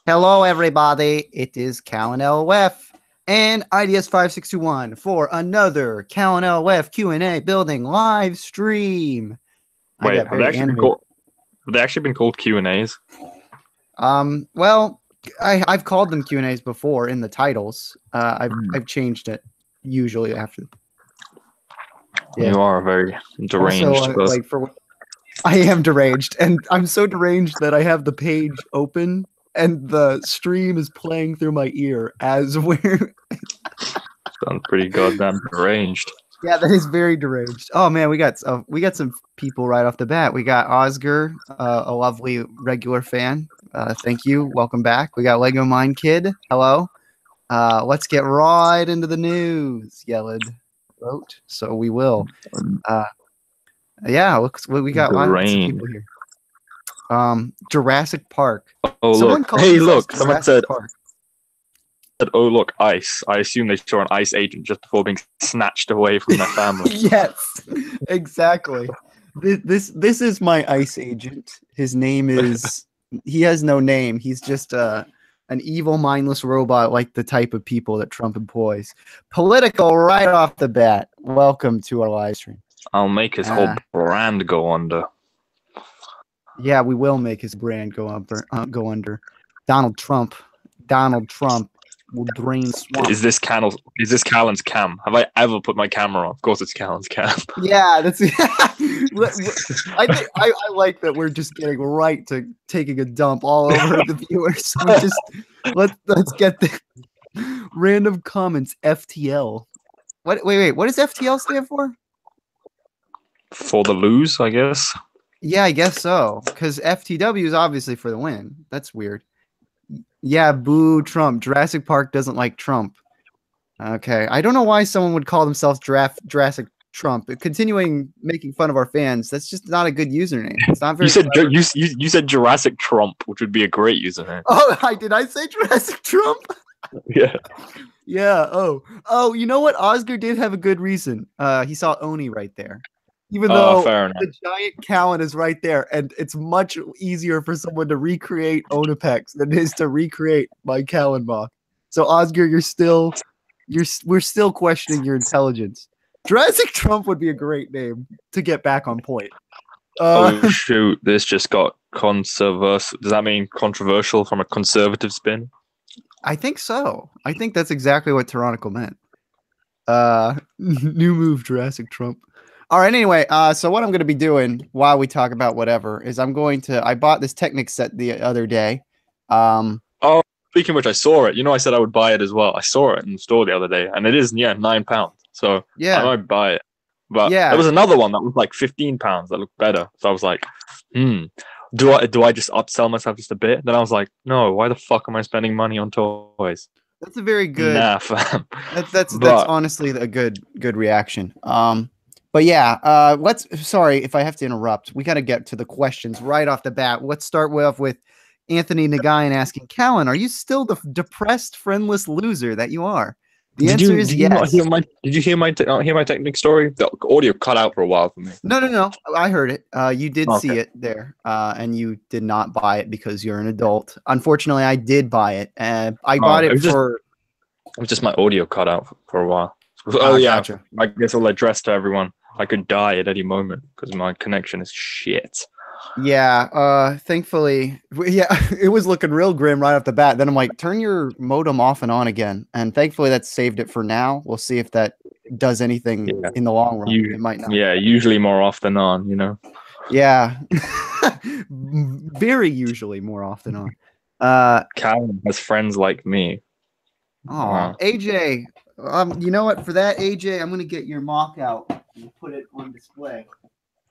Hello, everybody. It is CallanLoF and ids5621 for another CallanLoF Q&A Building Livestream. I Wait, got very animated. have they actually been called Q&As? Well, I've called them Q&As before in the titles. I've changed it usually after. Yeah. You are a very deranged also, person. I am deranged, and I'm so deranged that I have the page open and the stream is playing through my ear as we're. Sounds pretty goddamn deranged. Yeah, that is very deranged. Oh man, we got some people right off the bat. We got Oscar, a lovely regular fan. Thank you. Welcome back. We got Lego Mind Kid. Hello. Let's get right into the news. Yelled wrote, so we will. Yeah, looks we got lots of people here. Jurassic Park. Oh, look. Hey, look. Someone said, oh, look, ICE. I assume they saw an ICE agent just before being snatched away from their family. Yes, exactly. This is my ICE agent. His name is... he has no name. He's just an evil, mindless robot like the type of people that Trump employs. Political right off the bat. Welcome to our live stream. I'll make his whole brand go under. Yeah, we will make his brand go under. Donald Trump will drain swamp. Is this Callan's cam? Have I ever put my camera on? Of course, it's Callan's cam. Yeah, that's. I like that we're just getting right to taking a dump all over the viewers. We just let's get the random comments. FTL. Wait. What does FTL stand for? For the lose, I guess. Yeah, I guess so. Because FTW is obviously for the win. That's weird. Yeah, boo Trump. Jurassic Park doesn't like Trump. Okay. I don't know why someone would call themselves Jurassic Trump. Continuing making fun of our fans, that's just not a good username. It's not very you said Jurassic Trump, which would be a great username. Oh, did I say Jurassic Trump? Yeah. Yeah. Oh, you know what? Oscar did have a good reason. He saw Oni right there. Even though the giant Callan is right there, and it's much easier for someone to recreate Onapex than it is to recreate my Callan mock. So Oscar, we're still questioning your intelligence. Jurassic Trump would be a great name to get back on point. Oh shoot! This just got controversial. Does that mean controversial from a conservative spin? I think so. I think that's exactly what Tyrannical meant. New move, Jurassic Trump. All right, anyway, so what I'm going to be doing while we talk about whatever is I bought this Technic set the other day. Oh, speaking of which, I saw it. You know, I said I would buy it as well. I saw it in the store the other day, and it is, £9. So yeah, I might buy it. But there was another one that was like £15 that looked better. So I was like, do I just upsell myself just a bit? Then I was like, no, why the fuck am I spending money on toys? That's a very good... Nah, fam. That's honestly a good reaction. But yeah, sorry if I have to interrupt. We got to get to the questions right off the bat. Let's start with Anthony Nagayan asking, Callan, are you still the depressed, friendless loser that you are? The answer is yes. Did you hear my Technic story? The audio cut out for a while for me. No. I heard it. You did see it there, and you did not buy it because you're an adult. Unfortunately, I did buy it. I bought it for... It was just my audio cut out for a while. Oh, yeah. Gotcha. I guess I'll address to everyone. I could die at any moment because my connection is shit. Yeah, thankfully, yeah, it was looking real grim right off the bat. Then I'm like, turn your modem off and on again. And thankfully that saved it for now. We'll see if that does anything in the long run. It might not. Yeah, usually more off than on, you know? Yeah, very usually more often on. Callan has friends like me. Oh, AJ, you know what? For that, AJ, I'm going to get your mock out and put it on display.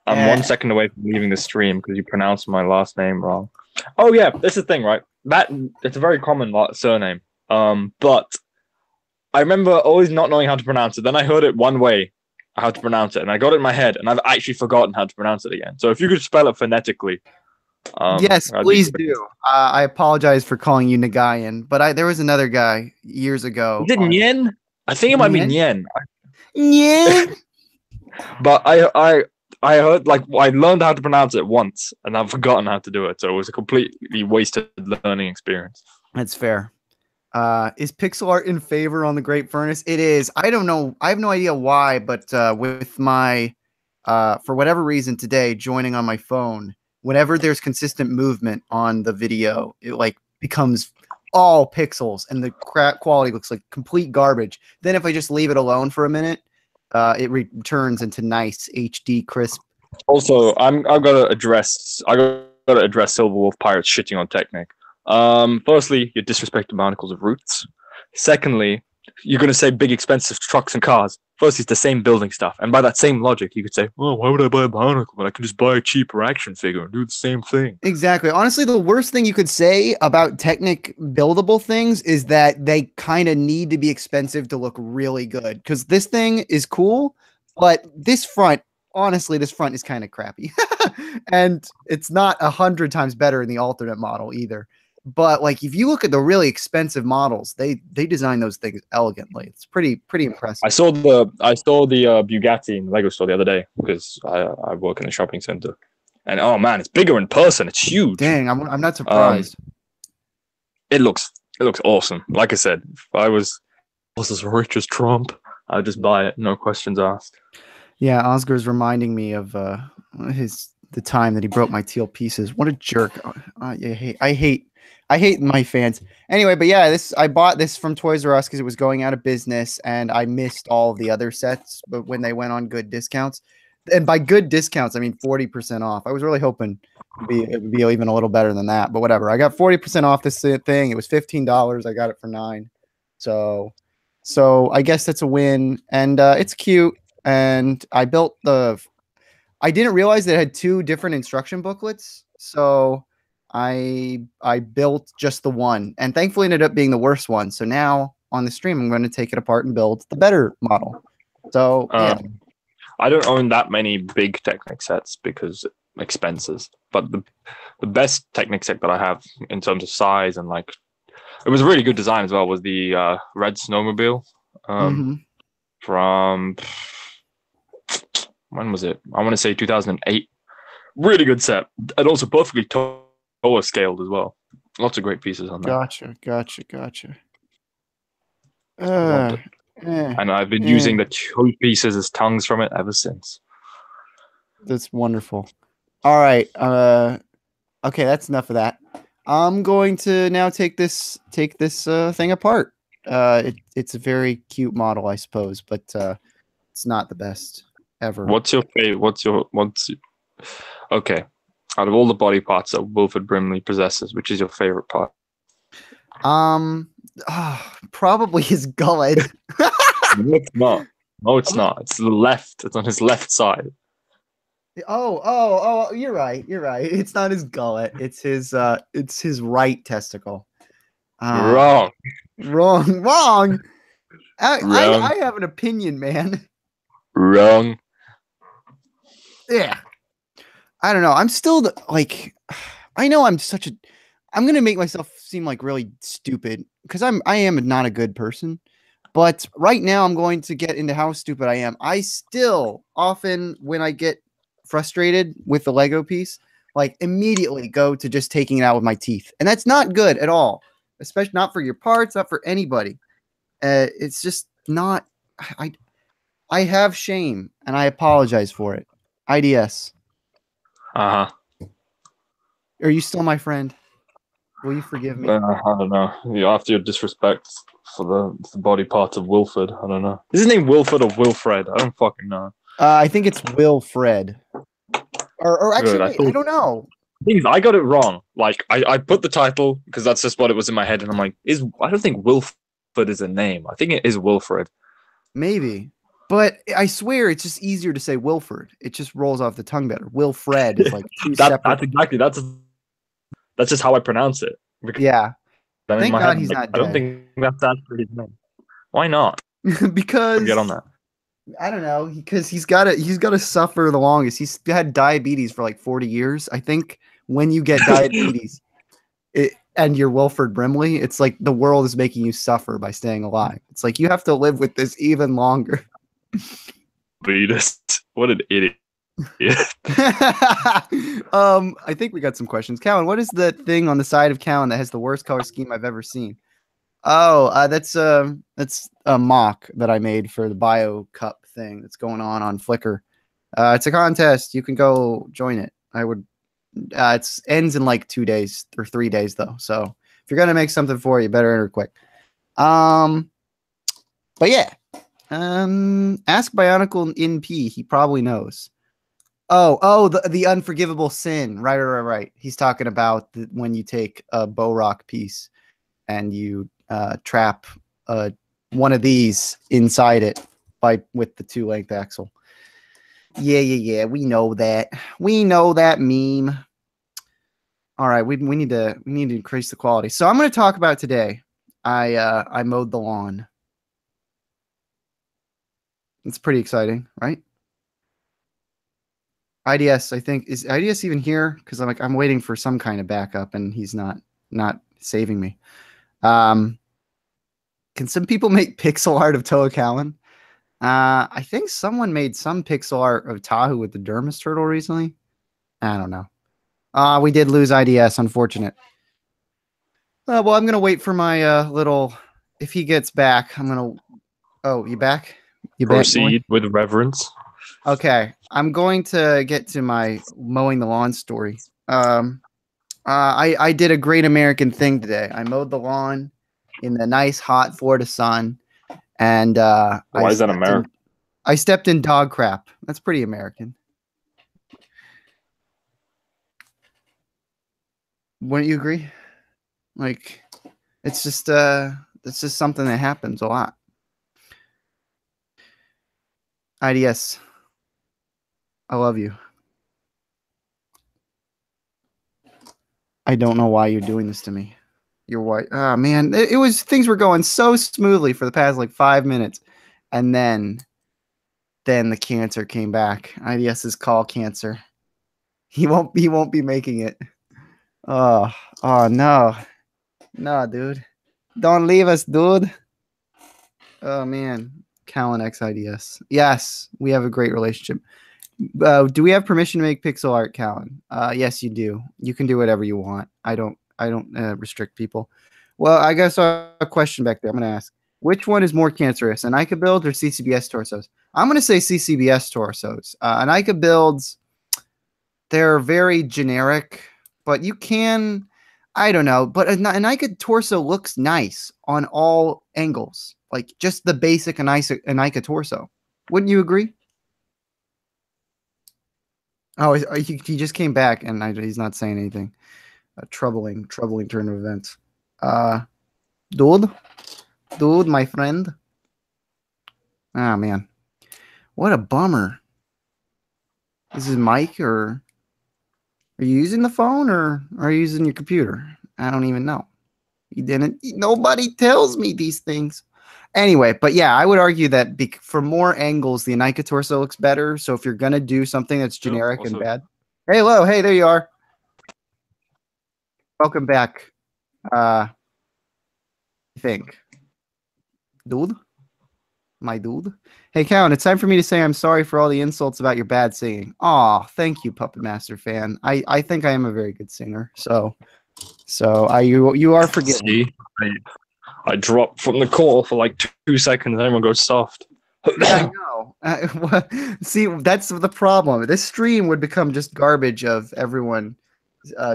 I'm 1 second away from leaving the stream because you pronounced my last name wrong. Oh yeah, this is the thing, right? It's a very common surname. But I remember always not knowing how to pronounce it. Then I heard it one way, how to pronounce it, and I got it in my head, and I've actually forgotten how to pronounce it again. So if you could spell it phonetically. Yes, please do. I apologize for calling you Nagayan, but there was another guy years ago. Is it Nyen? I think it might be Nyen. Nyen? But I heard, like, I learned how to pronounce it once, and I've forgotten how to do it, so it was a completely wasted learning experience. That's fair. Is pixel art in favor on the Great Furnace? It is. I don't know. I have no idea why, but with my, for whatever reason today, joining on my phone, whenever there's consistent movement on the video, it like becomes all pixels and the quality looks like complete garbage. Then if I just leave it alone for a minute, it returns into nice HD crisp. Also, I've got to address Silverwolf Pirates shitting on Technic. Firstly, you're disrespecting Barnacles of Roots. Secondly, you're going to say big expensive trucks and cars. Firstly, it's the same building stuff. And by that same logic, you could say, well, why would I buy a Barnacle when I can just buy a cheaper action figure and do the same thing? Exactly. Honestly, the worst thing you could say about Technic buildable things is that they kind of need to be expensive to look really good. Because this thing is cool, but this front, honestly, this front is kind of crappy. And it's not 100 times better in the alternate model either. But like, if you look at the really expensive models, they design those things elegantly. It's pretty impressive. I saw the Bugatti in the Lego store the other day because I work in a shopping center, and oh man, it's bigger in person. It's huge. Dang, I'm not surprised. It looks awesome. Like I said, if I was as rich as Trump, I'd just buy it, no questions asked. Yeah, Oscar's reminding me of the time that he broke my teal pieces. What a jerk! I hate my fans. Anyway, but yeah, I bought this from Toys R Us because it was going out of business, and I missed all of the other sets. But when they went on good discounts, and by good discounts, I mean 40% off. I was really hoping it would be even a little better than that, but whatever. I got 40% off this thing. It was $15. I got it for $9. So I guess that's a win, and it's cute. And I built I didn't realize that it had 2 different instruction booklets, so I built just the one, and thankfully ended up being the worst one. So now on the stream, I'm going to take it apart and build the better model. So yeah. I don't own that many big Technic sets because expenses, but the best Technic set that I have in terms of size and like it was a really good design as well was the red snowmobile from when was it? I want to say 2008. Really good set, and also perfectly Toa scaled as well. Lots of great pieces on that. Gotcha. And I've been using the 2 pieces as tongues from it ever since. That's wonderful. All right. Okay, that's enough of that. I'm going to now take this thing apart. It's a very cute model, I suppose, but it's not the best ever. What's your favorite? Okay. Out of all the body parts that Wilford Brimley possesses, which is your favorite part? Probably his gullet. No, it's not. No, it's not. It's the left. It's on his left side. Oh, you're right. It's not his gullet. It's his right testicle. Wrong. I have an opinion, man. Wrong. Yeah. I don't know. I'm still I know I'm going to make myself seem like really stupid because I am not a good person. But right now I'm going to get into how stupid I am. I still often, when I get frustrated with the Lego piece, like immediately go to just taking it out with my teeth. And that's not good at all, especially not for your parts, not for anybody. It's just not, I have shame and I apologize for it. IDS. Are you still my friend? Will you forgive me? I don't know. After your disrespect for the body parts of Wilfred, I don't know. Is his name Wilfred or Wilfred? I don't fucking know. I think it's Wilfred. Or actually, wait, I don't know. I got it wrong. Like I put the title because that's just what it was in my head, and I'm like, I don't think Wilfred is a name. I think it is Wilfred. Maybe. But I swear it's just easier to say Wilfred. It just rolls off the tongue better. Wilfred is like 2 separate. That's exactly that's just how I pronounce it. Yeah. Thank God he's not dead. I don't think that's actually his name. Why not? Because get on that. I don't know, because he's got to suffer the longest. He's had diabetes for like 40 years. I think when you get diabetes and you're Wilford Brimley, it's like the world is making you suffer by staying alive. It's like you have to live with this even longer. What an idiot. Yeah. I think we got some questions. Callan, what is the thing on the side of Callan that has the worst color scheme I've ever seen? Oh, that's a mock that I made for the Bio Cup thing that's going on Flickr. It's a contest. You can go join it. I would. It ends in like 2 days or 3 days though. So if you're gonna make something for it, you better enter quick. But yeah. Ask Bionicle in P. He probably knows. Oh, the unforgivable sin. Right. He's talking about when you take a bow rock piece and you trap one of these inside it with the 2-length axle. Yeah. We know that. We know that meme. All right, we need to increase the quality. So I'm going to talk about today. I mowed the lawn. It's pretty exciting, right? IDS, I think, is IDS even here? Because I'm waiting for some kind of backup, and he's not saving me. Can some people make pixel art of Toa Callan? I think someone made some pixel art of Tahu with the Dermis turtle recently. I don't know. We did lose IDS, unfortunate. Well, I'm gonna wait for my little. If he gets back, I'm gonna. Oh, you back? You proceed back, with reverence. Okay, I'm going to get to my mowing the lawn story. I did a great American thing today. I mowed the lawn in the nice hot Florida sun, and why is that American? I stepped in dog crap. That's pretty American. Wouldn't you agree? Like, it's just something that happens a lot. IDS, I love you. I don't know why you're doing this to me. You're white. Oh man, it was things were going so smoothly for the past like 5 minutes, and then the cancer came back. IDS is call cancer. He won't be making it. Oh no, dude, don't leave us, dude. Oh man, Callan X IDS. Yes, we have a great relationship. Do we have permission to make pixel art, Callan? Yes, you do. You can do whatever you want. I don't restrict people. Well, I guess I have a question back there. I'm going to ask, which one is more cancerous, an Ica build or CCBS torsos? I'm going to say CCBS torsos. An Ica builds, they're very generic, but you can, I don't know, but an Ica torso looks nice on all angles, like just the basic an Ica torso. Wouldn't you agree? Oh, he just came back, and he's not saying anything. A troubling turn of events. Dude, my friend. Ah, man, what a bummer. Is this Mike, or are you using the phone, or are you using your computer? I don't even know. Nobody tells me these things. Anyway, but yeah, I would argue that for more angles, the Anika torso looks better. So if you're going to do something that's generic and bad. Hey, hello. Hey, there you are. Welcome back. I think. Dude? My dude? Hey, Callan, it's time for me to say I'm sorry for all the insults about your bad singing. Aw, thank you, Puppet Master fan. I think I am a very good singer. So you are forgiven. See? I drop from the call for like 2 seconds and everyone goes soft. Yeah, I know. See, that's the problem. This stream would become just garbage of everyone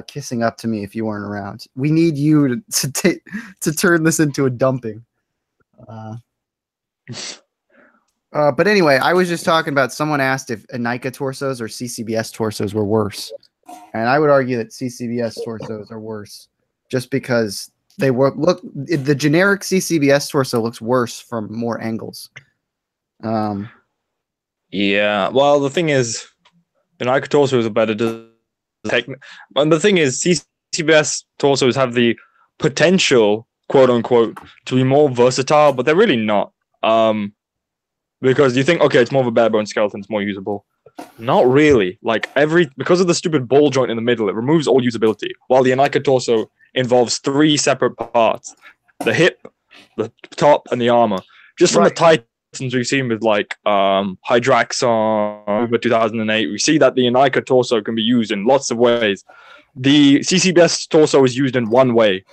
kissing up to me if you weren't around. We need you to turn this into a dumping. But anyway, I was just talking about someone asked if Anika torsos or CCBS torsos were worse. And I would argue that CCBS torsos are worse just because the generic CCBS torso looks worse from more angles. Yeah, well, the thing is, Anika torsos are better. And the thing is, CCBS torsos have the potential, quote unquote, to be more versatile, but they're really not. Because you think, okay, it's more of a bare bone skeleton, it's more usable. Not really. Like because of the stupid ball joint in the middle, it removes all usability. While the Anika torso involves 3 separate parts: the hip, the top, and the armor. Just from the we've seen with like Hydraxon over 2008, we see that the Inika torso can be used in lots of ways. The CCBS torso is used in one way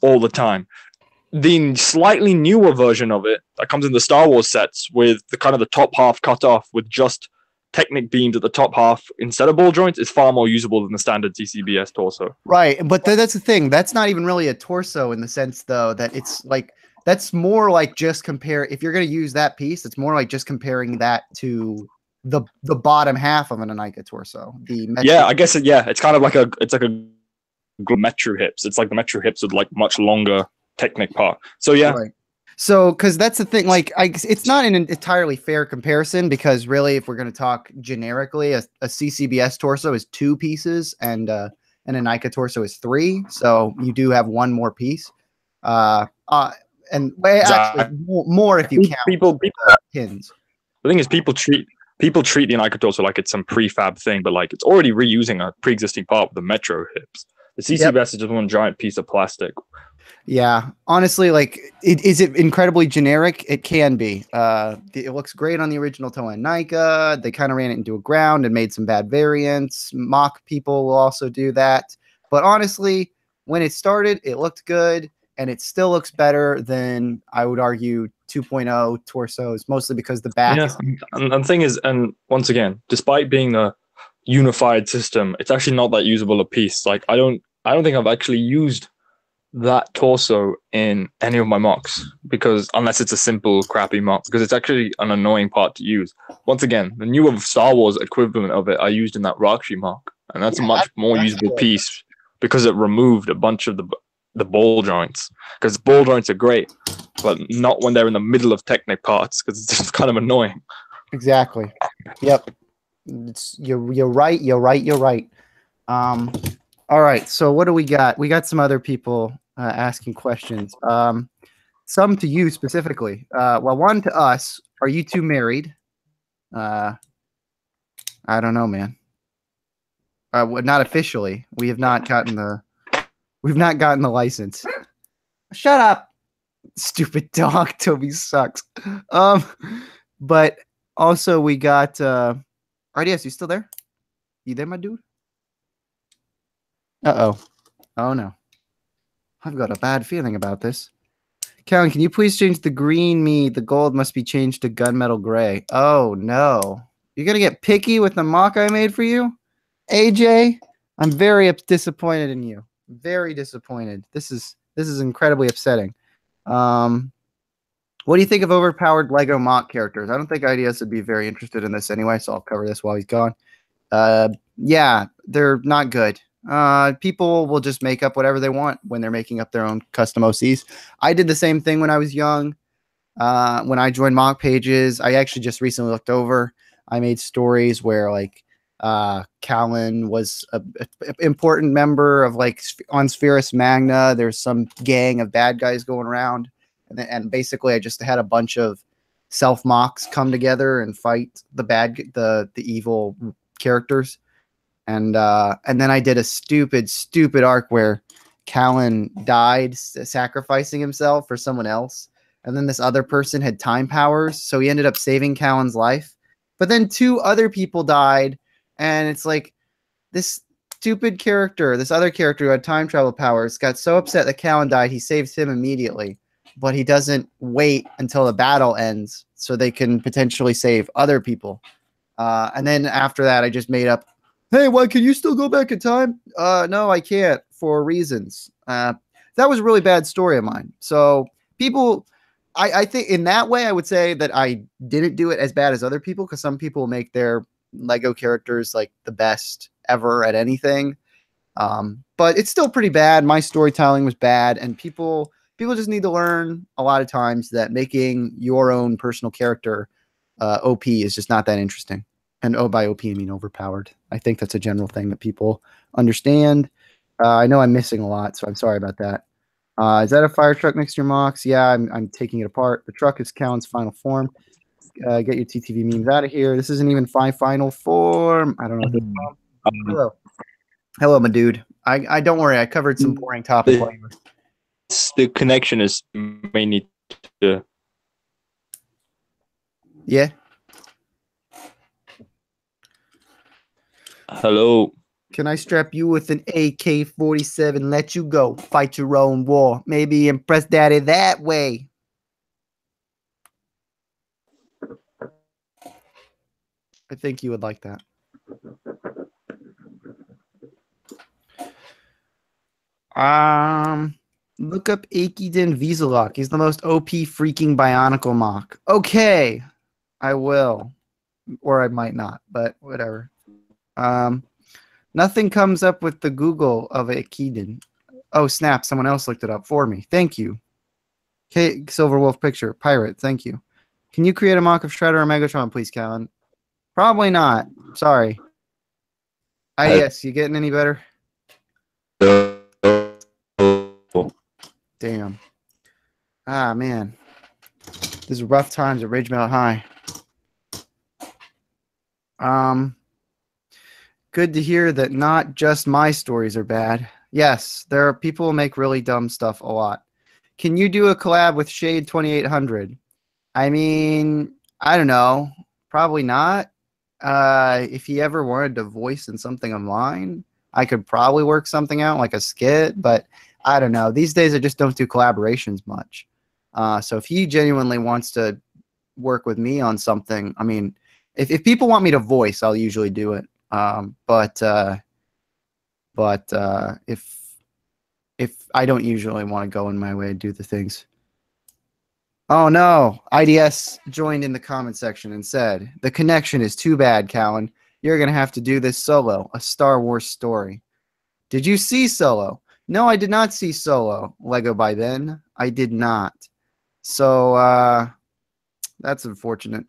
all the time. The slightly newer version of it that comes in the Star Wars sets with the kind of the top half cut off with just Technic beams at the top half instead of ball joints is far more usable than the standard CCBS torso. Right, but that's the thing. That's not even really a torso in the sense, though, that it's like that's more like just compare. If you're going to use that piece, it's more like just comparing that to the bottom half of an Inika torso. Yeah, I guess it's kind of like a Metro hips. It's like the Metro hips with like much longer Technic part. So yeah. Right. So, because that's the thing, like, it's not an entirely fair comparison because really, if we're going to talk generically, a CCBS torso is 2 pieces and an Inika torso is 3. So you do have one more piece. And actually more if you count people pins. The thing is, people treat the Inika torso like it's some prefab thing, but like it's already reusing a pre-existing part with the Metro hips. The CCBS is just one giant piece of plastic. Yeah, honestly, like, is it incredibly generic? It can be. It looks great on the original Toei Inika. They kind of ran it into a ground and made some bad variants. Mock people will also do that. But honestly, when it started, it looked good, and it still looks better than, I would argue, 2.0 torsos, mostly because the back is... And the thing is, and once again, despite being a unified system, it's actually not that usable a piece. Like, I don't think I've actually used that torso in any of my mocks, because unless it's a simple crappy mock, because it's actually an annoying part to use. Once again, the newer Star Wars equivalent of it I used in that Rakshi mock, and that's a much more usable piece because it removed a bunch of the ball joints, because ball joints are great, but not when they're in the middle of Technic parts, because it's just kind of annoying. Exactly. Yep. You're right. All right, so what do we got? We got some other people asking questions. Some to you specifically. Well, one to us. Are you two married? I don't know, man. Not officially. We have not gotten the. We've not gotten the license. Shut up, stupid dog. Toby sucks. But also we got. RDS, you still there? You there, my dude? Uh-oh. Oh, no. I've got a bad feeling about this. Callan, can you please change the green me? The gold must be changed to gunmetal gray. Oh, no. You're going to get picky with the mock I made for you? AJ, I'm very disappointed in you. Very disappointed. This is incredibly upsetting. What do you think of overpowered Lego mock characters? I don't think IDS would be very interested in this anyway, so I'll cover this while he's gone. Yeah, they're not good. People will just make up whatever they want when they're making up their own custom OCs. I did the same thing when I was young. When I joined mock pages, I actually just recently looked over. I made stories where like Callan was an important member of like on Spherus Magna. There's some gang of bad guys going around, and basically I just had a bunch of self mocks come together and fight the evil characters. And then I did a stupid arc where Callan died sacrificing himself for someone else. And then this other person had time powers, so he ended up saving Callan's life. But then 2 other people died, and it's like this stupid character, this other character who had time travel powers, got so upset that Callan died, he saves him immediately. But he doesn't wait until the battle ends so they can potentially save other people. And then after that, I just made up, hey, why can you still go back in time? No, I can't for reasons. That was a really bad story of mine. So people, I think in that way, I would say that I didn't do it as bad as other people, because some people make their Lego characters like the best ever at anything. But it's still pretty bad. My storytelling was bad, and people just need to learn a lot of times that making your own personal character OP is just not that interesting. And by OP, I mean overpowered. I think that's a general thing that people understand. I know I'm missing a lot, so I'm sorry about that. Is that a fire truck next to your mocks? Yeah, I'm taking it apart. The truck is Callan's final form. Get your TTV memes out of here. This isn't even final form. I don't know. Hello. Hello, my dude. I don't worry. I covered some boring topics. The connection is mainly to... Yeah. Hello. Can I strap you with an AK-47? Let you go. Fight your own war. Maybe impress daddy that way. I think you would like that. Look up Aikiden Vizalock. He's the most OP freaking Bionicle mock. Okay, I will. Or I might not, but whatever. Nothing comes up with the Google of Aikiden. Oh, snap. Someone else looked it up for me. Thank you. Okay, Silver Wolf Picture. Pirate, thank you. Can you create a mock of Shredder or Megatron, please, Callan? Probably not. Sorry. IDS, you getting any better? Damn. Ah, man. This is rough times at Ridgemount High. Good to hear that not just my stories are bad. Yes, there are people who make really dumb stuff a lot. Can you do a collab with Shade 2800? I mean, I don't know. Probably not. If he ever wanted to voice in something of mine, I could probably work something out like a skit, but I don't know. These days I just don't do collaborations much. So if he genuinely wants to work with me on something, I mean, if people want me to voice, I'll usually do it. But if I don't usually want to go in my way and do the things. Oh no, IDS joined in the comment section and said, the connection is too bad, Callan. You're going to have to do this solo, a Star Wars story. Did you see Solo? No, I did not see Solo, Lego by then. I did not. So, that's unfortunate.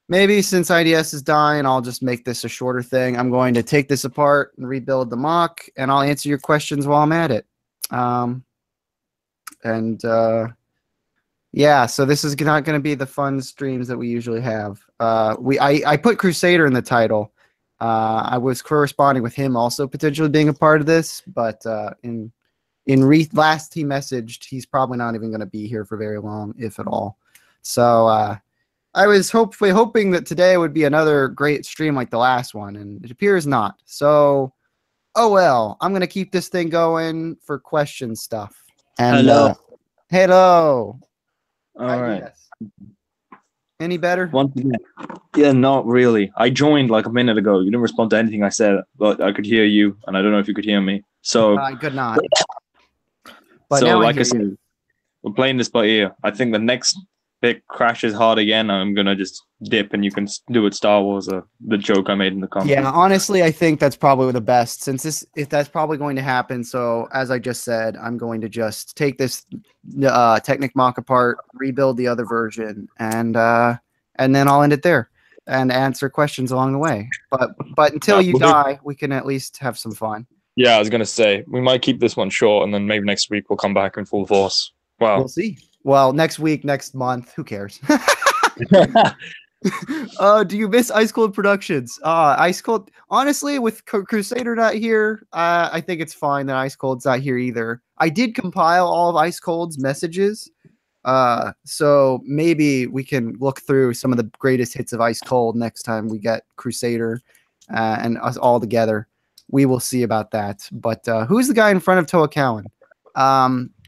Maybe since IDS is dying, I'll just make this a shorter thing. I'm going to take this apart and rebuild the mock, and I'll answer your questions while I'm at it. Yeah, so this is not going to be the fun streams that we usually have. I put Crusader in the title. I was corresponding with him also potentially being a part of this, but last he messaged, he's probably not even going to be here for very long, if at all. So I was hoping that today would be another great stream like the last one, and it appears not. So, oh well, I'm going to keep this thing going for question stuff. And, hello. Hello. All right. Any better? Once again. Yeah, not really. I joined like a minute ago. You didn't respond to anything I said, but I could hear you, and I don't know if you could hear me. So I could not. But so now like I said, we're playing this by ear. I think the next bit crashes hard again. I'm gonna just dip, and you can do it Star Wars, the joke I made in the comments. Yeah, honestly, I think that's probably the best if that's probably going to happen. So as I just said, I'm going to just take this Technic mock apart, rebuild the other version, and then I'll end it there and answer questions along the way. But until you die, we can at least have some fun. Yeah, I was gonna say we might keep this one short, and then maybe next week we'll come back in full force. Wow. We'll see. Well, next week, next month, who cares? Do you miss Ice Cold Productions? Ice Cold, honestly, with Crusader not here, I think it's fine that Ice Cold's not here either. I did compile all of Ice Cold's messages, so maybe we can look through some of the greatest hits of Ice Cold next time we get Crusader and us all together. We will see about that. But who's the guy in front of Toa Callan?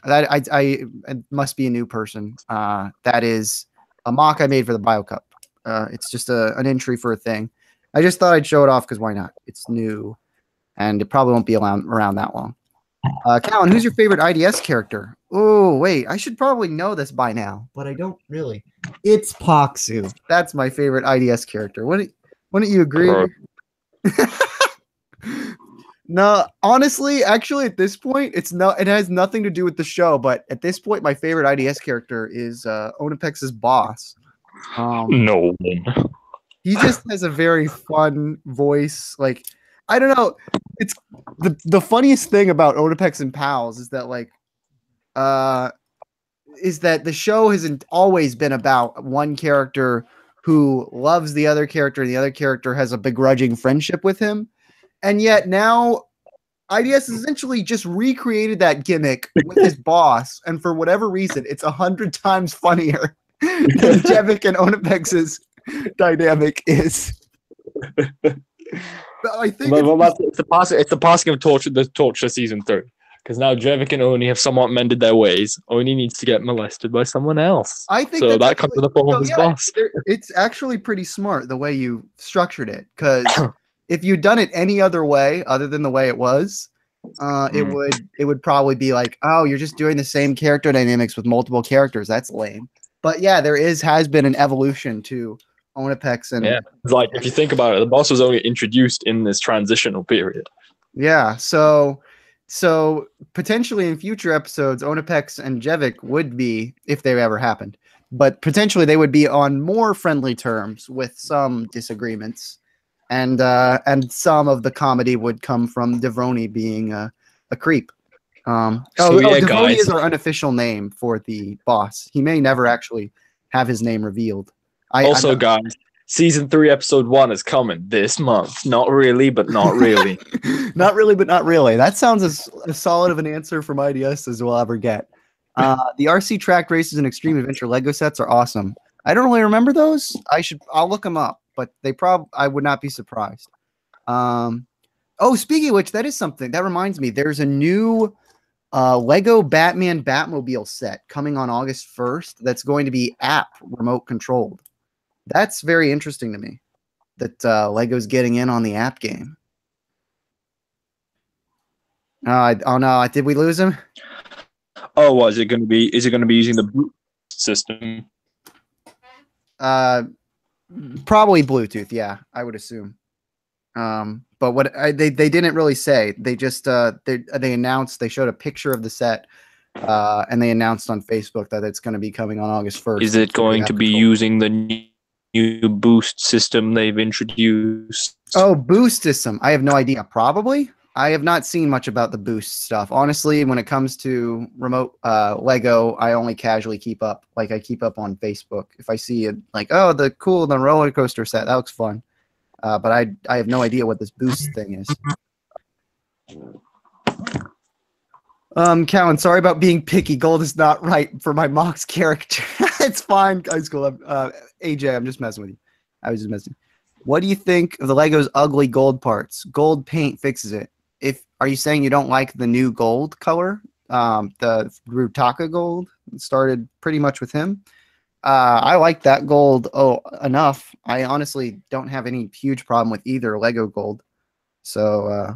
It must be a new person. That is a mock I made for the Bio Cup. It's just an entry for a thing. I just thought I'd show it off because why not? It's new, and it probably won't be around that long. Callan, who's your favorite IDS character? Oh, wait, I should probably know this by now, but I don't really. It's Poxu. That's my favorite IDS character. Wouldn't you agree? No, honestly, actually, at this point, it has nothing to do with the show, but at this point, my favorite IDS character is Onipex's boss. No. He just has a very fun voice. Like, I don't know. It's the funniest thing about Onipex and Pals is that the show hasn't always been about one character who loves the other character and the other character has a begrudging friendship with him. And yet now IDS essentially just recreated that gimmick with his boss. And for whatever reason, it's 100 times funnier. than Jevic and Onapex's dynamic is. But I think it's the passing of the torch of season 3. Because now Jevic and Oni have somewhat mended their ways. Oni needs to get molested by someone else. I think so that comes in the form of his boss. It's actually pretty smart the way you structured it. Because if you'd done it any other way other than the way it was, it would probably be like, oh, you're just doing the same character dynamics with multiple characters. That's lame. But yeah, has been an evolution to Onapex and it's like if you think about it, the boss was only introduced in this transitional period. Yeah, so potentially in future episodes, Onapex and Jevic would be, if they ever happened, but potentially they would be on more friendly terms with some disagreements, and some of the comedy would come from Devroni being a creep. Devroni is our unofficial name for the boss. He may never actually have his name revealed. Guys, season 3, episode 1 is coming this month. Not really, but not really. Not really, but not really. That sounds as solid of an answer from IDS as we'll ever get. The RC track races and extreme adventure Lego sets are awesome. I don't really remember those. I'll look them up, but I would not be surprised. Speaking of which, that is something that reminds me. There's a new Lego Batman Batmobile set coming on August 1st. That's going to be app remote controlled. That's very interesting to me that Lego's getting in on the app game. Oh no, did we lose him? Oh, is it going to be using the Bluetooth system? Probably Bluetooth, yeah, I would assume. But what they didn't really say. They just they announced, they showed a picture of the set, and they announced on Facebook that it's going to be coming on August 1st. Is it going to be using the new boost system they've introduced? Oh, boost system. I have no idea. Probably. I have not seen much about the boost stuff. Honestly, when it comes to remote Lego, I only casually keep up. Like I keep up on Facebook. If I see it, like, oh, the roller coaster set, that looks fun. But I have no idea what this boost thing is. Callan, sorry about being picky. Gold is not right for my Mox character. It's fine. Guys, cool. AJ, I'm just messing with you. I was just messing. What do you think of the Lego's ugly gold parts? Gold paint fixes it. Are you saying you don't like the new gold color? The Rutaka gold started pretty much with him. I like that gold enough. I honestly don't have any huge problem with either Lego gold. So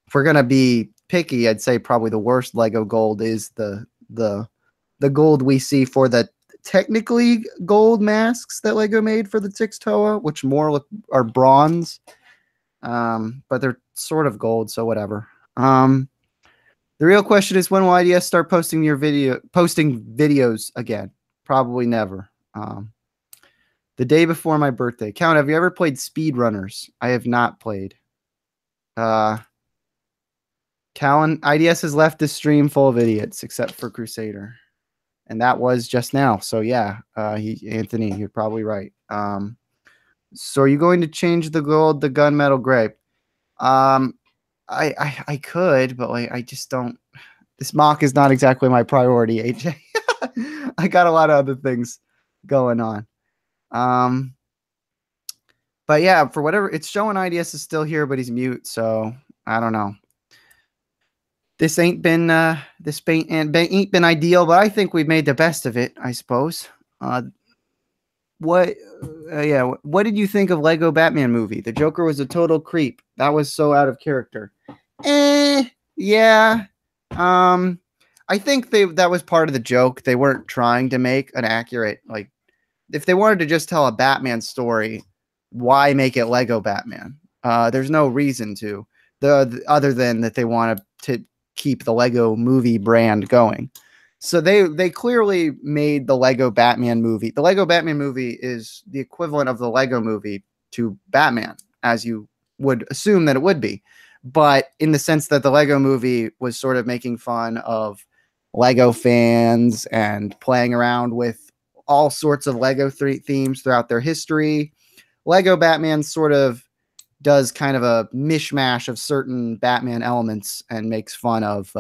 if we're gonna be picky, I'd say probably the worst Lego gold is the gold we see for the technically gold masks that Lego made for the Tix Toa, which more are bronze. But they're sort of gold, so whatever. The real question is, when will IDS start posting videos again? Probably never. The day before my birthday. Count, have you ever played Speedrunners? I have not played. Callan, IDS has left this stream full of idiots, except for Crusader. And that was just now. So yeah, Anthony, you're probably right. So are you going to change the gold, the gunmetal gray? I could, but like I just don't. This mock is not exactly my priority, AJ. I got a lot of other things going on. But yeah, for whatever, it's showing IDS is still here, but he's mute, so I don't know. This ain't been ideal, but I think we've made the best of it, I suppose. What did you think of Lego Batman movie? The Joker was a total creep. That was so out of character. Yeah. I think that was part of the joke. They weren't trying to make an accurate, like, if they wanted to just tell a Batman story, why make it Lego Batman? There's no reason to, other than that they want to keep the Lego movie brand going. So they clearly made the Lego Batman movie. The Lego Batman movie is the equivalent of the Lego movie to Batman, as you would assume that it would be. But in the sense that the Lego movie was sort of making fun of Lego fans and playing around with all sorts of Lego themes throughout their history, Lego Batman sort of does kind of a mishmash of certain Batman elements and makes fun of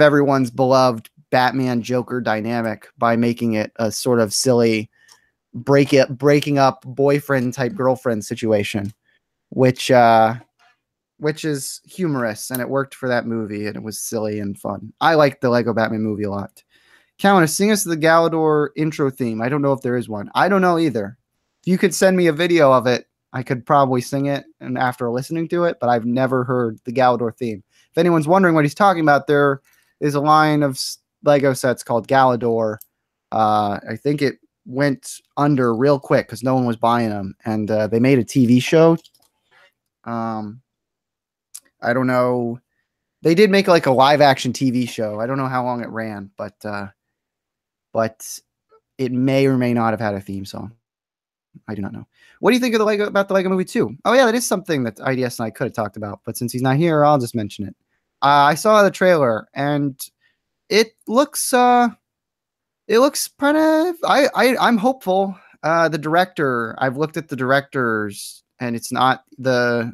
everyone's beloved Batman Joker dynamic by making it a sort of silly breaking up boyfriend type girlfriend situation, which is humorous, and it worked for that movie, and it was silly and fun. I like the Lego Batman movie a lot. Callan, sing us the Galador intro theme. I don't know if there is one. I don't know either. If you could send me a video of it, I could probably sing it and after listening to it, but I've never heard the Galador theme. If anyone's wondering what he's talking about, there is a line of Lego sets called Galador. I think it went under real quick because no one was buying them, and they made a TV show. I don't know. They did make like a live action TV show. I don't know how long it ran, but it may or may not have had a theme song. I do not know. What do you think of about the Lego Movie 2? Oh yeah, that is something that IDS and I could have talked about, but since he's not here, I'll just mention it. I saw the trailer and it looks kind of. I'm hopeful. The director. I've looked at the directors, and it's not the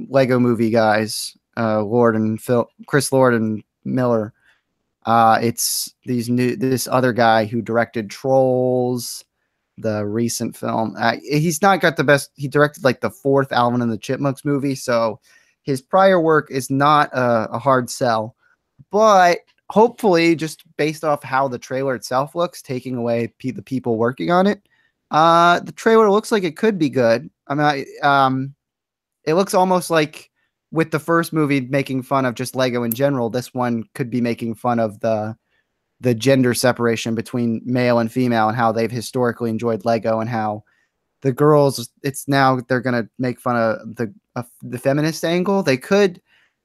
Lego Movie guys. Chris Lord and Miller. It's this other guy who directed Trolls, the recent film. He's not got the best. He directed like the 4th Alvin and the Chipmunks movie, so his prior work is not a hard sell. But hopefully, just based off how the trailer itself looks, taking away the people working on it, the trailer looks like it could be good. I mean, it looks almost like with the first movie making fun of just Lego in general, this one could be making fun of the gender separation between male and female and how they've historically enjoyed Lego, and how the girls, they're going to make fun of the feminist angle.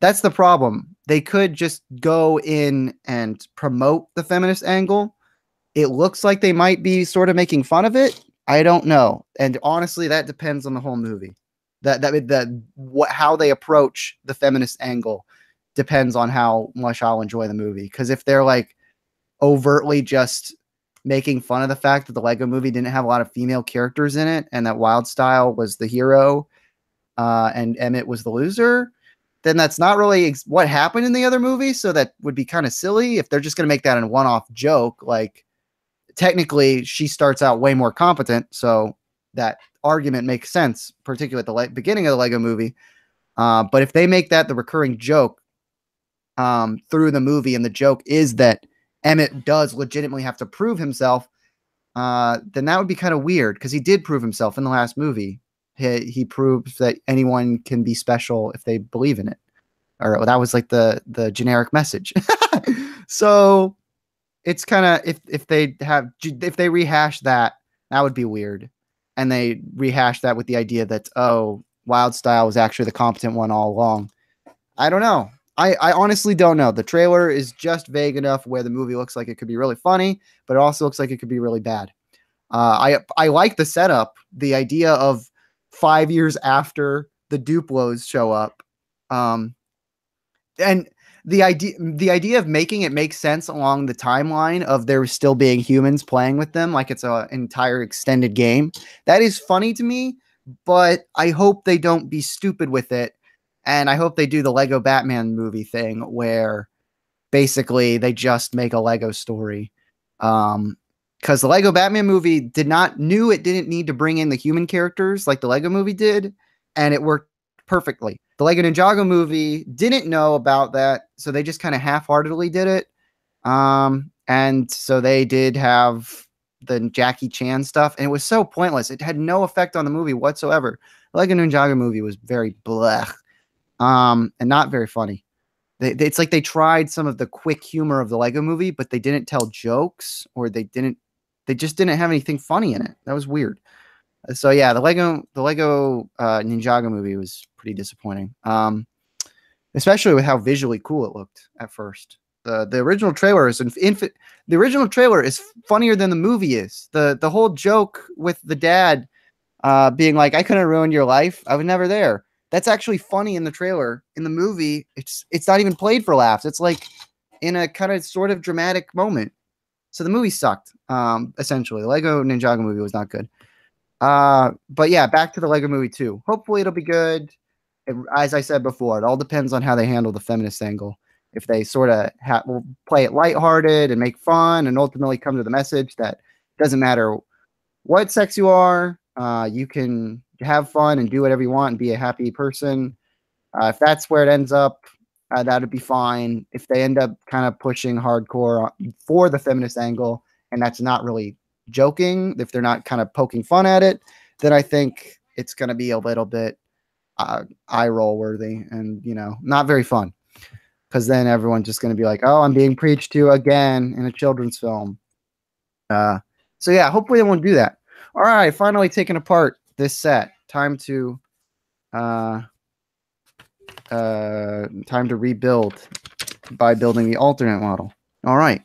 That's the problem. They could just go in and promote the feminist angle. It looks like they might be sort of making fun of it. I don't know. And honestly, that depends on the whole movie. How they approach the feminist angle depends on how much I'll enjoy the movie. Because if they're like overtly just making fun of the fact that the Lego Movie didn't have a lot of female characters in it, and that Wildstyle was the hero, and Emmett was the loser, then that's not really what happened in the other movie. So that would be kind of silly if they're just going to make that a one-off joke. Like, technically, she starts out way more competent, so that argument makes sense, particularly at the beginning of the Lego Movie. But if they make that the recurring joke through the movie, and the joke is that Emmett does legitimately have to prove himself, then that would be kind of weird, because he did prove himself in the last movie. He proved that anyone can be special if they believe in it. Or that was like the generic message. So it's kind of, if they rehash that, that would be weird. And they rehash that with the idea that, oh, Wildstyle was actually the competent one all along. I don't know. I honestly don't know. The trailer is just vague enough where the movie looks like it could be really funny, but it also looks like it could be really bad. I like the setup, the idea of 5 years after the Duplos show up, and the idea of making it make sense along the timeline of there still being humans playing with them, like it's an entire extended game. That is funny to me, but I hope they don't be stupid with it. And I hope they do the Lego Batman movie thing where basically they just make a Lego story. Because the Lego Batman movie knew it didn't need to bring in the human characters like the Lego movie did, and it worked perfectly. The Lego Ninjago movie didn't know about that, so they just kind of half-heartedly did it. And so they did have the Jackie Chan stuff, and it was so pointless. It had no effect on the movie whatsoever. The Lego Ninjago movie was very blech, and not very funny. It's like they tried some of the quick humor of the Lego movie, but they didn't tell jokes, or they just didn't have anything funny in it. That was weird. So yeah, the Lego Ninjago movie was pretty disappointing. Especially with how visually cool it looked at first. The original trailer is the original trailer is funnier than the movie is. The whole joke with the dad being like, "I couldn't ruin your life. I was never there." That's actually funny in the trailer. In the movie, it's not even played for laughs. It's like in a kind of sort of dramatic moment. So the movie sucked. Essentially, the Lego Ninjago movie was not good. But yeah, back to the Lego Movie 2. Hopefully it'll be good. As I said before, it all depends on how they handle the feminist angle. if they sort of play it lighthearted and make fun and ultimately come to the message that it doesn't matter what sex you are, you can have fun and do whatever you want and be a happy person. If that's where it ends up, that would be fine. If they end up kind of pushing hardcore for the feminist angle, and that's not really joking, if they're not kind of poking fun at it, then I think it's going to be a little bit eye roll worthy and, you know, not very fun. Because then everyone's just going to be like, oh, I'm being preached to again in a children's film. So yeah, hopefully they won't do that. All right, finally taking apart this set. Time to rebuild by building the alternate model. All right.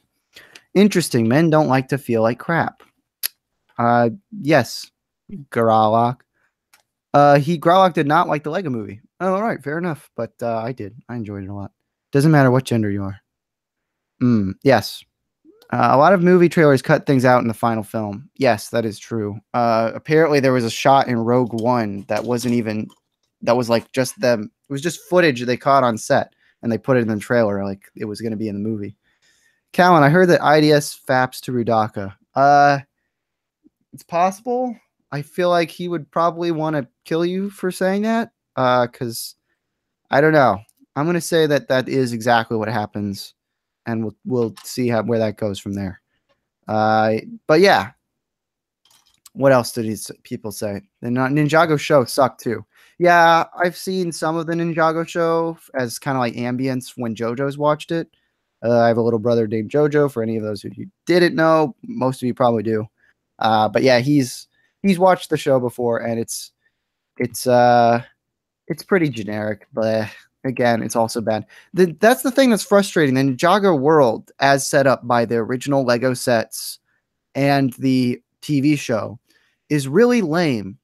Interesting. Men don't like to feel like crap. Yes, Gralloch. Gralloch did not like the Lego movie. Oh, all right, fair enough. But I did. I enjoyed it a lot. Doesn't matter what gender you are. Yes. A lot of movie trailers cut things out in the final film. Yes, that is true. Apparently there was a shot in Rogue One that wasn't even, that was like just them. It was just footage they caught on set and they put it in the trailer like it was going to be in the movie. Callan, I heard that IDS faps to Rudaka. It's possible. I feel like he would probably want to kill you for saying that. Because I don't know. I'm going to say that that is exactly what happens. And we'll see where that goes from there. But yeah, what else did people say? The Ninjago show sucked too. Yeah, I've seen some of the Ninjago show as kind of like ambience when JoJo's watched it. I have a little brother named JoJo. For any of those who didn't know, most of you probably do. But yeah, he's watched the show before, and it's pretty generic, but again, it's also bad. That's the thing that's frustrating. The Ninjago world, as set up by the original Lego sets and the TV show, is really lame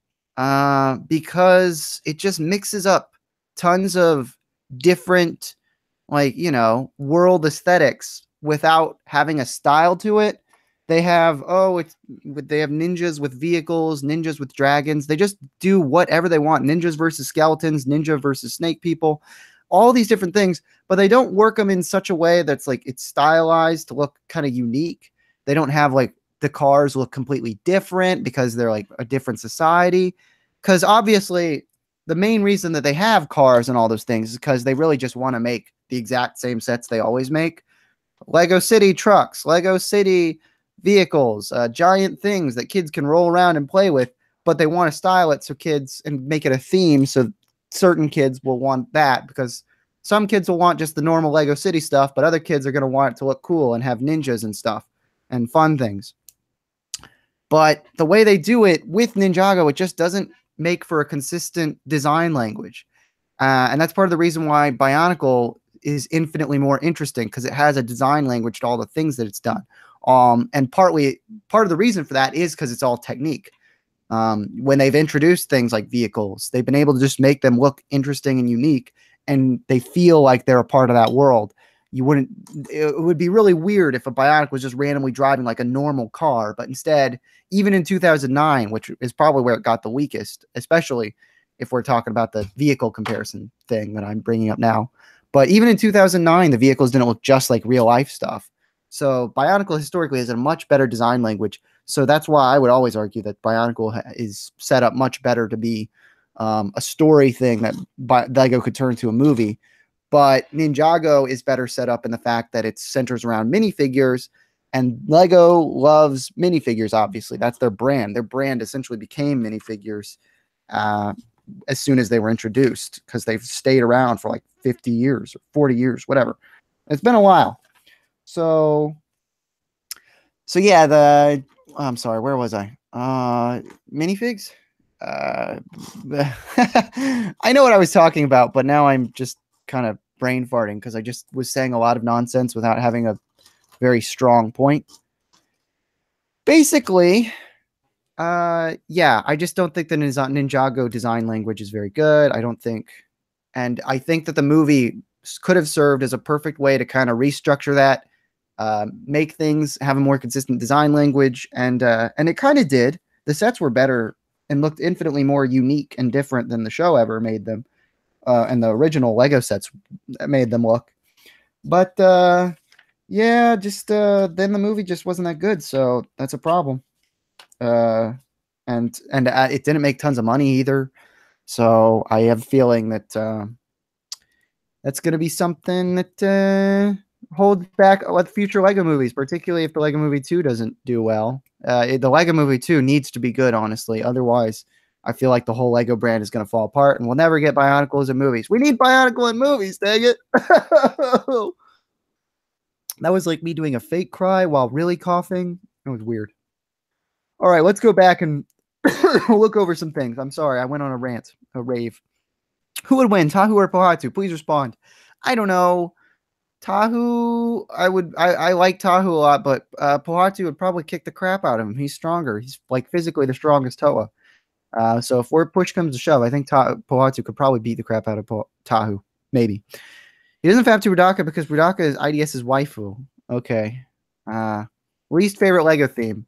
because it just mixes up tons of different, like, you know, world aesthetics without having a style to it. They have they have ninjas with vehicles, ninjas with dragons. They just do whatever they want. Ninjas versus skeletons, ninja versus snake people, all these different things, but they don't work them in such a way that's like it's stylized to look kind of unique. They don't have like the cars look completely different because they're like a different society. Because obviously the main reason that they have cars and all those things is because they really just want to make the exact same sets they always make. Lego City trucks, Lego City vehicles, giant things that kids can roll around and play with, but they want to style it so kids and make it a theme so certain kids will want that, because some kids will want just the normal Lego City stuff, but other kids are going to want it to look cool and have ninjas and stuff and fun things. But the way they do it with Ninjago, it just doesn't make for a consistent design language. And that's part of the reason why Bionicle is infinitely more interesting, because it has a design language to all the things that it's done. And part of the reason for that is because it's all technique. When they've introduced things like vehicles, they've been able to just make them look interesting and unique, and they feel like they're a part of that world. It would be really weird if a Bionic was just randomly driving like a normal car, but instead, even in 2009, which is probably where it got the weakest, especially if we're talking about the vehicle comparison thing that I'm bringing up now. But even in 2009, the vehicles didn't look just like real life stuff. So Bionicle historically has a much better design language. So that's why I would always argue that Bionicle is set up much better to be a story thing that Lego could turn into a movie. But Ninjago is better set up in the fact that it centers around minifigures, and Lego loves minifigures, obviously. That's their brand. Their brand essentially became minifigures as soon as they were introduced, because they've stayed around for like 50 years or 40 years, whatever. It's been a while. So yeah, I'm sorry, where was I? Minifigs? I know what I was talking about, but now I'm just kind of brain farting because I just was saying a lot of nonsense without having a very strong point. Basically, yeah, I just don't think the Ninjago design language is very good. I think that the movie could have served as a perfect way to kind of restructure that, make things have a more consistent design language, and it kind of did. The sets were better and looked infinitely more unique and different than the show ever made them, and the original Lego sets made them look. But yeah, just then the movie just wasn't that good, so that's a problem. And it didn't make tons of money either. So I have a feeling that that's going to be something that holds back with future Lego movies, particularly if the Lego Movie 2 doesn't do well. The Lego Movie 2 needs to be good, honestly. Otherwise, I feel like the whole Lego brand is going to fall apart and we'll never get Bionicles in movies. We need Bionicle in movies, dang it. That was like me doing a fake cry while really coughing. It was weird. All right, let's go back and look over some things. I'm sorry, I went on a rant, a rave. Who would win, Tahu or Pohatu? Please respond. I don't know. Tahu, I like Tahu a lot, but Pohatu would probably kick the crap out of him. He's stronger. He's like physically the strongest Toa. So if push comes to shove, I think Pohatu could probably beat the crap out of Tahu. Maybe. He doesn't have to Rudaka because Rudaka is IDS's waifu. Okay. Least favorite Lego theme.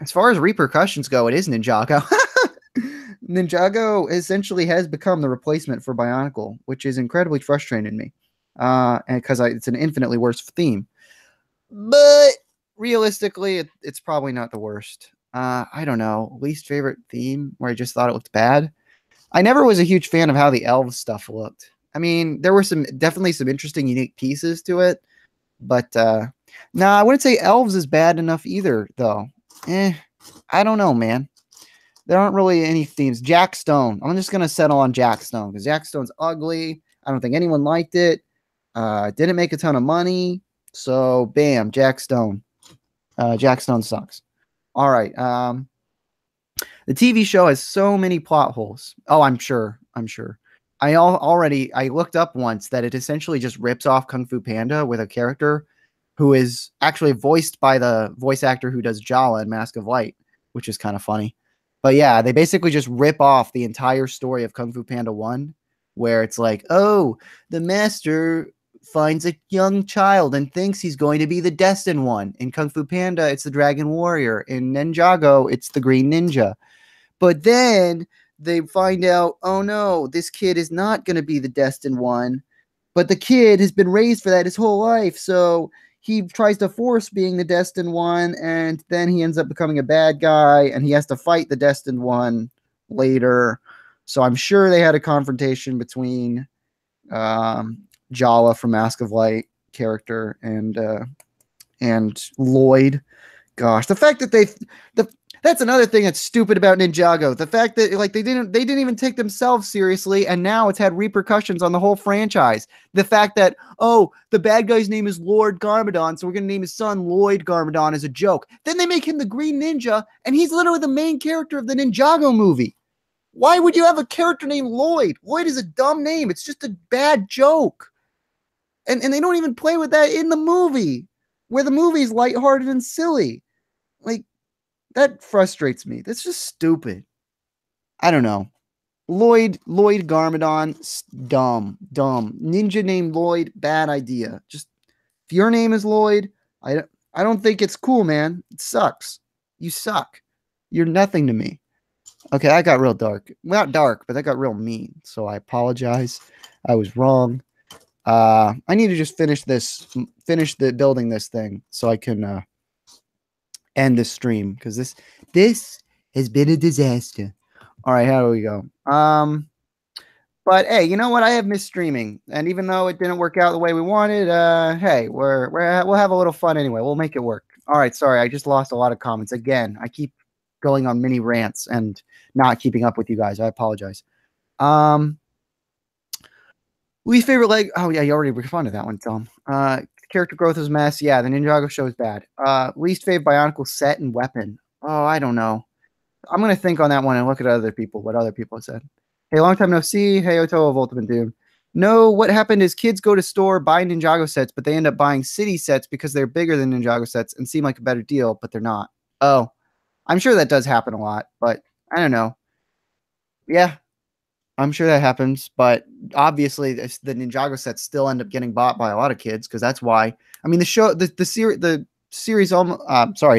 As far as repercussions go, it is Ninjago. Ninjago essentially has become the replacement for Bionicle, which is incredibly frustrating to me. And because it's an infinitely worse theme. But realistically, it's probably not the worst. I don't know. Least favorite theme where I just thought it looked bad. I never was a huge fan of how the elves stuff looked. I mean, there were definitely some interesting, unique pieces to it. But nah, I wouldn't say elves is bad enough either, though. I don't know, man. There aren't really any themes. Jack Stone. I'm just going to settle on Jack Stone because Jack Stone's ugly. I don't think anyone liked it. Didn't make a ton of money. So, bam, Jack Stone. Jack Stone sucks. All right. The TV show has so many plot holes. Oh, I'm sure. I looked up once that it essentially just rips off Kung Fu Panda with a character who is actually voiced by the voice actor who does Jala in Mask of Light, which is kind of funny. But yeah, they basically just rip off the entire story of Kung Fu Panda 1, where it's like, oh, the master finds a young child and thinks he's going to be the destined one. In Kung Fu Panda, it's the Dragon Warrior. In Ninjago, it's the Green Ninja. But then they find out, oh no, this kid is not going to be the destined one. But the kid has been raised for that his whole life. So he tries to force being the destined one, and then he ends up becoming a bad guy, and he has to fight the destined one later. So I'm sure they had a confrontation between Jala from Mask of Light character and Lloyd. Gosh, the fact that that's another thing that's stupid about Ninjago. The fact that like they didn't even take themselves seriously, and now it's had repercussions on the whole franchise. The fact that, oh, the bad guy's name is Lord Garmadon, so we're gonna name his son Lloyd Garmadon as a joke. Then they make him the Green Ninja, and he's literally the main character of the Ninjago movie. Why would you have a character named Lloyd? Lloyd is a dumb name. It's just a bad joke. And they don't even play with that in the movie, where the movie's lighthearted and silly. Like, that frustrates me. That's just stupid. I don't know. Lloyd Garmadon, dumb. Ninja named Lloyd, bad idea. Just, if your name is Lloyd, I don't think it's cool, man. It sucks. You suck. You're nothing to me. Okay, I got real dark. Well, not dark, but that got real mean. So I apologize. I was wrong. I need to just finish building this thing so I can end this stream because this has been a disaster. All right, how do we go? But hey, you know what? I have missed streaming, and even though it didn't work out the way we wanted, hey, we'll have a little fun anyway. We'll make it work. All right, sorry, I just lost a lot of comments again. I keep going on mini rants and not keeping up with you guys. I apologize. Least favorite leg. Oh yeah, you already responded to that one, Tom. Character growth is a mess. Yeah, the Ninjago show is bad. Least favorite Bionicle set and weapon. Oh, I don't know. I'm gonna think on that one and look at what other people have said. Hey, long time no see. Hey, Oto of Ultimate Doom. No, what happened is kids go to store, buy Ninjago sets, but they end up buying city sets because they're bigger than Ninjago sets and seem like a better deal, but they're not. Oh, I'm sure that does happen a lot, but I don't know. Yeah, I'm sure that happens, but obviously the Ninjago sets still end up getting bought by a lot of kids because that's why. I mean, the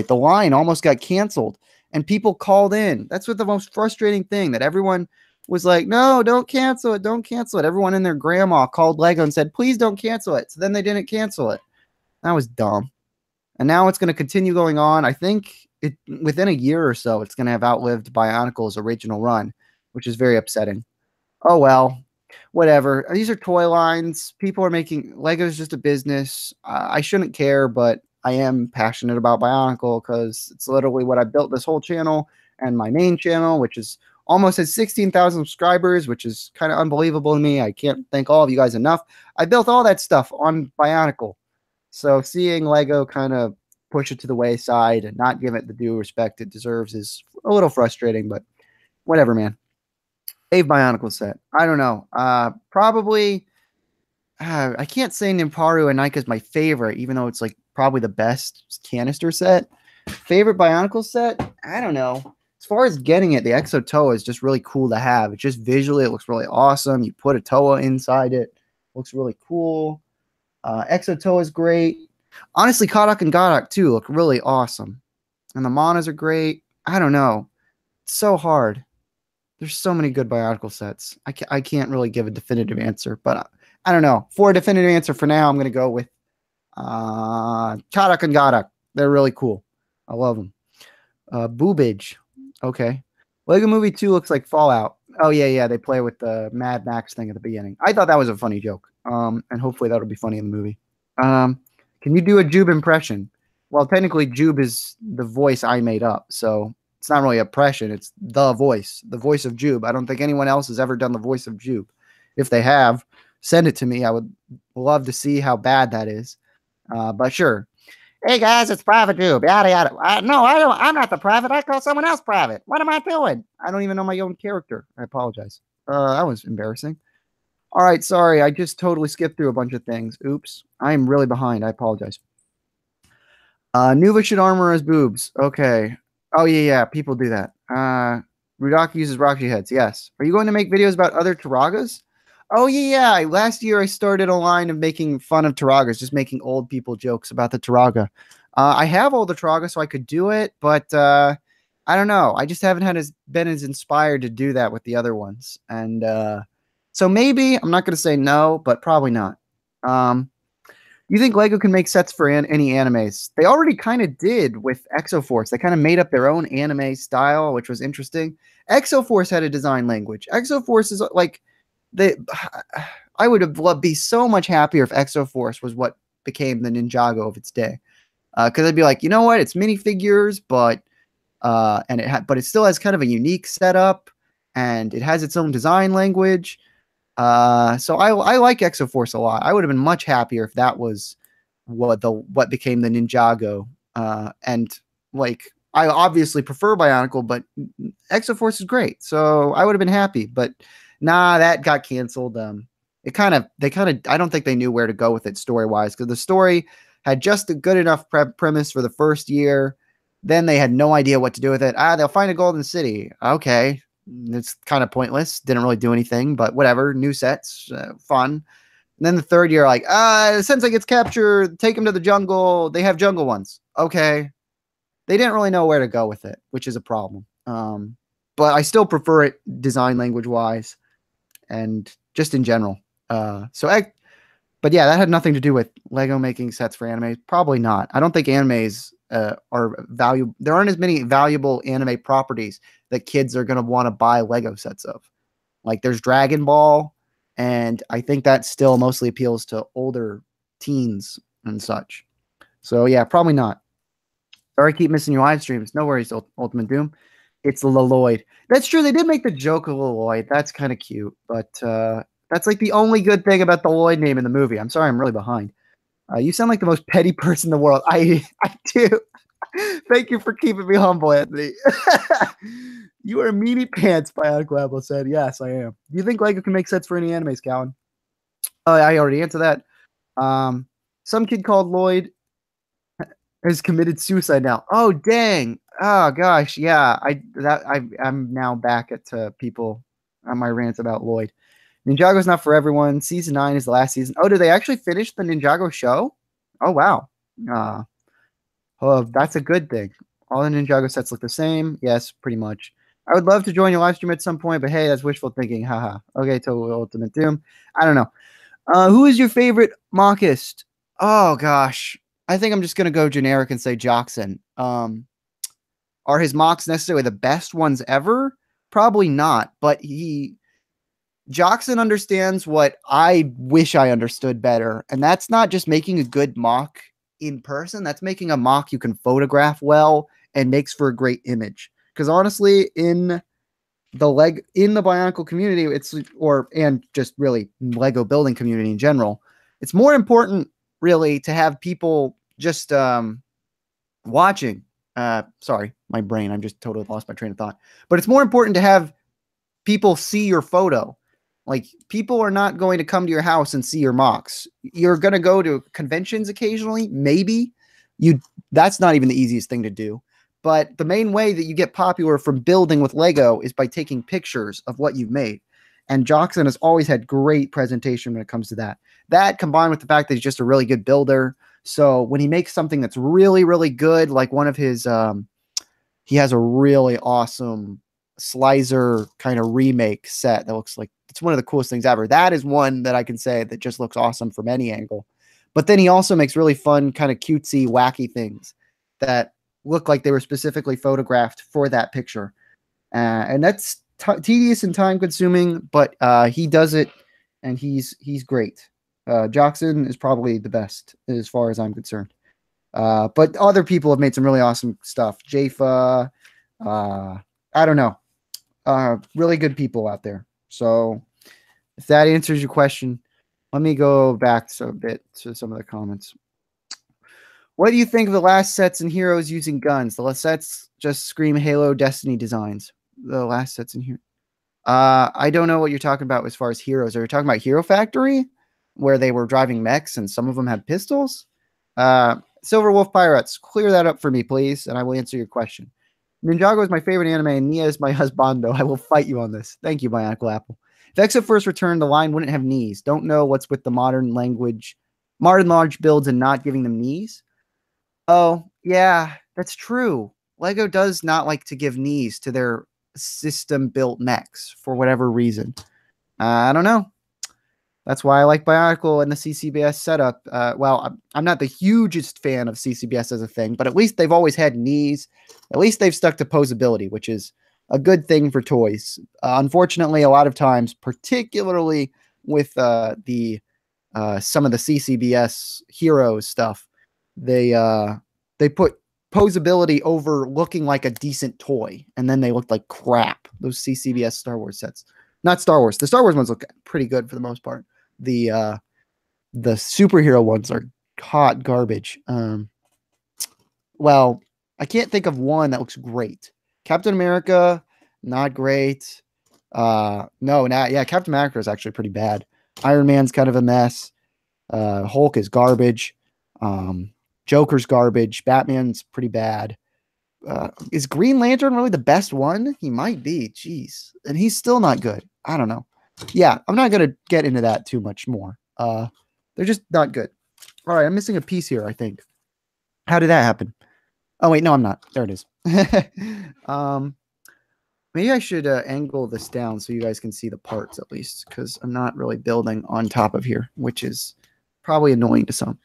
line almost got canceled, and people called in. That's what the most frustrating thing that everyone was like, no, don't cancel it. Don't cancel it. Everyone and their grandma called Lego and said, please don't cancel it. So then they didn't cancel it. That was dumb. And now it's going to continue going on. I think within a year or so, it's going to have outlived Bionicle's original run, which is very upsetting. Oh, well, whatever. These are toy lines. People are making Lego's just a business. I shouldn't care, but I am passionate about Bionicle because it's literally what I built this whole channel and my main channel, which is almost has 16,000 subscribers, which is kind of unbelievable to me. I can't thank all of you guys enough. I built all that stuff on Bionicle. So seeing Lego kind of push it to the wayside and not give it the due respect it deserves is a little frustrating, but whatever, man. A Bionicle set. I don't know. Probably. I can't say Nimparu and Nika is my favorite, even though it's like probably the best canister set. Favorite Bionicle set? I don't know. As far as getting it, the Exo Toa is just really cool to have. It just visually, it looks really awesome. You put a Toa inside it. Looks really cool. Exo Toa is great. Honestly, Kodak and Godak too look really awesome. And the Monas are great. I don't know. It's so hard. There's so many good Bionicle sets. I can't really give a definitive answer, but I don't know. For a definitive answer for now, I'm going to go with Kodak and Godak. They're really cool. I love them. Boobage. Okay. Lego Movie 2 looks like Fallout. Oh, yeah. They play with the Mad Max thing at the beginning. I thought that was a funny joke. And hopefully that'll be funny in the movie. Can you do a Jube impression? Well, technically, Jube is the voice I made up. So it's not really impression. It's the voice of Jube. I don't think anyone else has ever done the voice of Jube. If they have, send it to me. I would love to see how bad that is. But sure. Hey guys, it's Private Jube. Yada yada. No, I don't. I'm not the private. I call someone else private. What am I doing? I don't even know my own character. I apologize. That was embarrassing. All right, sorry. I just totally skipped through a bunch of things. Oops. I am really behind. I apologize. Nuva should armor his boobs. Okay. Oh yeah. People do that. Rudaki uses Roxy heads. Yes. Are you going to make videos about other Taragas? Oh yeah. Last year I started a line of making fun of Taragas, just making old people jokes about the Taraga. I have all the Taraga, so I could do it, but I don't know. I just haven't been as inspired to do that with the other ones, and so maybe I'm not going to say no, but probably not. You think Lego can make sets for any animes? They already kind of did with Exoforce. They kind of made up their own anime style, which was interesting. Exoforce had a design language. Exoforce is like I would have be so much happier if Exoforce was what became the Ninjago of its day. Because I'd be like, you know what? It's minifigures, but it still has kind of a unique setup, and it has its own design language. So I like Exoforce a lot. I would have been much happier if that was what became the Ninjago. And like I obviously prefer Bionicle, but Exoforce is great. So I would have been happy, but nah, that got canceled. They kind of I don't think they knew where to go with it story-wise, because the story had just a good enough premise for the first year. Then they had no idea what to do with it. They'll find a golden city. Okay. It's kind of pointless. Didn't really do anything, but whatever. New sets, fun. And then the third year, like, Sensei gets captured. Take him to the jungle. They have jungle ones. Okay. They didn't really know where to go with it, which is a problem. But I still prefer it design language wise and just in general. But yeah, that had nothing to do with Lego making sets for anime. Probably not. I don't think animes are valuable. There aren't as many valuable anime properties that kids are going to want to buy Lego sets of. Like there's Dragon Ball, and I think that still mostly appeals to older teens and such. So yeah, probably not. Sorry, I keep missing your live streams. No worries, Ultimate Doom. It's Leloid. That's true. They did make the joke of Leloid. That's kind of cute, but that's like the only good thing about the Lloyd name in the movie. I'm sorry, I'm really behind. You sound like the most petty person in the world. I do. Thank you for keeping me humble, Anthony. You are meanie pants, Bionicle Apple said. Yes, I am. Do you think Lego can make sets for any animes, Callan? Oh, I already answered that. Some kid called Lloyd has committed suicide now. Oh, dang. Oh, gosh. Yeah, I'm now back at people on my rants about Lloyd. Ninjago's not for everyone. Season 9 is the last season. Oh, did they actually finish the Ninjago show? Oh, wow. Oh, that's a good thing. All the Ninjago sets look the same. Yes, pretty much. I would love to join your live stream at some point, but hey, that's wishful thinking. Haha. Okay, Total Ultimate Doom. I don't know. Who is your favorite mockist? Oh gosh. I think I'm just gonna go generic and say Joxon. Are his mocks necessarily the best ones ever? Probably not, but Joxon understands what I wish I understood better, and that's not just making a good mock in person, that's making a mock you can photograph well and makes for a great image. Because honestly, in the Bionicle community, and just really Lego building community in general, it's more important really to have people just watching. Sorry, my brain, I'm just totally lost my train of thought. But it's more important to have people see your photo. Like, people are not going to come to your house and see your mocks. You're going to go to conventions occasionally, maybe. That's not even the easiest thing to do. But the main way that you get popular from building with Lego is by taking pictures of what you've made. And Joxon has always had great presentation when it comes to that. That combined with the fact that he's just a really good builder. So when he makes something that's really, really good, like one of his, he has a really awesome Slicer kind of remake set that looks like it's one of the coolest things ever. That is one that I can say that just looks awesome from any angle. But then he also makes really fun, kind of cutesy, wacky things that look like they were specifically photographed for that picture. And that's tedious and time consuming, but he does it, and he's great. Joxon is probably the best as far as I'm concerned. But other people have made some really awesome stuff. Jafa, I don't know. Really good people out there. So if that answers your question, let me go back a bit to some of the comments. What do you think of the last sets and heroes using guns? The last sets just scream Halo Destiny designs. The last sets in here. I don't know what you're talking about as far as heroes. Are you talking about Hero Factory, where they were driving mechs and some of them had pistols? Silver Wolf Pirates, clear that up for me, please, and I will answer your question. Ninjago is my favorite anime, and Nia is my husbando. I will fight you on this. Thank you, Bionicle Apple. If Exo first returned, the line wouldn't have knees. Don't know what's with the modern large builds and not giving them knees. Oh, yeah, that's true. Lego does not like to give knees to their system-built mechs for whatever reason. I don't know. That's why I like Bionicle and the CCBS setup. Well, I'm not the hugest fan of CCBS as a thing, but at least they've always had knees. At least they've stuck to posability, which is a good thing for toys. Unfortunately, a lot of times, particularly with some of the CCBS Heroes stuff, they put posability over looking like a decent toy, and then they look like crap. Those CCBS Star Wars sets. Not Star Wars. The Star Wars ones look pretty good for the most part. The superhero ones are hot garbage. Well, I can't think of one that looks great. Captain America, not great. Captain America is actually pretty bad. Iron Man's kind of a mess. Hulk is garbage. Joker's garbage. Batman's pretty bad. Is Green Lantern really the best one? He might be. Jeez. And he's still not good. I don't know. Yeah, I'm not going to get into that too much more. They're just not good. All right, I'm missing a piece here, I think. How did that happen? Oh, wait, no, I'm not. There it is. Maybe I should angle this down so you guys can see the parts at least, because I'm not really building on top of here, which is probably annoying to some.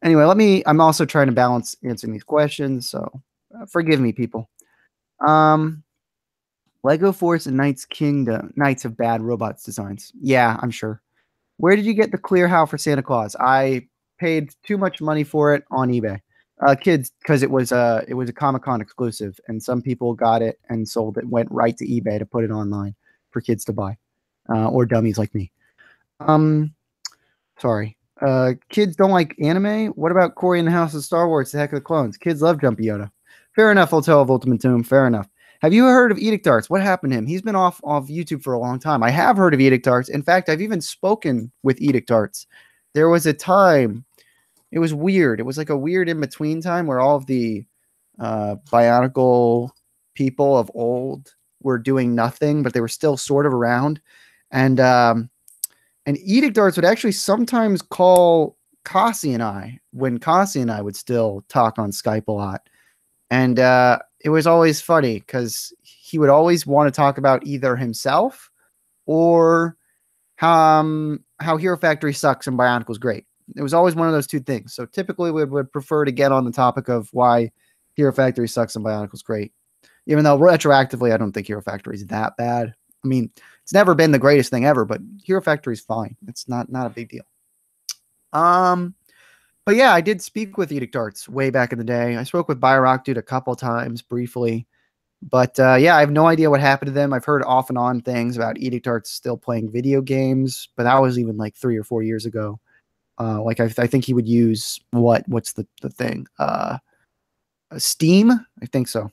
Anyway, I'm also trying to balance answering these questions, so forgive me, people. Lego Force and Knights of bad robots designs. Yeah, I'm sure. Where did you get the clear how for Santa Claus? I paid too much money for it on eBay. Kids, because it was a Comic-Con exclusive, and some people got it and sold it, went right to eBay to put it online for kids to buy, or dummies like me. Sorry. Kids don't like anime. What about Cory in the House of Star Wars, The Heck of the Clones? Kids love Jumpy Yoda. Fair enough, Hotel of Ultimate Tomb. Fair enough. Have you heard of Edict Arts? What happened to him? He's been off YouTube for a long time. I have heard of Edict Arts. In fact, I've even spoken with Edict Arts. There was a time, it was weird. It was like a weird in-between time where all of the Bionicle people of old were doing nothing, but they were still sort of around. And Edict Arts would actually sometimes call Kasi and I, when Kasi and I would still talk on Skype a lot. And it was always funny because he would always want to talk about either himself or how Hero Factory sucks and Bionicle's great. It was always one of those two things. So typically we would prefer to get on the topic of why Hero Factory sucks and Bionicle's great. Even though retroactively, I don't think Hero Factory is that bad. I mean, it's never been the greatest thing ever, but Hero Factory is fine. It's not a big deal. But yeah, I did speak with Edict Arts way back in the day. I spoke with Byrock Dude a couple times briefly. But yeah, I have no idea what happened to them. I've heard off and on things about Edict Arts still playing video games, but that was even like 3 or 4 years ago. Like I think he would use what's the thing? Steam? I think so.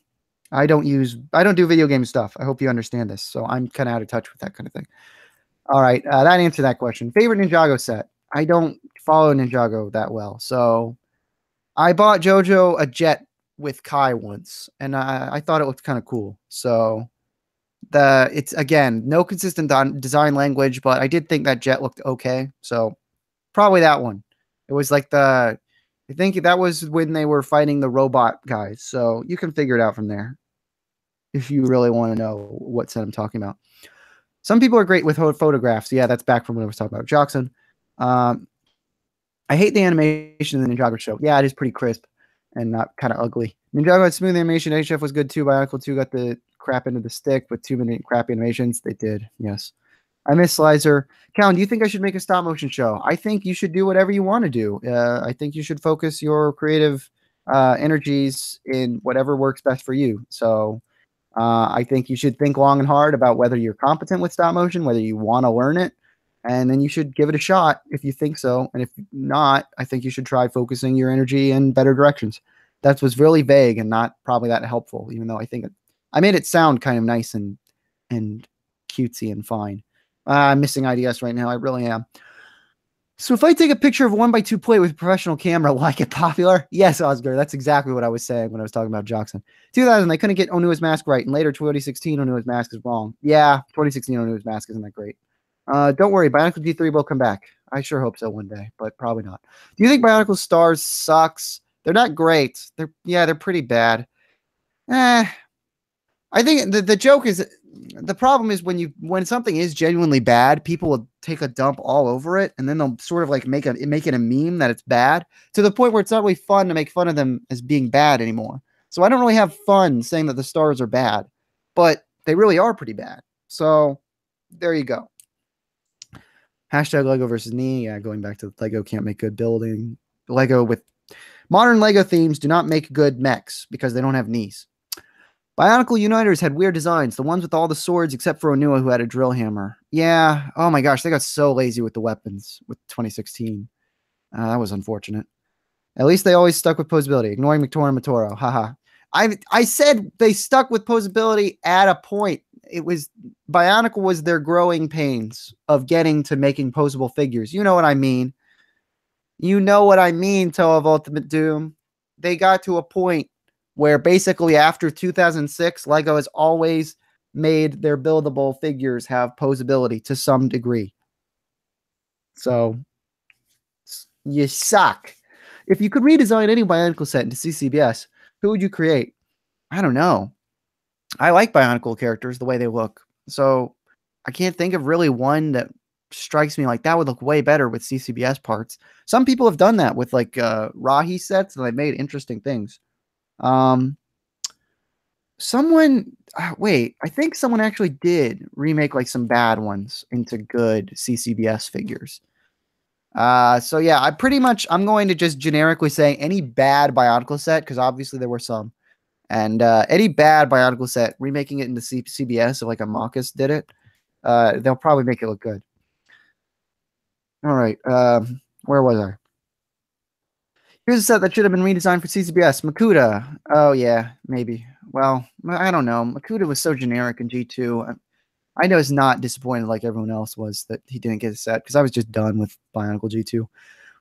I don't do video game stuff. I hope you understand this. So I'm kind of out of touch with that kind of thing. All right, that answered that question. Favorite Ninjago set? I don't follow Ninjago that well, so I bought JoJo a jet with Kai once, and I thought it looked kind of cool. So it's again no consistent design language, but I did think that jet looked okay. So probably that one. It was like I think that was when they were fighting the robot guys. So you can figure it out from there if you really want to know what set I'm talking about. Some people are great with photographs. Yeah, that's back from when I was talking about Jackson. I hate the animation in the Ninjago show. Yeah, it is pretty crisp and not kind of ugly. Ninjago had smooth animation. HF was good too. Bionicle 2 got the crap into the stick with too many crappy animations. They did, yes. I miss Slicer. Callan, do you think I should make a stop motion show? I think you should do whatever you want to do. I think you should focus your creative energies in whatever works best for you. So I think you should think long and hard about whether you're competent with stop motion, whether you want to learn it, and then you should give it a shot if you think so. And if not, I think you should try focusing your energy in better directions. That was really vague and not probably that helpful, even though I made it sound kind of nice and cutesy and fine. I'm missing IDS right now. I really am. So if I take a picture of a 1x2 plate with a professional camera, will I get popular? Yes, Oscar. That's exactly what I was saying when I was talking about Jackson. 2000, they couldn't get Onua's mask right. And later, 2016, Onua's mask is wrong. Yeah, 2016, Onua's mask isn't that great. Don't worry. Bionicle G3 will come back. I sure hope so one day, but probably not. Do you think Bionicle Stars sucks? They're not great. They're pretty bad. I think the joke is, the problem is when something is genuinely bad, people will take a dump all over it, and then they'll sort of like make it a meme that it's bad, to the point where it's not really fun to make fun of them as being bad anymore. So I don't really have fun saying that the stars are bad, but they really are pretty bad. So there you go. Hashtag Lego versus knee. Yeah, going back to Lego can't make good building. Modern Lego themes do not make good mechs because they don't have knees. Bionicle Uniters had weird designs. The ones with all the swords except for Onua, who had a drill hammer. Yeah. Oh my gosh, they got so lazy with the weapons with 2016. That was unfortunate. At least they always stuck with posability, ignoring Mictora and Matoro. Haha. I said they stuck with posability at a point. Bionicle was their growing pains of getting to making posable figures. You know what I mean. You know what I mean, Toe of Ultimate Doom. They got to a point where basically after 2006, Lego has always made their buildable figures have posability to some degree. So, you suck. If you could redesign any Bionicle set into CCBS, who would you create? I don't know. I like Bionicle characters, the way they look. So, I can't think of really one that strikes me like that would look way better with CCBS parts. Some people have done that with like Rahi sets, and they've made interesting things. Wait, I think someone actually did remake like some bad ones into good CCBS figures. So yeah, I'm going to just generically say any bad Bionicle set, because obviously there were some, and any bad Bionicle set, remaking it into CBS, so like a Marcus did it, they'll probably make it look good. All right, where was I? Here's a set that should have been redesigned for CCBS. Makuta. Oh, yeah, maybe. Well, I don't know. Makuta was so generic in G2. I know it's not disappointed like everyone else was that he didn't get a set, because I was just done with Bionicle G2.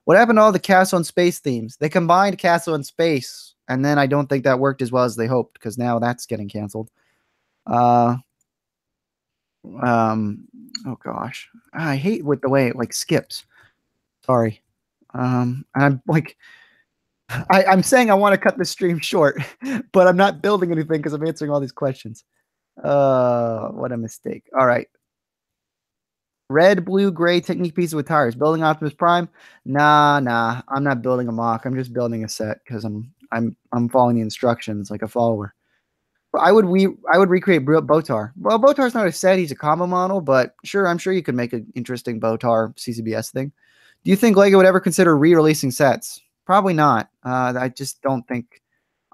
What happened to all the Castle and Space themes? They combined Castle and Space, and then I don't think that worked as well as they hoped, because now that's getting canceled. Oh gosh. I hate with the way it like skips. Sorry. I'm like... I'm saying I want to cut the stream short, but I'm not building anything because I'm answering all these questions. What a mistake. All right. Red, blue, gray technique pieces with tires. Building Optimus Prime? Nah. I'm not building a mock. I'm just building a set because I'm following the instructions like a follower. But I would recreate Botar. Well, Botar's not a set; he's a combo model. But sure, I'm sure you could make an interesting Botar CCBS thing. Do you think Lego would ever consider re-releasing sets? Probably not. I just don't think,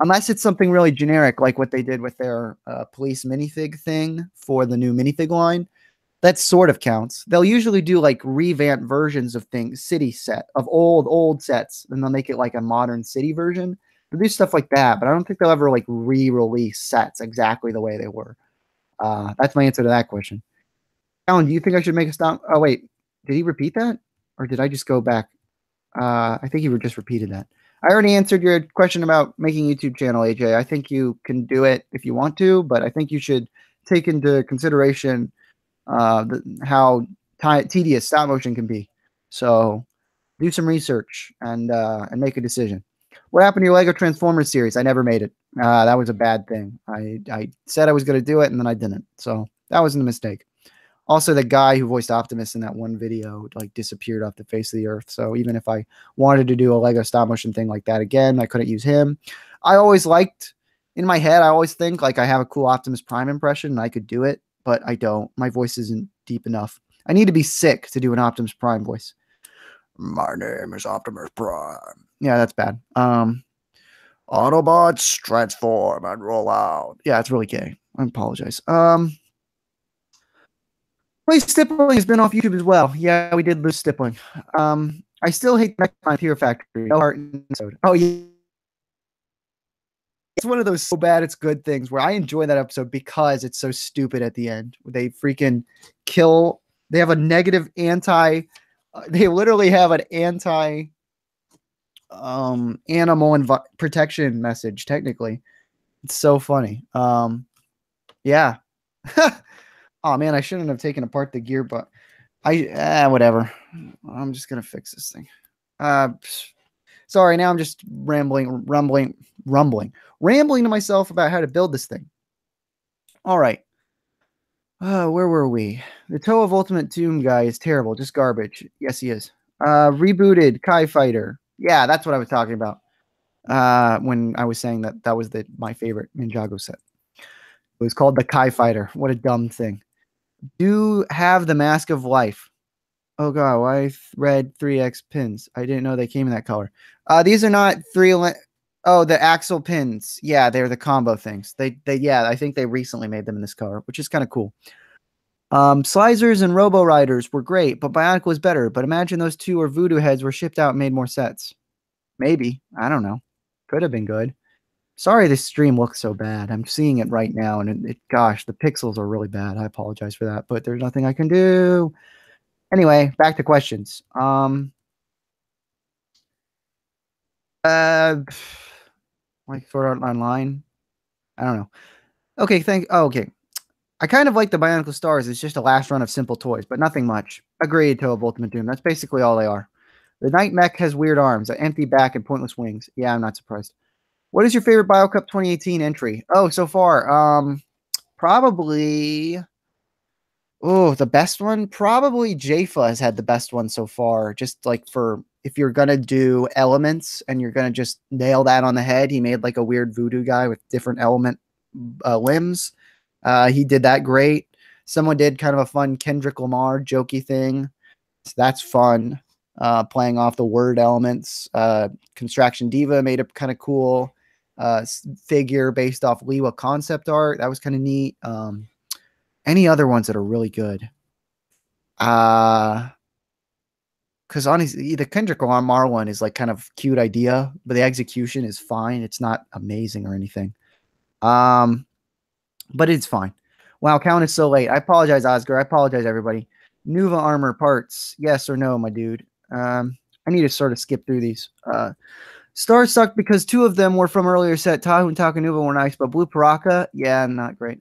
unless it's something really generic, like what they did with their police minifig thing for the new minifig line. That sort of counts. They'll usually do like revamped versions of things, city set of old sets, and they'll make it like a modern city version. They'll do stuff like that, but I don't think they'll ever like re-release sets exactly the way they were. That's my answer to that question. Alan, do you think I should make a stop? Oh wait, did he repeat that, or did I just go back? I think you just repeated that. I already answered your question about making YouTube channel, AJ. I think you can do it if you want to, but I think you should take into consideration how tedious stop motion can be. So do some research and make a decision. What happened to your Lego Transformers series? I never made it. That was a bad thing. I said I was going to do it and then I didn't. So that was a mistake. Also, the guy who voiced Optimus in that one video like disappeared off the face of the earth. So even if I wanted to do a Lego stop motion thing like that again, I couldn't use him. I always liked, in my head, I always think like I have a cool Optimus Prime impression and I could do it, but I don't. My voice isn't deep enough. I need to be sick to do an Optimus Prime voice. My name is Optimus Prime. Yeah, that's bad. Autobots transform and roll out. Yeah, it's really gay. I apologize. Play Stippling has been off YouTube as well. Yeah, we did lose Stippling. I still hate the Fear Factory. No heart in the episode. Oh yeah. It's one of those so bad it's good things where I enjoy that episode because it's so stupid at the end. They freaking kill. They have a negative anti. They literally have an anti animal protection message. Technically, it's so funny. Yeah. Oh man, I shouldn't have taken apart the gear, but whatever. I'm just gonna fix this thing. Sorry, now I'm just rambling to myself about how to build this thing. All right. Where were we? The Toe of Ultimate Doom guy is terrible, just garbage. Yes, he is. Rebooted Kai Fighter. Yeah, that's what I was talking about. When I was saying that was my favorite Ninjago set. It was called the Kai Fighter. What a dumb thing. Do have the Mask of Life. Oh god, why red 3x pins? I didn't know they came in that color. These are not the axle pins. Yeah, they're the combo things. Yeah, I think they recently made them in this color, which is kind of cool. Slicers and Robo Riders were great, but Bionicle was better. But imagine those two or Voodoo heads were shipped out and made more sets. Maybe. I don't know. Could have been good. Sorry this stream looks so bad. I'm seeing it right now, and gosh, the pixels are really bad. I apologize for that, but there's nothing I can do. Anyway, back to questions. Like sort out online. I don't know. Okay, okay. I kind of like the Bionicle Stars. It's just a last run of simple toys, but nothing much. Agreed, Toe of Ultimate Doom. That's basically all they are. The Night Mech has weird arms, an empty back, and pointless wings. Yeah, I'm not surprised. What is your favorite BioCup 2018 entry? Oh, so far, probably. Oh, the best one? Probably Jafa has had the best one so far. Just like for if you're gonna do elements and you're gonna just nail that on the head, he made like a weird voodoo guy with different element limbs. He did that great. Someone did kind of a fun Kendrick Lamar jokey thing. So that's fun. Playing off the word elements. Construction Diva made a kind of cool figure based off Liwa concept art. That was kind of neat. Any other ones that are really good? Because honestly, the Kendrick Lamar one is like kind of cute idea, but the execution is fine. It's not amazing or anything. But it's fine. Wow, count is so late. I apologize, Oscar. I apologize, everybody. Nuva armor parts, yes or no, my dude? I need to sort of skip through these. Stars sucked because two of them were from earlier set. Tahu and Takanuva were nice, but Blue Paraka, yeah, not great.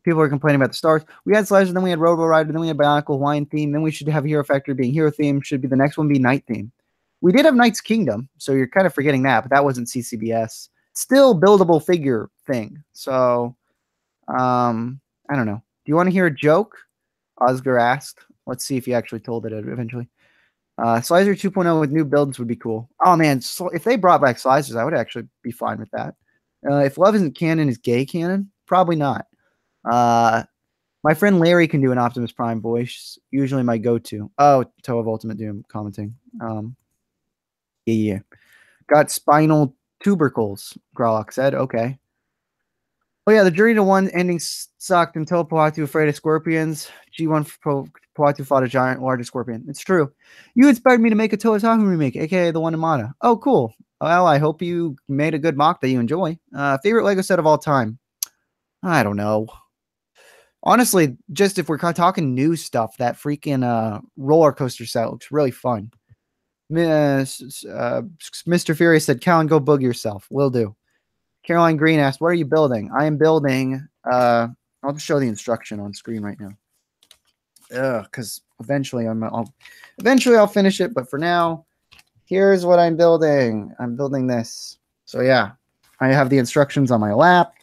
People are complaining about the stars. We had Slicer, then we had Robo Rider, then we had Bionicle Hawaiian theme, then we should have Hero Factory being Hero theme. Should be the next one be Night theme. We did have Knight's Kingdom, so you're kind of forgetting that, but that wasn't CCBS. Still buildable figure thing. So I don't know. Do you want to hear a joke? Oscar asked. Let's see if he actually told it eventually. Slicer 2.0 with new builds would be cool. Oh man, so if they brought back Slicers, I would actually be fine with that. If Love Isn't Canon is gay canon, probably not. My friend Larry can do an Optimus Prime voice. Usually my go-to. Oh, Toe of Ultimate Doom commenting. Yeah. Got spinal tubercles, Grolok said. Okay. Oh yeah, the Journey to One ending sucked until Poatu afraid of scorpions. G1 Poatu fought a giant, larger scorpion. It's true. You inspired me to make a Toyotaku remake, aka the one in Mata. Oh, cool. Well, I hope you made a good mock that you enjoy. Favorite Lego set of all time? I don't know. Honestly, just if we're talking new stuff, that freaking roller coaster set looks really fun. Mr. Furious said, Callan, go boog yourself. Will do. Caroline Green asked, what are you building? I am building, I'll just show the instruction on screen right now. Because eventually I'll finish it, but for now, here's what I'm building this. So yeah, I have the instructions on my lap.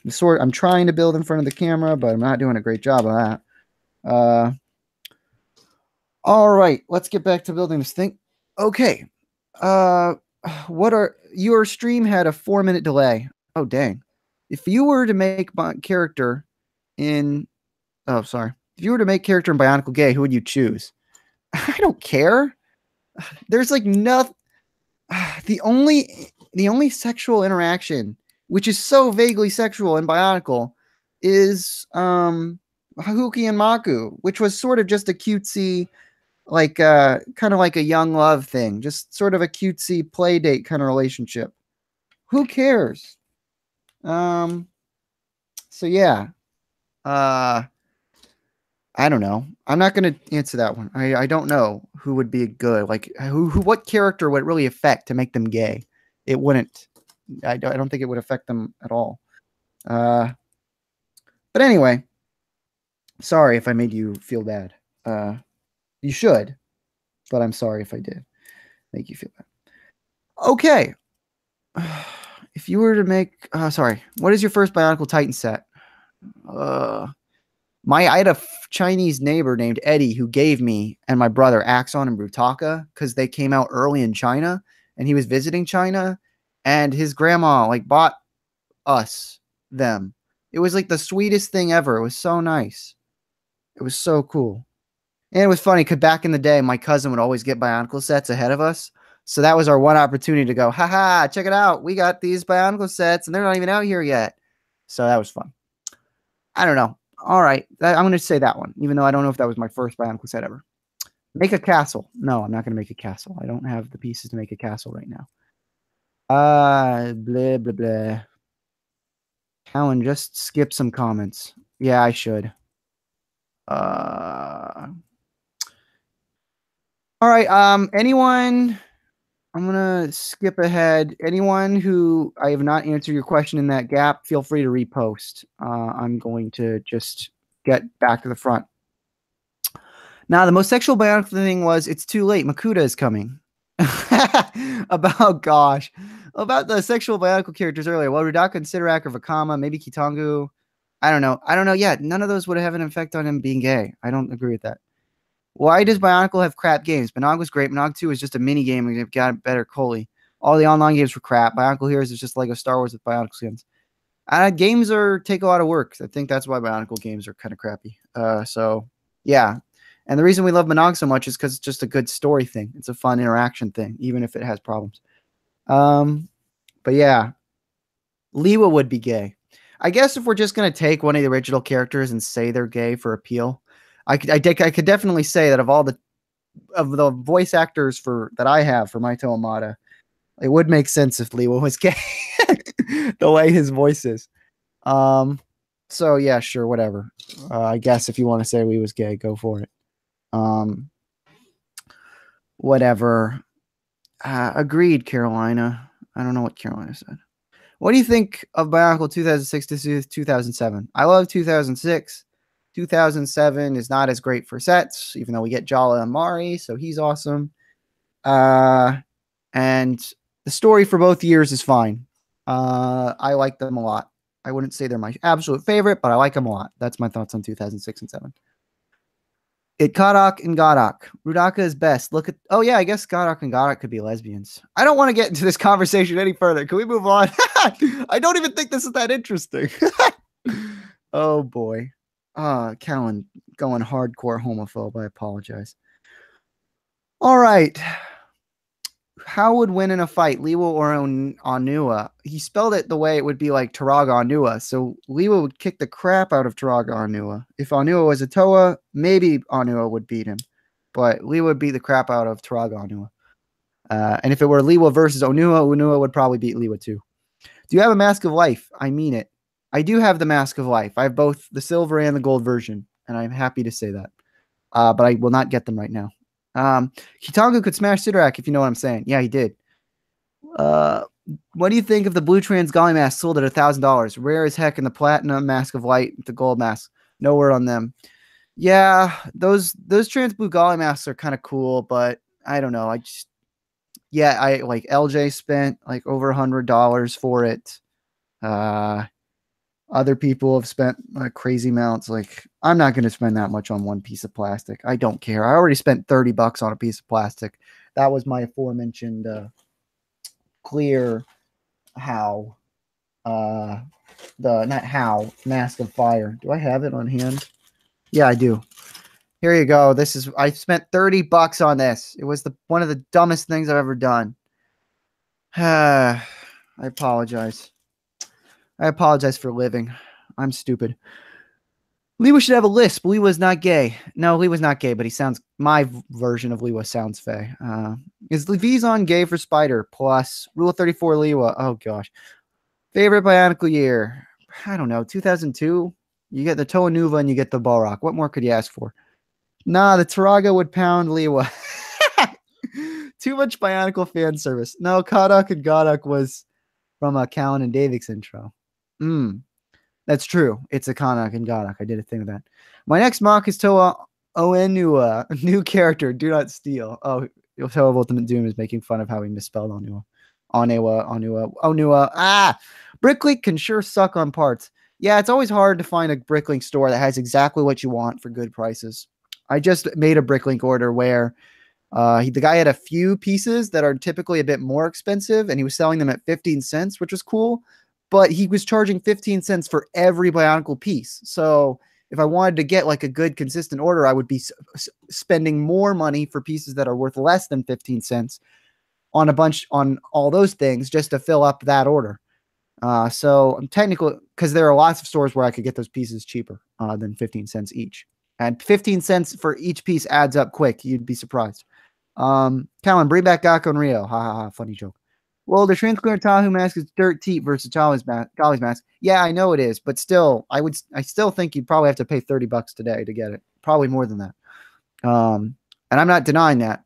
I'm trying to build in front of the camera, but I'm not doing a great job of that. All right, let's get back to building this thing. Okay. Your stream had a 4-minute delay. Oh, dang. If you were to make my character in if you were to make character in Bionicle Gay, who would you choose? I don't care. There's like nothing. The only sexual interaction, which is so vaguely sexual in Bionicle, is Hakuki and Maku, which was sort of just a cutesy, like kind of like a young love thing, just sort of a cutesy play date kind of relationship. Who cares? So yeah. I don't know. I'm not going to answer that one. I don't know who would be good. Like what character would it really affect to make them gay? It wouldn't. I don't think it would affect them at all. But anyway, sorry if I made you feel bad. You should, but I'm sorry if I did make you feel bad. Okay. If you were to make, what is your first Bionicle Titan set? I had a Chinese neighbor named Eddie who gave me and my brother Axon and Brutaka because they came out early in China and he was visiting China and his grandma like bought us them. It was like the sweetest thing ever. It was so nice. It was so cool. And it was funny because back in the day, my cousin would always get Bionicle sets ahead of us. So that was our one opportunity to go, haha, check it out. We got these Bionicle sets and they're not even out here yet. So that was fun. I don't know. All right. I'm going to say that one, even though I don't know if that was my first Bionicle set ever. Make a castle. No, I'm not going to make a castle. I don't have the pieces to make a castle right now. Blah, blah, blah. Callan, just skip some comments. Yeah, I should. All right. Anyone... I'm going to skip ahead. Anyone who I have not answered your question in that gap, feel free to repost. I'm going to just get back to the front. Now, the most sexual Bionicle thing was, it's too late. Makuta is coming. About the sexual Bionicle characters earlier. Well, Rudaka and Sidorak or Vakama, maybe Kitangu. I don't know. Yeah, none of those would have an effect on him being gay. I don't agree with that. Why does Bionicle have crap games? Binog was great. Binog 2 was just a mini game and it got better Coley. All the online games were crap. Bionicle Heroes is just Lego Star Wars with Bionicle skins. Games take a lot of work. I think that's why Bionicle games are kind of crappy. So, yeah. And the reason we love Binog so much is because it's just a good story thing. It's a fun interaction thing, even if it has problems. But yeah. Liwa would be gay. I guess if we're just going to take one of the original characters and say they're gay for appeal, I could definitely say that of the voice actors that I have for Maito Amada, it would make sense if Liwa was gay. The way his voice is. So yeah, sure, whatever. I guess if you want to say Liwa was gay, go for it. Whatever. Agreed, Carolina. I don't know what Carolina said. What do you think of Bionicle 2006 to 2007? I love 2006. 2007 is not as great for sets, even though we get Jala and Mari, so he's awesome. And the story for both years is fine. I like them a lot. I wouldn't say they're my absolute favorite, but I like them a lot. That's my thoughts on 2006 and 7. Kadak and Gadak. Rudaka is best. Look at, oh yeah, I guess Gadak and Gadak could be lesbians. I don't want to get into this conversation any further. Can we move on? I don't even think this is that interesting. Oh boy. Callan going hardcore homophobe. I apologize. All right. How would win in a fight, Liwa or Anua? He spelled it the way it would be like Taraga Anua. So Liwa would kick the crap out of Taraga Anua. If Anua was a Toa, maybe Anua would beat him. But Liwa would beat the crap out of Taraga Anua. And if it were Liwa versus Onua would probably beat Liwa too. Do you have a Mask of Life? I mean it. I do have the Mask of Life. I have both the silver and the gold version. And I'm happy to say that. But I will not get them right now. Kitangu could smash Sidorak if you know what I'm saying. Yeah, he did. What do you think of the blue trans Golly mask sold at $1,000? Rare as heck in the platinum Mask of Light, the gold mask. No word on them. Yeah, those trans blue Golly masks are kind of cool, but I don't know. I like LJ spent like over $100 for it. Other people have spent crazy amounts. Like, I'm not going to spend that much on one piece of plastic. I don't care. I already spent $30 on a piece of plastic. That was my aforementioned clear Mask of Fire. Do I have it on hand? Yeah, I do. Here you go. I spent $30 on this. It was one of the dumbest things I've ever done. I apologize. I apologize for living. I'm stupid. Liwa should have a lisp. Liwa's not gay. No, Liwa's not gay, but my version of Liwa sounds fey. Is Vizon gay for Spider? Plus, Rule 34 Liwa. Oh, gosh. Favorite Bionicle year? I don't know. 2002? You get the Toa Nuva and you get the Balrog. What more could you ask for? Nah, the Taraga would pound Liwa. Too much Bionicle fan service. No, Kadak and Gadak was from a Callan and Davix intro. That's true. It's a Kanak and Gadak. I did a thing with that. My next mock is Toa Oenua, a new character. Do not steal. Oh, Toa of Ultimate Doom is making fun of how he misspelled Onua. Onua. Bricklink can sure suck on parts. Yeah, it's always hard to find a Bricklink store that has exactly what you want for good prices. I just made a Bricklink order where the guy had a few pieces that are typically a bit more expensive, and he was selling them at 15 cents, which was cool. But he was charging 15 cents for every Bionicle piece. So if I wanted to get like a good consistent order, I would be spending more money for pieces that are worth less than 15 cents on all those things just to fill up that order. So I'm technically, because there are lots of stores where I could get those pieces cheaper than 15 cents each. And 15 cents for each piece adds up quick. You'd be surprised. Callan, bring back Gakko and Rio. Ha ha ha, funny joke. Well, the transparent Tahu mask is dirt cheap versus Golly's mask. Yeah, I know it is, but still, I still think you'd probably have to pay $30 today to get it. Probably more than that. And I'm not denying that.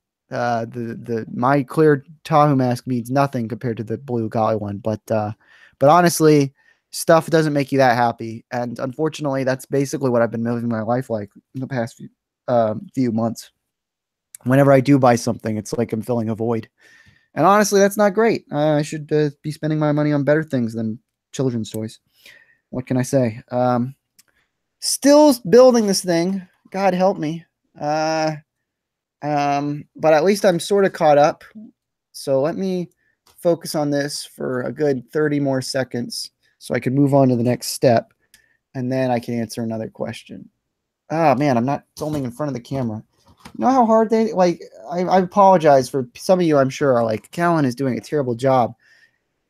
My clear Tahu mask means nothing compared to the blue Golly one, but honestly, stuff doesn't make you that happy, and unfortunately, that's basically what I've been living my life like in the past few months. Whenever I do buy something, it's like I'm filling a void. And honestly, that's not great. I should be spending my money on better things than children's toys. What can I say? Still building this thing. God help me. But at least I'm sort of caught up. So let me focus on this for a good 30 more seconds so I can move on to the next step. And then I can answer another question. Oh, man, I'm not filming in front of the camera. You know how hard they like? I apologize for some of you. I'm sure are like, Callan is doing a terrible job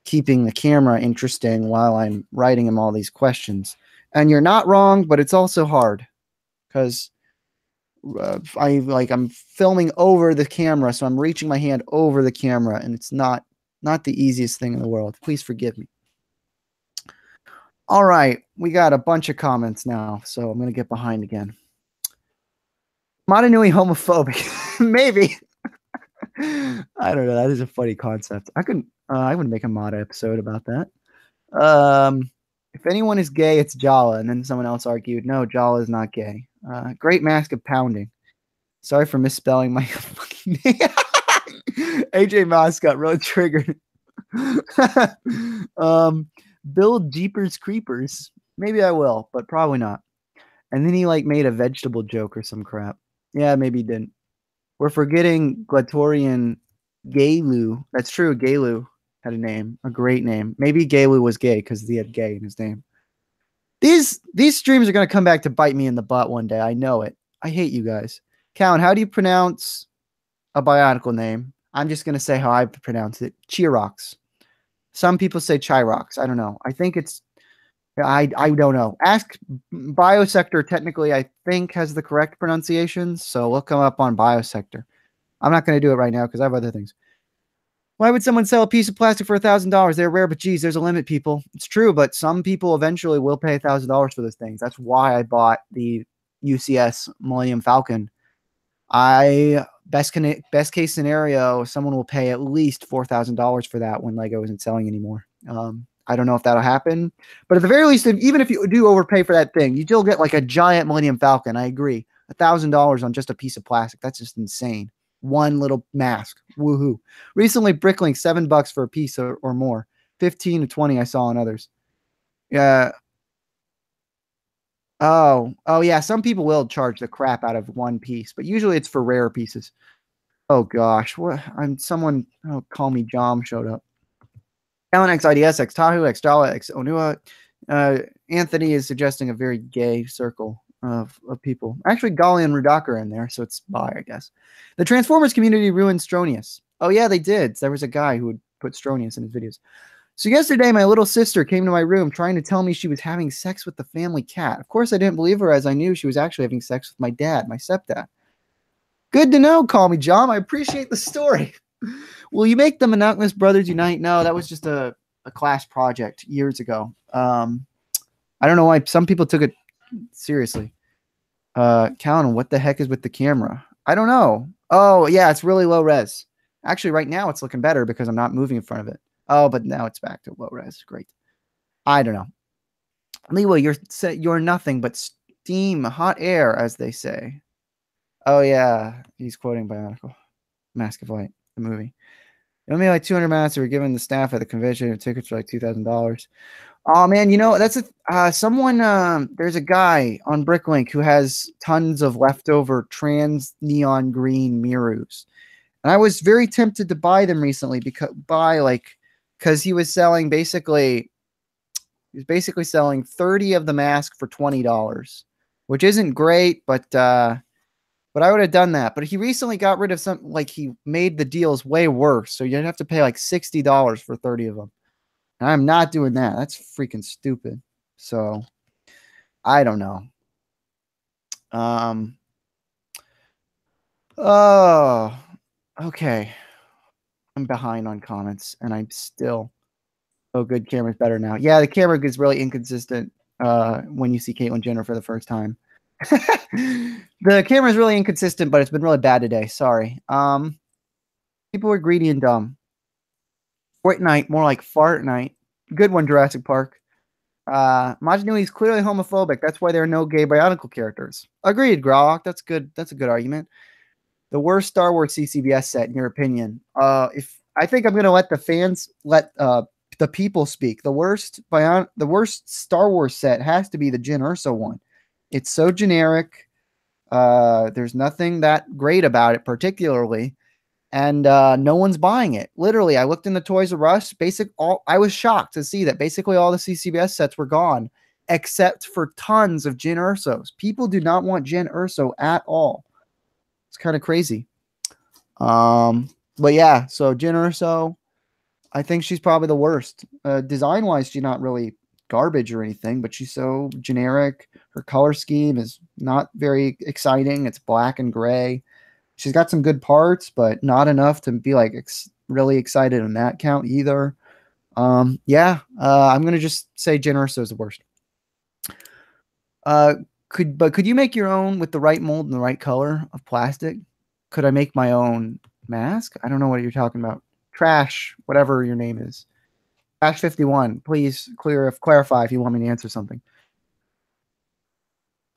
keeping the camera interesting while I'm writing him all these questions. And you're not wrong, but it's also hard because I'm filming over the camera, so I'm reaching my hand over the camera, and it's not the easiest thing in the world. Please forgive me. All right, we got a bunch of comments now, so I'm gonna get behind again. Madanui homophobic. Maybe. I don't know. That is a funny concept. I would make a Mada episode about that. If anyone is gay, it's Jala. And then someone else argued, no, Jala is not gay. Great mask of pounding. Sorry for misspelling my fucking name. AJ Moss got really triggered. Build Jeepers Creepers. Maybe I will, but probably not. And then he like made a vegetable joke or some crap. Yeah, maybe he didn't. We're forgetting Glatorian Galu. That's true. Galu had a name, a great name. Maybe Galu was gay because he had gay in his name. These streams are gonna come back to bite me in the butt one day. I know it. I hate you guys. Callan, how do you pronounce a Bionicle name? I'm just gonna say how I pronounce it. Chirox. Some people say Chirox. I don't know. I think it's I don't know. Ask Biosector. Technically, I think has the correct pronunciation. So look them up on Biosector. I'm not going to do it right now because I have other things. Why would someone sell a piece of plastic for $1,000? They're rare, but geez, there's a limit, people. It's true, but some people eventually will pay $1,000 for those things. That's why I bought the UCS Millennium Falcon. Best case scenario, someone will pay at least $4,000 for that when Lego isn't selling anymore. I don't know if that'll happen, but at the very least, even if you do overpay for that thing, you still get like a giant Millennium Falcon. I agree. $1,000 on just a piece of plastic. That's just insane. One little mask. Woohoo. Recently, Bricklink, $7 for a piece or more. 15 to 20 I saw on others. Yeah. Oh, yeah. Some people will charge the crap out of one piece, but usually it's for rare pieces. Oh gosh, what? Someone. Oh, call me Jom showed up. Callan X, IDSX, Tahu X, Jala X, Onua. Anthony is suggesting a very gay circle of people. Actually, Gali and Rudaka are in there, so it's bi, I guess. The Transformers community ruined Stronius. Oh yeah, they did. There was a guy who would put Stronius in his videos. So yesterday, my little sister came to my room trying to tell me she was having sex with the family cat. Of course, I didn't believe her as I knew she was actually having sex with my dad, my stepdad. Good to know, call me John. I appreciate the story. Will you make the Monogamous Brothers Unite? No, that was just a class project years ago. I don't know why some people took it seriously. Callan, what the heck is with the camera? I don't know. Oh, yeah, it's really low res. Actually, right now it's looking better because I'm not moving in front of it. Oh, but now it's back to low res. Great. I don't know. Lewa, you're nothing but steam, hot air, as they say. Oh, yeah. He's quoting Bionicle. Mask of Light, the movie. It only like 200 masks that were given the staff at the convention. Tickets for like $2,000. Oh, man, you know, that's someone, there's a guy on Bricklink who has tons of leftover trans neon green Mirus. And I was very tempted to buy them recently because he was selling basically 30 of the mask for $20, which isn't great, but I would have done that. But he recently got rid of he made the deals way worse. So you'd have to pay like $60 for 30 of them. And I'm not doing that. That's freaking stupid. So I don't know. Oh, okay. I'm behind on comments and I'm still. Oh, good. Camera's better now. Yeah, the camera is really inconsistent when you see Caitlyn Jenner for the first time. The camera is really inconsistent, but it's been really bad today. Sorry. People are greedy and dumb. Fortnite, more like fart night. Good one, Jurassic Park. Majnui is clearly homophobic. That's why there are no gay Bionicle characters. Agreed, Grok. That's good. That's a good argument. The worst Star Wars CCBS set, in your opinion? If I think I'm gonna let the fans let the people speak. The worst Star Wars set has to be the Jyn Erso one. It's so generic. There's nothing that great about it, particularly, and no one's buying it. Literally, I looked in the Toys R Us. I was shocked to see that basically all the CCBS sets were gone, except for tons of Jyn Ersos. People do not want Jyn Erso at all. It's kind of crazy. But yeah, so Jyn Erso, I think she's probably the worst. Design-wise, she's not really garbage or anything, but she's so generic. Her color scheme is not very exciting. It's black and gray. She's got some good parts, but not enough to be like really excited on that count either. Yeah, I'm gonna just say Jyn Erso is the worst. Could you make your own with the right mold and the right color of plastic? Could I make my own mask? I don't know what you're talking about. Trash, whatever your name is. Trash 51. Please clarify if you want me to answer something.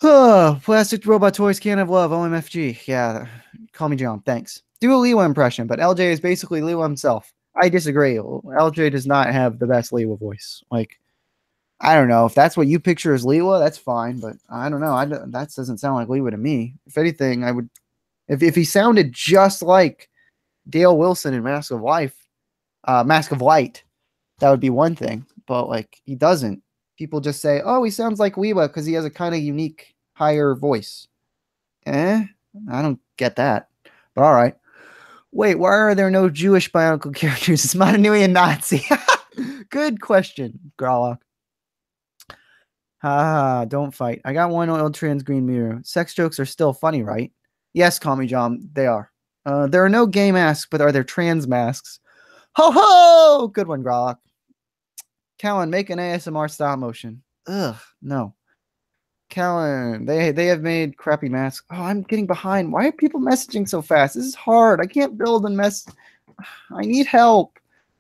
Oh, plastic robot toys can't have love. OMFG. Yeah, call me John. Thanks. Do a Lewa impression, but LJ is basically Lewa himself. I disagree. LJ does not have the best Lewa voice. Like, I don't know if that's what you picture as Leela. That's fine, but I don't know. That doesn't sound like Leela to me. If anything, I would if he sounded just like Dale Wilson in Mask of Light, that would be one thing. But like he doesn't. People just say, "Oh, he sounds like Leela because he has a kind of unique higher voice." I don't get that. But all right. Wait, why are there no Jewish bionicle characters? Is Matanui a Nazi? Good question, Grallock. Ha, don't fight. I got one oil trans green mirror. Sex jokes are still funny, right? Yes, call me John. They are. There are no gay masks, but are there trans masks? Ho ho! Good one, Grallock. Callan, make an ASMR stop motion. Ugh, no. Callan, they have made crappy masks. Oh, I'm getting behind. Why are people messaging so fast? This is hard. I can't build and mess. I need help.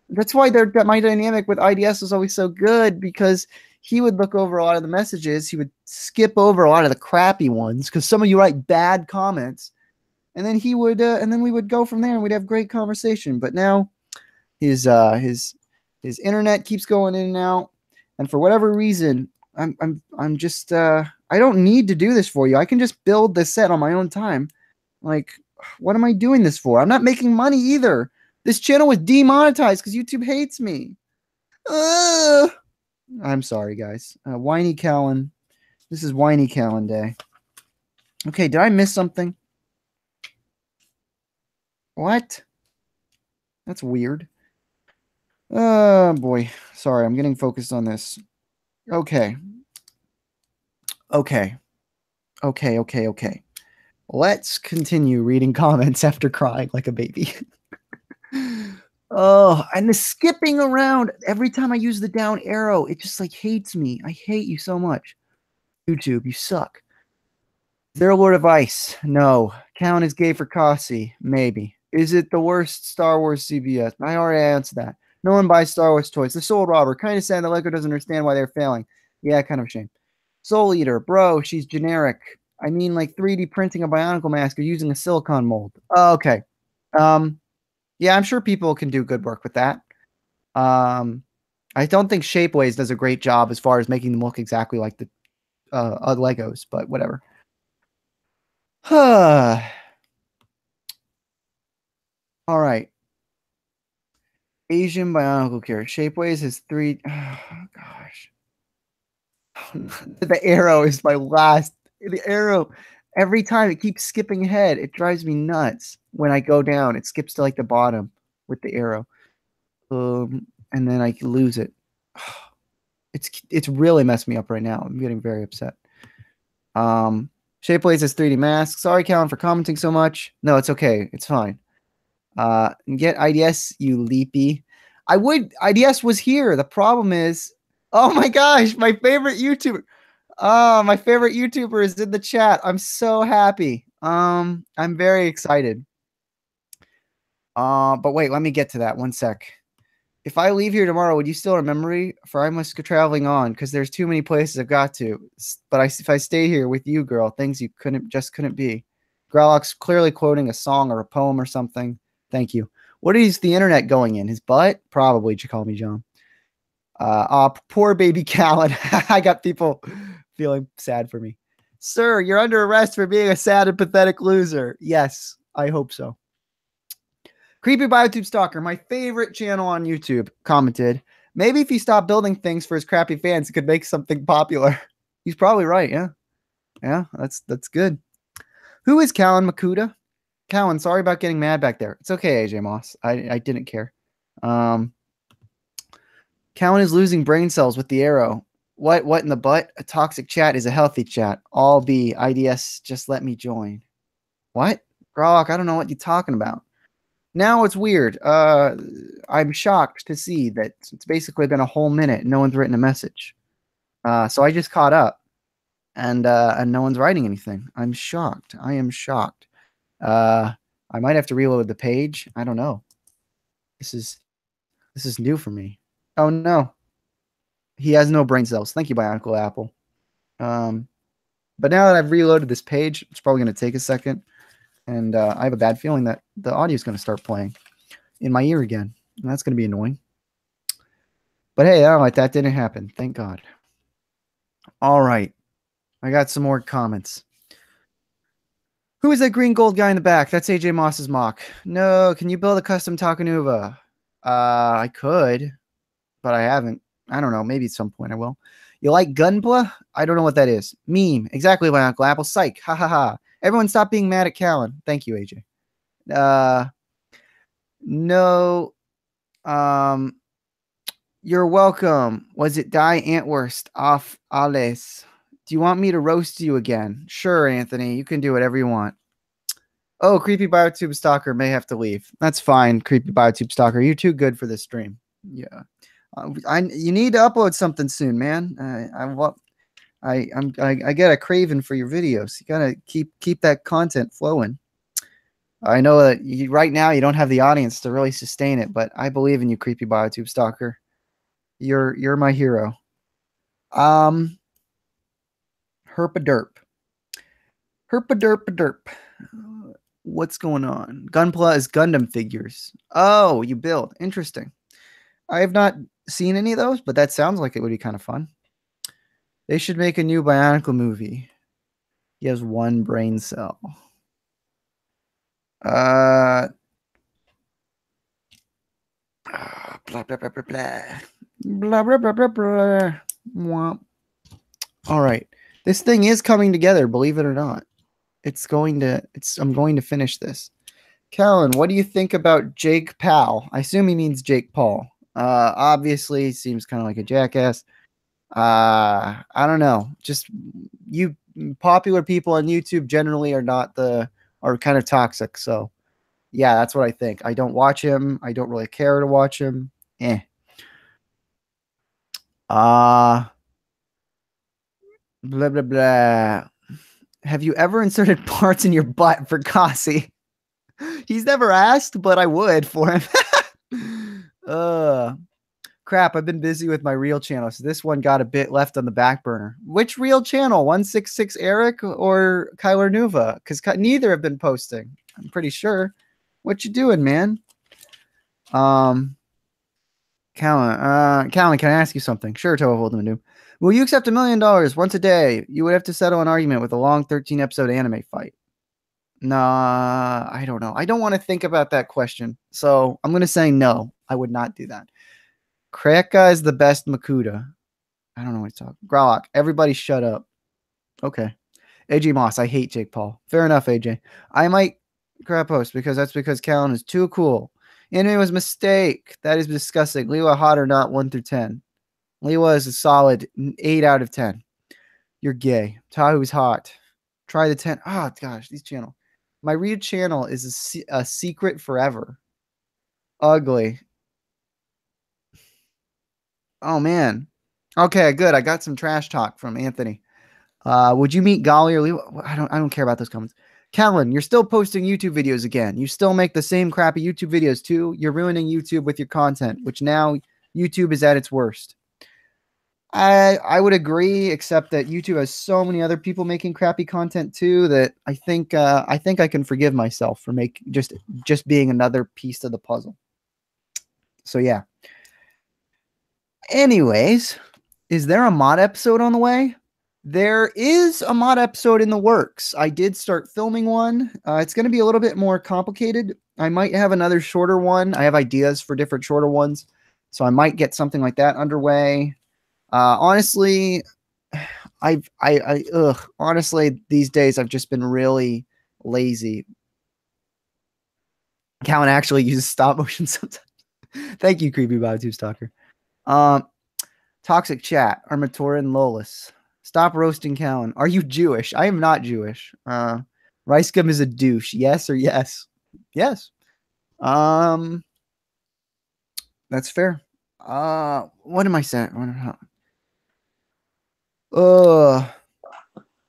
That's why my dynamic with IDS was always so good, because he would look over a lot of the messages. He would skip over a lot of the crappy ones because some of you write bad comments, and then he would, and then we would go from there and we'd have great conversation. But now his internet keeps going in and out, and for whatever reason, I'm just I don't need to do this for you. I can just build this set on my own time. Like, what am I doing this for? I'm not making money either. This channel was demonetized because YouTube hates me. I'm sorry, guys. Whiny Callan. This is Whiny Callan Day. Okay, did I miss something? What? That's weird. Oh, boy. Sorry, I'm getting focused on this. Okay. Okay. Let's continue reading comments after crying like a baby. Oh, and the skipping around. Every time I use the down arrow, it just like hates me. I hate you so much. YouTube, you suck. Zero Lord of Ice. No. Count is gay for Kasi. Maybe. Is it the worst Star Wars CBS? I already answered that. No one buys Star Wars toys. The Soul Robber. Kind of sad that Lego doesn't understand why they're failing. Yeah, kind of a shame. Soul Eater. Bro, she's generic. I mean, like 3D printing a Bionicle mask or using a silicone mold. Oh, okay. Yeah, I'm sure people can do good work with that. I don't think Shapeways does a great job as far as making them look exactly like the Legos, but whatever. All right. Asian Bionicle Cure. Shapeways has 3. Oh, gosh. The arrow is my last. The arrow. Every time it keeps skipping ahead. It drives me nuts. When I go down, it skips to like the bottom with the arrow. And then I lose it. It's really messed me up right now. I'm getting very upset. Shapeways has 3D mask. Sorry, Callan, for commenting so much. No, it's okay. It's fine. Get IDS, you leapy. IDS was here. The problem is, oh my gosh, my favorite YouTuber. Oh, my favorite YouTuber is in the chat. I'm so happy. I'm very excited. But wait, let me get to that. One sec. If I leave here tomorrow, would you still remember me? For I must go traveling on, because there's too many places I've got to. But if I stay here with you, girl, things you couldn't be. Growlock's clearly quoting a song or a poem or something. Thank you. What is the internet going in? His butt? Probably, you call me John. Poor baby Callan. I got people feeling sad for me. Sir, you're under arrest for being a sad and pathetic loser. Yes, I hope so. Creepy Biotube Stalker, my favorite channel on YouTube, commented, maybe if he stopped building things for his crappy fans, he could make something popular. He's probably right, yeah. Yeah, that's good. Who is Callan Makuda? Callan, sorry about getting mad back there. It's okay, AJ Moss. I didn't care. Callan is losing brain cells with the arrow. What in the butt? A toxic chat is a healthy chat. All B, IDS, just let me join. What? Grok, I don't know what you're talking about. Now it's weird. I'm shocked to see that it's basically been a whole minute and no one's written a message. So I just caught up, and no one's writing anything. I'm shocked. I am shocked. I might have to reload the page. I don't know. This is new for me. Oh no. He has no brain cells. Thank you, Bionicle Apple. But now that I've reloaded this page, it's probably going to take a second. And I have a bad feeling that the audio is going to start playing in my ear again. And that's going to be annoying. But hey, that didn't happen. Thank God. All right. I got some more comments. Who is that green gold guy in the back? That's AJ Moss's mock. No, can you build a custom Takanuva? I could, but I haven't. I don't know. Maybe at some point I will. You like Gunpla? I don't know what that is. Meme. Exactly, my Uncle Apple. Psych. Ha ha ha. Everyone stop being mad at Callan. Thank you, AJ. No. You're welcome. Was it Die Antwurst off Ales? Do you want me to roast you again? Sure, Anthony. You can do whatever you want. Oh, Creepy Biotube Stalker may have to leave. That's fine, Creepy Biotube Stalker. You're too good for this stream. Yeah. You need to upload something soon, man. I get a craving for your videos. You gotta keep that content flowing. I know that right now you don't have the audience to really sustain it, but I believe in you, Creepy Biotube Stalker. You're my hero. Herpaderp. What's going on? Gunpla is Gundam figures. Oh, you build. Interesting. I have not seen any of those, but that sounds like it would be kind of fun. They should make a new Bionicle movie. He has one brain cell. Blah, blah, blah, blah, blah, blah. Blah, blah, blah, blah, blah. Womp. All right. This thing is coming together, believe it or not. I'm going to finish this. Callan, what do you think about Jake Paul? I assume he means Jake Paul. Obviously, he seems kind of like a jackass. I don't know. Just you popular people on YouTube generally are kind of toxic. So yeah, that's what I think. I don't watch him. I don't really care to watch him. Blah blah blah. Have you ever inserted parts in your butt for Kasi? He's never asked, but I would for him. Crap, I've been busy with my real channel, so this one got a bit left on the back burner. Which real channel? 166 Eric or Kyler Nuva? Because neither have been posting. I'm pretty sure. What you doing, man? Callan, can I ask you something? Sure, Toa Hold'em. Will you accept $1 million once a day? You would have to settle an argument with a long 13-episode anime fight. Nah, I don't know. I don't want to think about that question. So I'm going to say no. I would not do that. Kraka is the best Makuta. I don't know what he's talking. Growlock, everybody shut up. Okay. AJ Moss, I hate Jake Paul. Fair enough, AJ. I might crap post because Callan is too cool. Anime was a mistake. That is disgusting. Liwa hot or not, 1 through 10. Liwa is a solid 8 out of 10. You're gay. Tahu's hot. Try the 10. Oh, gosh, these channels. My real channel is a secret forever. Ugly. Oh, man. Okay, good. I got some trash talk from Anthony. Would you meet Golly or Liwa? I don't care about those comments. Callan, you're still posting YouTube videos again. You still make the same crappy YouTube videos too. You're ruining YouTube with your content, which now YouTube is at its worst. I would agree, except that YouTube has so many other people making crappy content too that I think I can forgive myself for just being another piece of the puzzle. So yeah. Anyways, is there a mod episode on the way? There is a mod episode in the works. I did start filming one. It's going to be a little bit more complicated. I might have another shorter one. I have ideas for different shorter ones, so I might get something like that underway. Honestly, honestly, these days I've just been really lazy. Callan actually uses stop motion sometimes. Thank you, Creepy Biotube Stalker. Toxic Chat, Armatoran Lolis. Stop roasting Callan. Are you Jewish? I am not Jewish. Ricegum is a douche. Yes or yes? Yes. That's fair. What am I saying?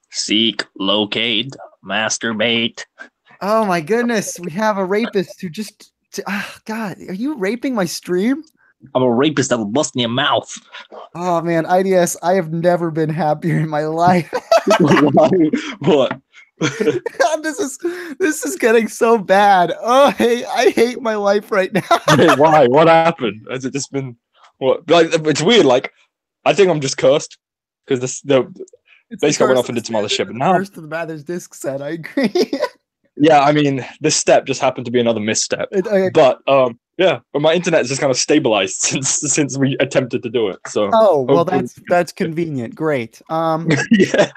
Seek, locate, masturbate. Oh my goodness. We have a rapist who just... God, are you raping my stream? I'm a rapist that will bust in your mouth. Oh man, IDS, I have never been happier in my life. What? This is getting so bad. Oh, hey, I hate my life right now. Wait, why? What happened? Has it just been what? Like, it's weird. Like, I think I'm just cursed because basically I went off and did some other shit. But now, first of the Mathers disc set, I agree. yeah, I mean, this step just happened to be another misstep. But yeah, but my internet has just kind of stabilized since we attempted to do it. So well, that's convenient. Great. Yeah.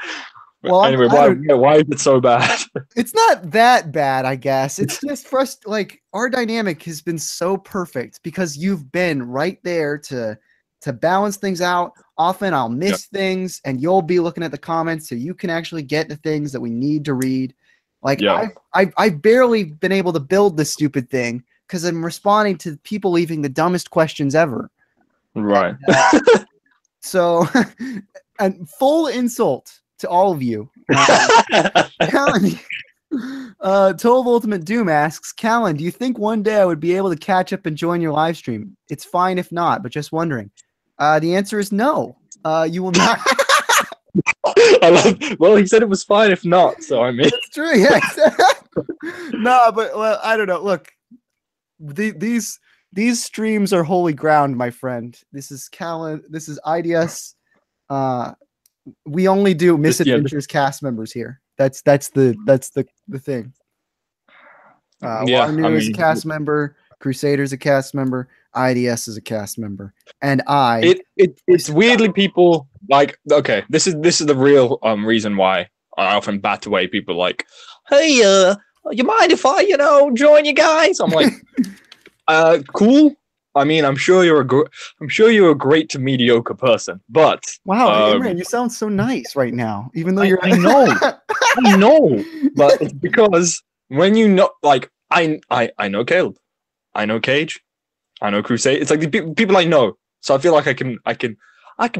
Well, anyway, why is it so bad? It's not that bad, I guess. It's just for us, like, our dynamic has been so perfect because you've been right there to balance things out. Often I'll miss things, and you'll be looking at the comments so you can actually get the things that we need to read. Like, I've barely been able to build this stupid thing because I'm responding to people leaving the dumbest questions ever. Right. So, and full insult to all of you. Callan, Toll Ultimate Doom asks, Callan, do you think one day I would be able to catch up and join your live stream? It's fine if not, but just wondering. The answer is no. You will not. Well, he said it was fine if not, so I mean. It's true, yes. No, but well, I don't know. Look, these streams are holy ground, my friend. This is Callan. This is IDS. We only do Misadventures cast members here. That's the thing. Warnu is a cast member. Crusader's a cast member. IDS is a cast member, and it's weirdly people like. Okay, this is the real reason why I often bat away people like, hey, you mind if I join you guys? I'm like, cool. I mean, I'm sure you're a great to mediocre person, but wow, Imran, you sound so nice right now, even though you're. I know, but it's because when like I know Caleb, I know Cage, I know Crusade. It's like the people I know, so I feel like I can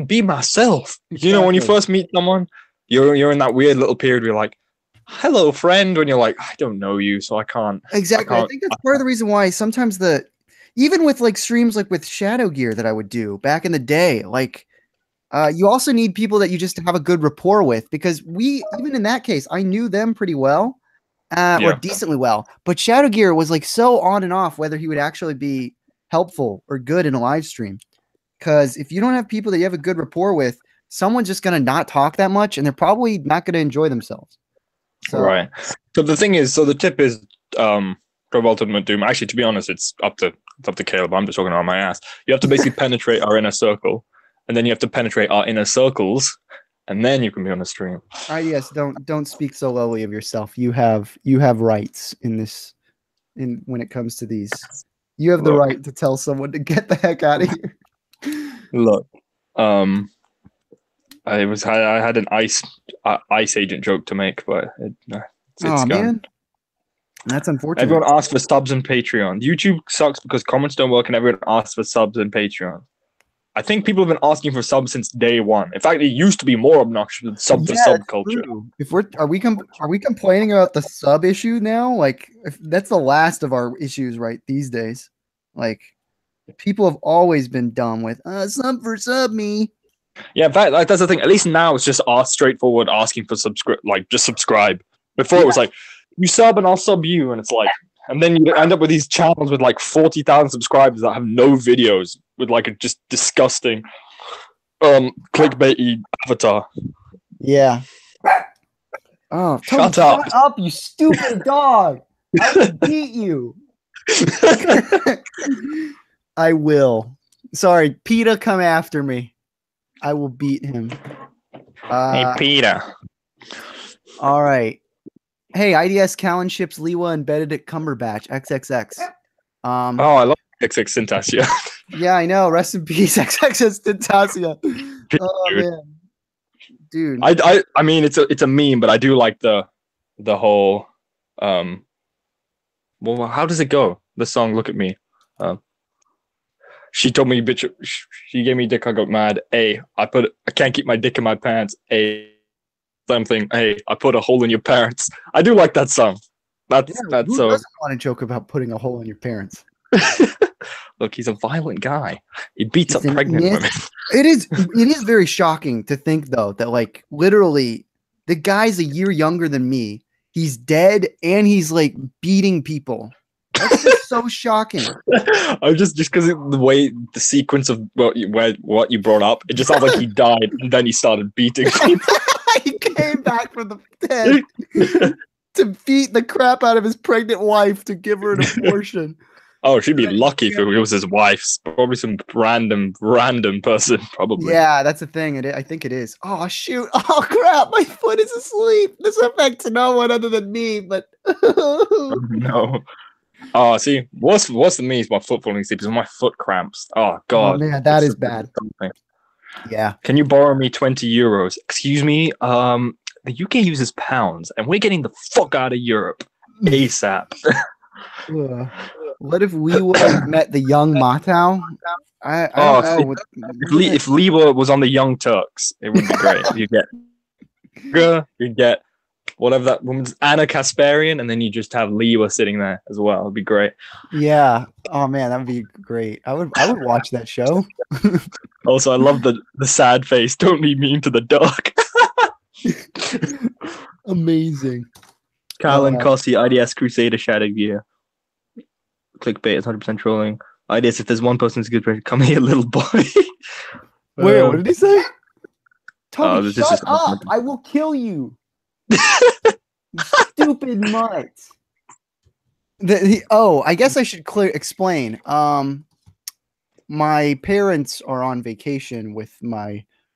be myself. Exactly. When you first meet someone, you're in that weird little period where you're like, hello, friend, when you're like, I don't know you, so I can't. Exactly, I think that's part of the reason why sometimes even with like streams like with Shadow Gear that I would do back in the day, like you also need people that you just have a good rapport with, because even in that case, I knew them pretty well, or decently well, but Shadow Gear was like so on and off whether he would actually be helpful or good in a live stream. Because if you don't have people that you have a good rapport with, someone's just going to not talk that much, and they're probably not going to enjoy themselves. So, right. So the thing is, the tip is, Ultimate Doom. Actually, to be honest, it's up to Caleb. I'm just talking on my ass. You have to basically penetrate our inner circle, and then you have to penetrate our inner circles, and then you can be on a stream. Yes, don't speak so lowly of yourself. You have rights in this. When it comes to these, you have the right to tell someone to get the heck out of here. Look, I had an ice agent joke to make, but it's gone. Man. That's unfortunate. Everyone asks for subs and Patreon. YouTube sucks because comments don't work, and everyone asks for subs and Patreon. I think people have been asking for subs since day one. In fact, it used to be more obnoxious than sub to sub culture. True. Are we complaining about the sub issue now? Like, that's the last of our issues right these days. Like, people have always been dumb with sub for sub me. Yeah, in fact, like, that's the thing. At least now it's just straightforward asking for just subscribe. Before it was like, you sub and I'll sub you, and it's like, and then you end up with these channels with like 40,000 subscribers that have no videos with like a just disgusting clickbaity avatar. Yeah. Oh, shut up, you stupid dog! I will beat you. I will. Sorry, PETA, come after me. I will beat him. Hey, PETA. All right. Hey, IDS Callan ships Liwa and Benedict Cumberbatch XXX. I love XX Syntasia. Yeah, I know. Rest in peace, XX Syntasia. Oh man, dude. I mean, it's a meme, but I do like the whole. Well, how does it go? The song "Look at Me." She told me, "Bitch." She gave me dick. I got mad. I can't keep my dick in my pants. Something. Hey, I put a hole in your parents. I do like that song. Who doesn't want to joke about putting a hole in your parents? Look, he's a violent guy. He beats up pregnant women. It is very shocking to think though that like literally the guy's a year younger than me. He's dead and he's like beating people. That's just so shocking. I just because the way the sequence of what you brought up, it just sounds like he died and then he started beating people. He came back from the dead to beat the crap out of his pregnant wife to give her an abortion. Oh, she'd be lucky if it was his wife's. Probably some random person, probably. Yeah, that's the thing. I think it is. Oh, shoot. Oh, crap. My foot is asleep. This affects no one other than me, but... No. Oh, see, what's the me is my foot falling asleep is my foot cramps. Oh, God. Oh, man, that is bad. Yeah. Can you borrow me 20 euros? Excuse me, the UK uses pounds, and we're getting the fuck out of Europe ASAP. What if we would have met the young Matau? I don't know. If Liwa was on the Young Turks, it would be great. You'd get whatever that woman's Anna Kasparian, and then you just have Liwa sitting there as well. It'd be great. Yeah. Oh man, that would be great. I would watch that show. Also, I love the sad face. Don't leave me into the dark. Amazing. Callan Cossi, IDS Crusader Shadow Gear. Clickbait is 100% trolling. IDS, if there's one person who's good, come here, little boy. Wait, what did he say? Tommy, shut up! Awesome. I will kill you. You stupid mutt. I guess I should explain. My parents are on vacation with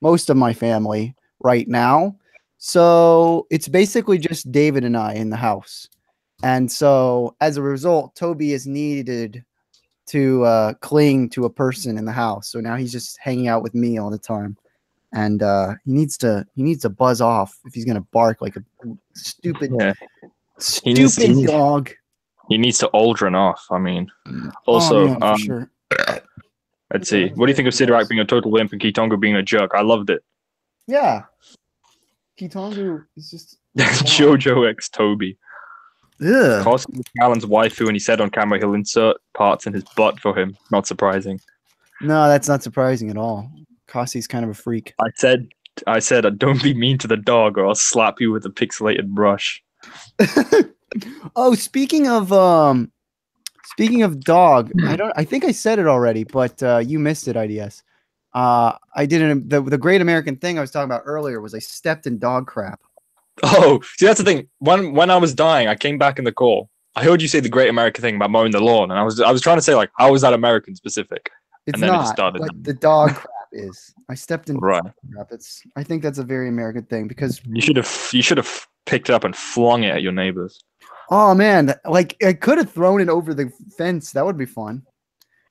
most of my family right now. So it's basically just David and I in the house. And so as a result, Toby is needed to cling to a person in the house. So now he's just hanging out with me all the time. And he needs to buzz off if he's gonna bark like a stupid dog. He needs to Aldrin off. I mean, also, for sure. Let's see. What do you think of Sidorak being a total wimp and Kitongo being a jerk? I loved it. Yeah, Kitongo is just Jojo X Toby. Yeah. Cossi was Callan's waifu, and he said on camera he'll insert parts in his butt for him. Not surprising. No, that's not surprising at all. Cossi's kind of a freak. I said, don't be mean to the dog, or I'll slap you with a pixelated brush. Oh, speaking of dog, I think I said it already, but you missed it, IDS. I didn't. The Great American Thing I was talking about earlier was I stepped in dog crap. Oh, see, that's the thing. When I was dying, I came back in the call. I heard you say the Great American Thing about mowing the lawn, and I was trying to say, like, how is that American specific? It's not. But the dog crap is. I stepped in right. Crap. I think that's a very American thing because you should have picked it up and flung it at your neighbors. Oh man, like I could have thrown it over the fence. That would be fun.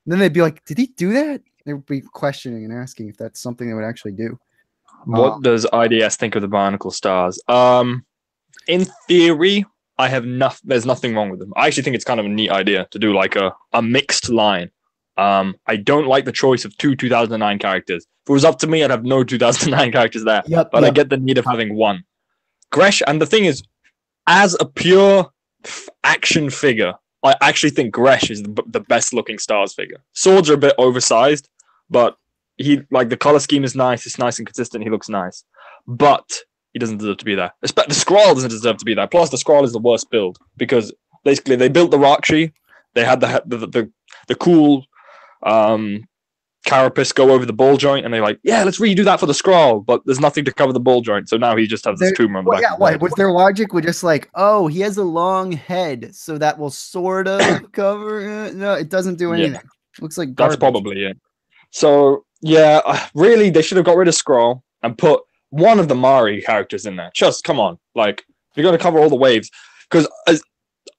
And then they'd be like, "Did he do that?" They would be questioning and asking if that's something they would actually do. What does IDS think of the Barnacle Stars? In theory, there's nothing wrong with them. I actually think it's kind of a neat idea to do like a mixed line. I don't like the choice of 2 2009 characters. If it was up to me, I'd have no 2009 characters there. But I get the need of having one. Gresh, and the thing is, as a pure action figure, I actually think Gresh is the best looking Stars figure. Swords are a bit oversized, but the color scheme is nice. It's nice and consistent. He looks nice, but he doesn't deserve to be there. The Skrull doesn't deserve to be there. Plus, the Skrull is the worst build because basically they built the Rakshi. They had the cool carapace go over the ball joint, and they're like, yeah, let's redo that for the Skrull, but there's nothing to cover the ball joint, so now he just has this tumor on the back. Yeah, why? Was their logic was just like, oh, he has a long head, so that will sort of cover it? No, it doesn't do anything. Yeah. Looks like garbage. That's probably it. So, yeah, really, they should have got rid of Skrull and put one of the Mari characters in there. Just, come on. Like, you're going to cover all the waves. Because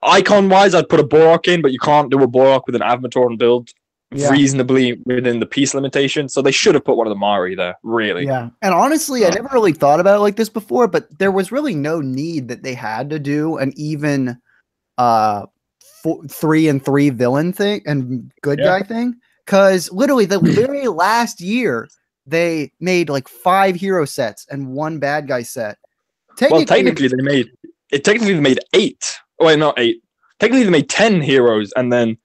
icon-wise, I'd put a Borok in, but you can't do a Borok with an Avmatoran build reasonably within the piece limitation. So they should have put one of the Mari there, really. Yeah. And honestly, I never really thought about it like this before, but there was really no need that they had to do an even 3-and-3 villain thing and good guy thing. Because literally the very last year, they made like 5 hero sets and 1 bad guy set. Technically they made 8. Oh, wait, not 8. Technically they made 10 heroes, and then,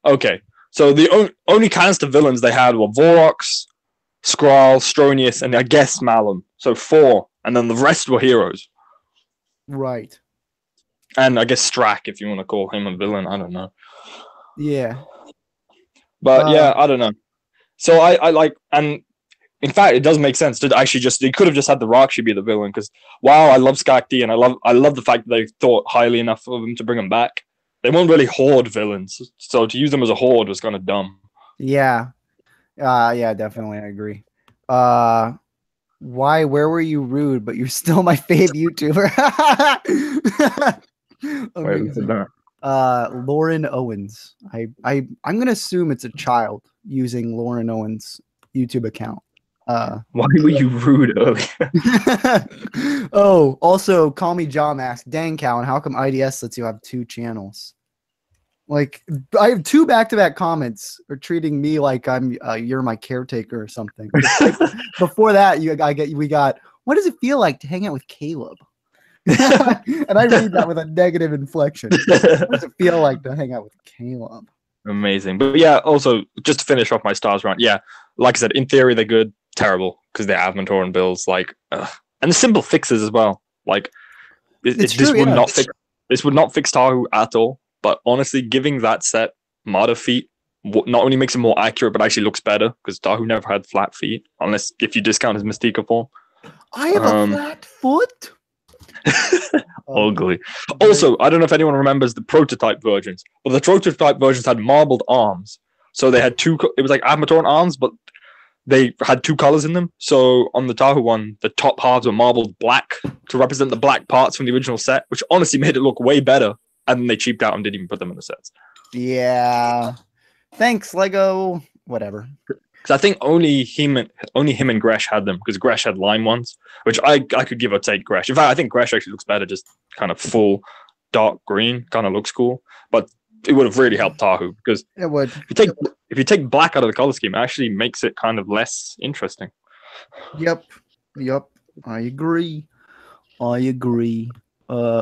okay. So the only canister villains they had were Vorox, Skrull, Stronius, and I guess Malum. So 4, and then the rest were heroes. Right. And I guess Strack, if you want to call him a villain. I don't know. Yeah. But yeah, I don't know. So I like, and in fact, it does make sense to actually they could have just had the Rakshi be the villain, because wow, I love Skakti, and I love the fact that they thought highly enough of him to bring him back. They weren't really Horde villains, so to use them as a Horde was kind of dumb. Yeah. Yeah, definitely, I agree. Why? Where were you rude? But you're still my fave YouTuber. Amazing. Lauren Owens. I'm gonna assume it's a child using Lauren Owens' YouTube account. Why were you rude earlier? Oh, also, Call Me John asked, dang, Callan, how come IDS lets you have 2 channels? Like, I have 2 back-to-back comments are treating me like I'm you're my caretaker or something. Like, before that, we got, what does it feel like to hang out with Caleb? And I read that with a negative inflection. What does it feel like to hang out with Caleb? Amazing. But yeah, also, just to finish off my stars round, yeah, like I said, in theory, they're good, terrible, because they're Avmentor and builds, like, and the simple fixes as well. Like, this would not fix Tahu at all. But honestly, giving that set Martyr feet not only makes it more accurate, but actually looks better, because Tahu never had flat feet, unless if you discount his Mystica form. I have a flat foot. Ugly. Also, I don't know if anyone remembers the prototype versions, but the prototype versions had marbled arms. So they had 2. It was like Avmatoran arms, but they had 2 colors in them. So on the Tahu one, the top halves were marbled black to represent the black parts from the original set, which honestly made it look way better. And then they cheaped out and didn't even put them in the sets. Yeah. Thanks, Lego. Whatever. Because I think only him and Gresh had them, because Gresh had lime ones, which I could give or take Gresh. In fact, I think Gresh actually looks better, just kind of full dark green, kind of looks cool. But it would have really helped Tahu, because it would. If you take black out of the color scheme, it actually makes it kind of less interesting. Yep. I agree.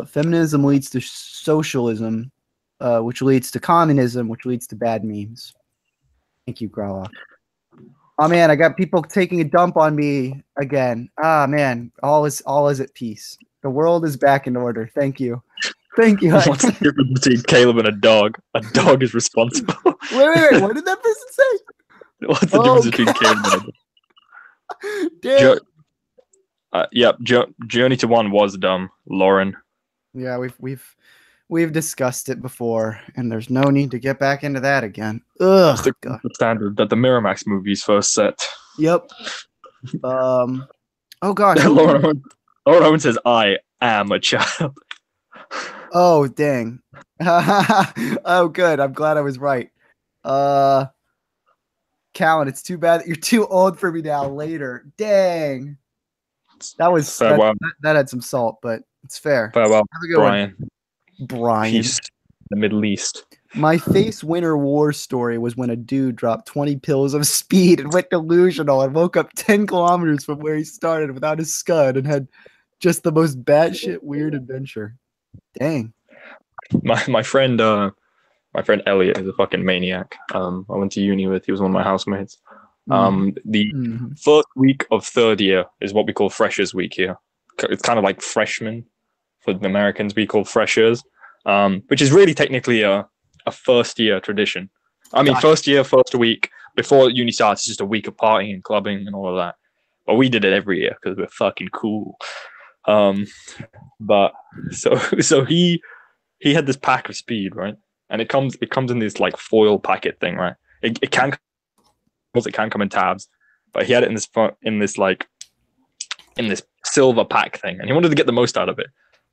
Feminism leads to socialism, which leads to communism, which leads to bad memes. Thank you, Growlock. Oh man, I got people taking a dump on me again. Ah man, all is at peace. The world is back in order. Thank you. What's the difference between Caleb and a dog? A dog is responsible. Wait. What did that person say? What's the difference between Caleb and a dog? Damn. Journey to One was dumb, Lauren. Yeah, we've discussed it before, and there's no need to get back into that again. Ugh. The standard that the Miramax movies first set. Yep. Oh gosh. Lauren Owen says, "I am a child." Oh dang. Oh good. I'm glad I was right. Callan, it's too bad that you're too old for me now. Later. Dang. That had some salt, but it's fair. Farewell, have a good Brian. Peace in the Middle East. My face winter war story was when a dude dropped 20 pills of speed and went delusional and woke up 10 kilometers from where he started without his scud and had just the most batshit weird adventure. Dang. My friend Elliot is a fucking maniac. I went to uni with. He was one of my housemates. The first week of third year is what we call Freshers Week here. It's kind of like freshmen for the Americans. We call freshers, which is really technically a first year tradition. I mean, first year, first week before uni starts, it's just a week of partying and clubbing and all of that. But we did it every year because we're fucking cool. But so he had this pack of speed, right? And it comes in this like foil packet thing, right? It can come in tabs, but he had it in this silver pack thing, and he wanted to get the most out of it.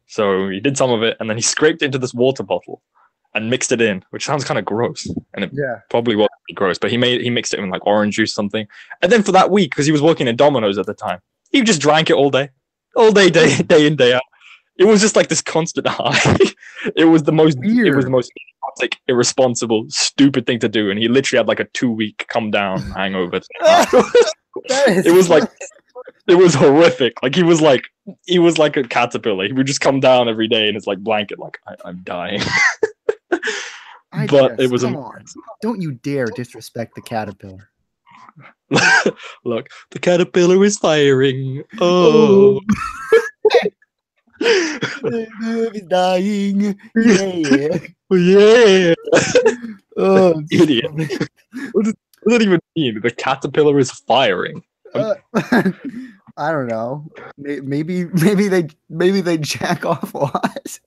So he did some of it, and then he scraped it into this water bottle and mixed it in, which sounds kind of gross, and it probably was gross. But he mixed it in like orange juice, something, and then for that week, because he was working in Domino's at the time, he just drank it all day, day in, day out. It was just like this constant high. It was the most weird. It was the most like irresponsible, stupid thing to do, and he literally had like a 2-week come down hangover. It was horrific. Like he was like a caterpillar. He would just come down every day in his like blanket, like I'm dying. But it was Don't you dare disrespect the caterpillar. Look, the caterpillar is firing. Oh. He's dying. Yeah. Yeah. Oh, Idiot. What does that even mean? The caterpillar is firing. I don't know. Maybe they jack off a lot.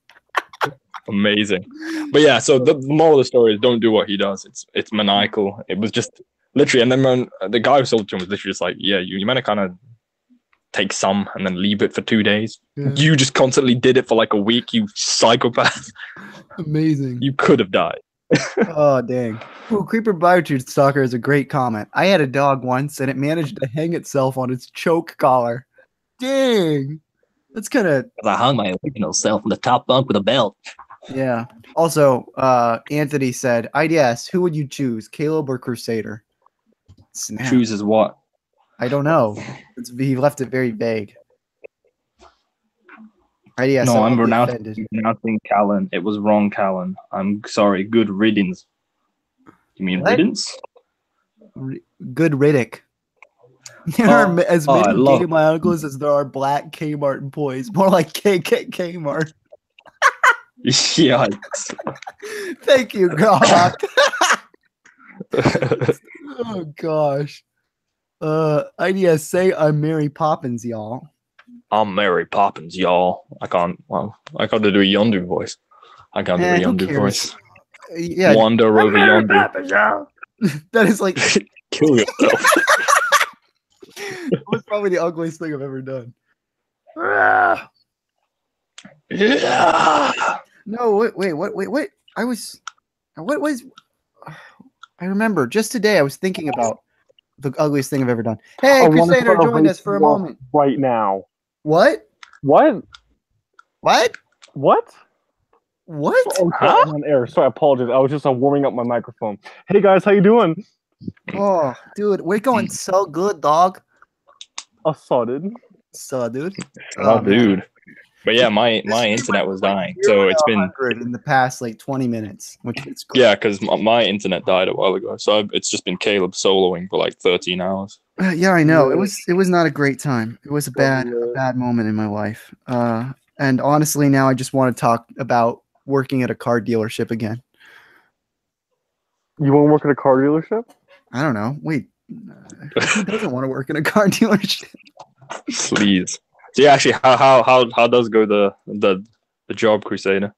Amazing. But yeah, so the moral of the story is don't do what he does. It's maniacal. It was just literally, and then when the guy who sold it to him was literally just like, yeah, you meant to kind of take some and then leave it for 2 days. Yeah. You just constantly did it for like a week, you psychopath. Amazing. You could have died. Oh, dang. Ooh, Creeper Biotooth Stalker is a great comment. I had a dog once and it managed to hang itself on its choke collar. Dang. That's kind of... I hung my original self on the top bunk with a belt. Yeah. Also, Anthony said, IDS, who would you choose, Caleb or Crusader? Snap. Chooses what? I don't know. He left it very vague. IDS, no, I'm renouncing Callan. It was wrong, Callan. I'm sorry. Good riddance. You mean what? Riddance? Good Riddick. There are as many gay Knuckles as there are black Kmart employees. More like KKK Mart. Yikes. Thank you, God. Oh, gosh. IDS, say I'm Mary Poppins, y'all. I'm Mary Poppins, y'all. I can't do a Yondu voice. I can't do a Yondu voice. Yeah. Wander over Yondu. Poppins, y'all. That is like... Kill yourself. That was probably the ugliest thing I've ever done. Yeah. No, wait. I remember just today I was thinking about the ugliest thing I've ever done. Hey, Crusader, join us for a moment. Right now. What? What? What? What? What? Oh, I'm on air. Sorry, I apologize. I was just warming up my microphone. Hey guys, how you doing? Oh, dude, we're going so good, dog. I saw, dude. Oh, dude. But yeah, my internet was dying, so it's been in the past like 20 minutes, which is great. Yeah, because my internet died a while ago, so it's just been Caleb soloing for like 13 hours. Yeah, I know. It was not a great time. It was a bad moment in my life. And honestly, now I just want to talk about working at a car dealership again. You want to work at a car dealership? I don't know. Wait, who doesn't want to work in a car dealership? Please. So yeah, actually, how does go the job, Crusader?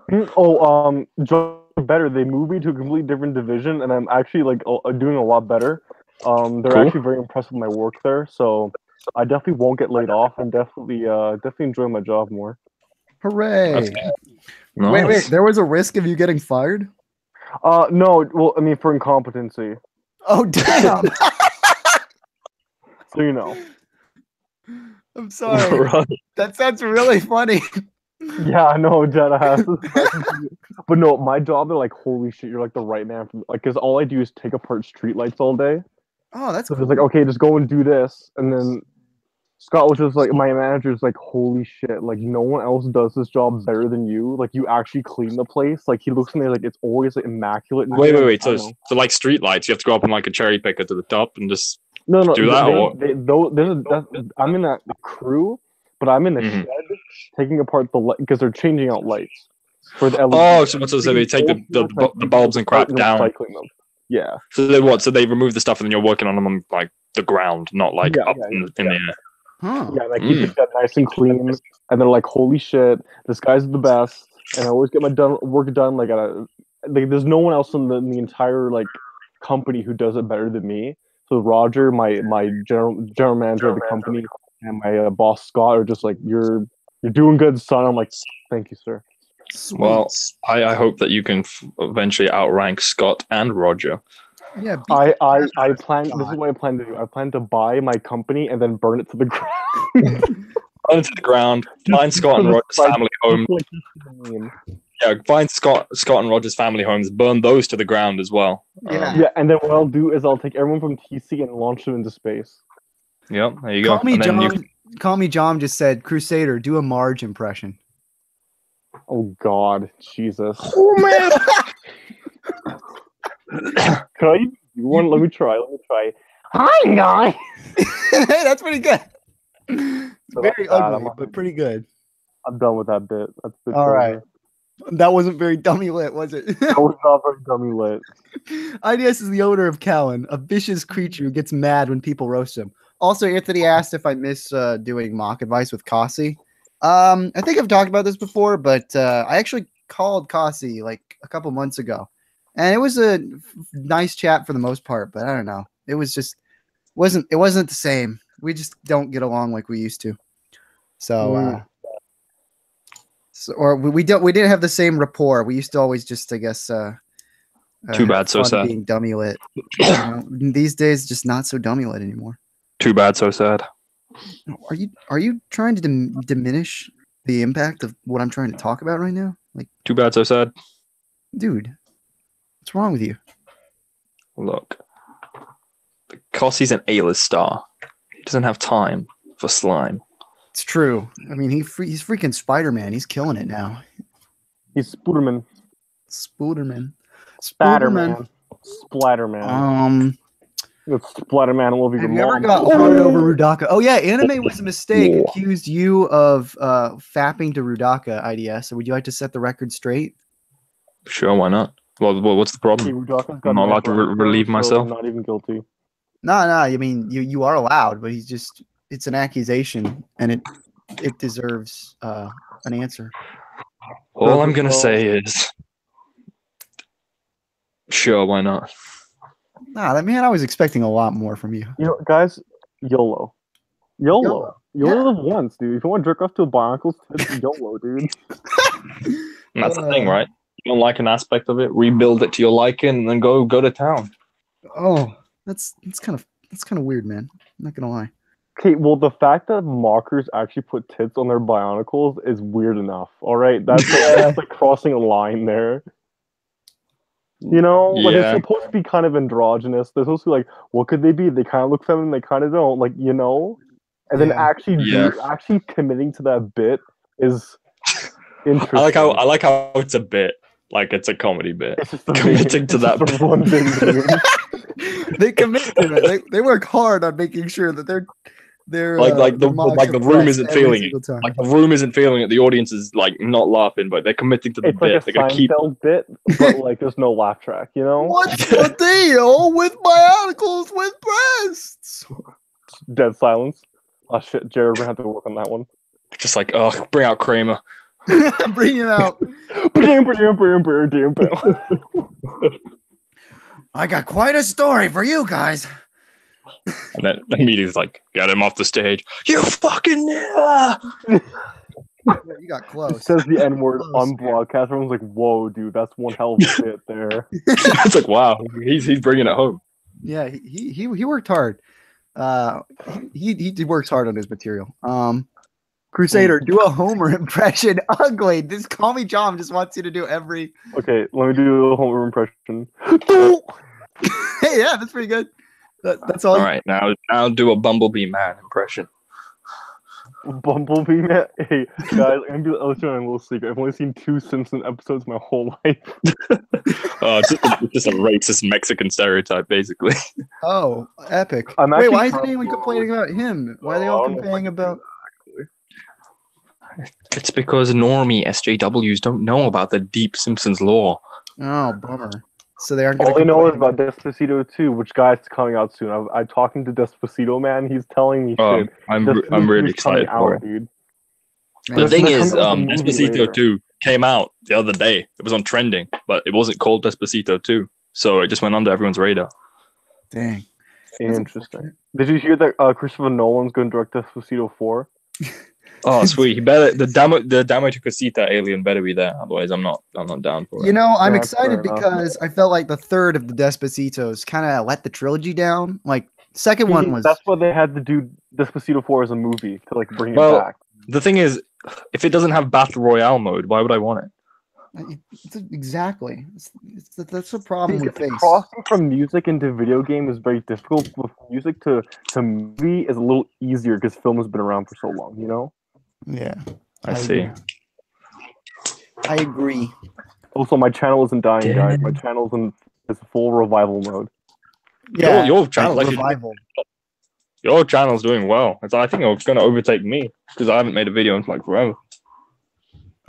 Job better. They moved me to a completely different division, and I'm actually like doing a lot better. They're actually very impressed with my work there, so I definitely won't get laid off, and definitely enjoy my job more. Hooray! Nice. Wait, there was a risk of you getting fired? No. Well, I mean, for incompetency. Oh, damn! So you know. I'm sorry. Right. That sounds really funny. Yeah, I know, Jenna has. But no, my job, they're like, holy shit, you're like the right man. Because all I do is take apart streetlights all day. Oh, that's so cool. It's like, okay, just go and do this. And then Scott was just like, my manager's like, holy shit, like no one else does this job better than you. Like you actually clean the place. Like he looks at me like it's always like immaculate. Wait. So like streetlights, you have to go up in like a cherry picker to the top and just... No. Do that I'm in that crew, but I'm in the shed taking apart the light because they're changing out lights for the LED. Oh, so they take the bulbs and crap down. Them. Yeah. So they what? So they remove the stuff and then you're working on them on like the ground, not like up in the air. Huh. Yeah, like you keep that nice and clean, and they're like, "Holy shit, this guy's the best!" And I always get my work done. Like, there's no one else in the entire like company who does it better than me. So Roger, my general manager of the company, and my boss Scott are just like, "You're doing good, son." I'm like, "Thank you, sir." Sweet. Well, I hope that you can eventually outrank Scott and Roger. Yeah, I plan. This is what I plan to do. I plan to buy my company and then burn it to the ground. Burn it to the ground. Find Scott and Roger's family homes. Yeah, find Scott and Roger's family homes. Burn those to the ground as well. Yeah, and then what I'll do is I'll take everyone from TC and launch them into space. Yep, there you go. Call me John just said, Crusader, do a Marge impression. Oh God, Jesus. Oh man. Can I? Let me try. Hi guys. Hey, that's pretty good. Very ugly, but pretty good. I'm done with that bit. That's the All right. That wasn't very dummy lit, was it? That was not very dummy lit. IDS is the owner of Callan, a vicious creature who gets mad when people roast him. Also, Anthony asked if I miss doing mock advice with Kasi. I think I've talked about this before, but I actually called Kasi like a couple months ago, and it was a nice chat for the most part. But I don't know, it wasn't the same. We just don't get along like we used to. So, or we didn't have the same rapport. We used to always just, I guess, too bad, so sad. Being dummy lit. You know, these days, just not so dummy lit anymore. Too bad, so sad. Are you trying to diminish the impact of what I'm trying to talk about right now? Like, too bad, so sad. Dude, what's wrong with you? Look, because he's an A-list star, he doesn't have time for slime. It's true. I mean, he's freaking Spider-Man. He's killing it now. He's Spooderman. Spooderman. Splatterman. Splatterman. It's Splatterman. I love you. Have you ever got hard over Rudaka? Oh yeah, Anime was a mistake. Accused you of fapping to Rudaka, IDS. So would you like to set the record straight? Sure, why not? Well, what's the problem? I'm not allowed to relieve myself. I'm not even guilty. No. I mean, you are allowed, but it's an accusation, and it deserves an answer. All I'm gonna say is, sure, why not? Nah, I was expecting a lot more from you. You know, guys, YOLO. You only live once, dude. If you want to jerk off to a Bionicles, it's YOLO, dude. And that's the thing, right? You don't like an aspect of it, rebuild it to your liking, and then go to town. Oh, that's kind of weird, man. I'm not gonna lie. Okay, well, the fact that mockers actually put tits on their Bionicles is weird enough. All right, that's like crossing a line there. You know, like it's supposed to be kind of androgynous. They're supposed to be like, what could they be? They kind of look feminine, they kind of don't. Like, you know, and then actually committing to that bit is interesting. I like how it's a bit, like it's a comedy bit. It's just committing to that bit. One thing, they commit to it. They work hard on making sure that they're the room isn't feeling it. Like the room isn't feeling it. The audience is like not laughing, but they're committing to the bit. Like they're gonna keep bit, but like there's no laugh track. You know? What's the deal with Bionicles with breasts? Dead silence. Oh shit, Jared, we're gonna have to work on that one. Just like, oh, bring out Kramer. Bring it out. I got quite a story for you guys. And then immediately like, get him off the stage. You fucking you got close. It says the N-word on broadcast. Everyone's like, whoa, dude, that's one hell of a shit there. It's like, wow, he's bringing it home. Yeah, he worked hard. He works hard on his material. Crusader, do a Homer impression. Ugly. Just call me John. Just wants you to do every. Okay, let me do a Homer impression. Hey, yeah, that's pretty good. That's all. All right, now do a Bumblebee Man impression. Bumblebee Man? Hey, guys, I'm going to tell you a little secret. I've only seen 2 Simpsons episodes my whole life. Just a racist Mexican stereotype, basically. Oh, epic. Wait, why isn't anyone complaining about him? Why are they all complaining about... It's because normie SJWs don't know about the deep Simpsons lore. Oh, bummer. So they aren't. All they know is about Despacito 2, which guy's coming out soon. I'm talking to Despacito man. He's telling me shit. I'm really excited for it. Dude. The thing is, Despacito 2 came out the other day. It was on trending, but it wasn't called Despacito 2, so it just went under everyone's radar. Dang. Interesting. Did you hear that Christopher Nolan's going to direct Despacito 4? Oh, sweet! He better the Damo to Casita alien better be there. Otherwise, I'm not down for it. You know, I'm excited because I felt like the third of the Despacitos kind of let the trilogy down. Like second one was. That's why they had to do Despacito 4 as a movie to like bring it back. The thing is, if it doesn't have battle royale mode, why would I want it? Exactly. That's a problem we face. Crossing from music into video game is very difficult. With music to movie is a little easier because film has been around for so long. You know. Yeah, I see. I agree. Also, my channel isn't dying, guys. My channel's in full revival mode. Yeah, your channel revival. Your channel's doing well. I think it's going to overtake me because I haven't made a video in like forever.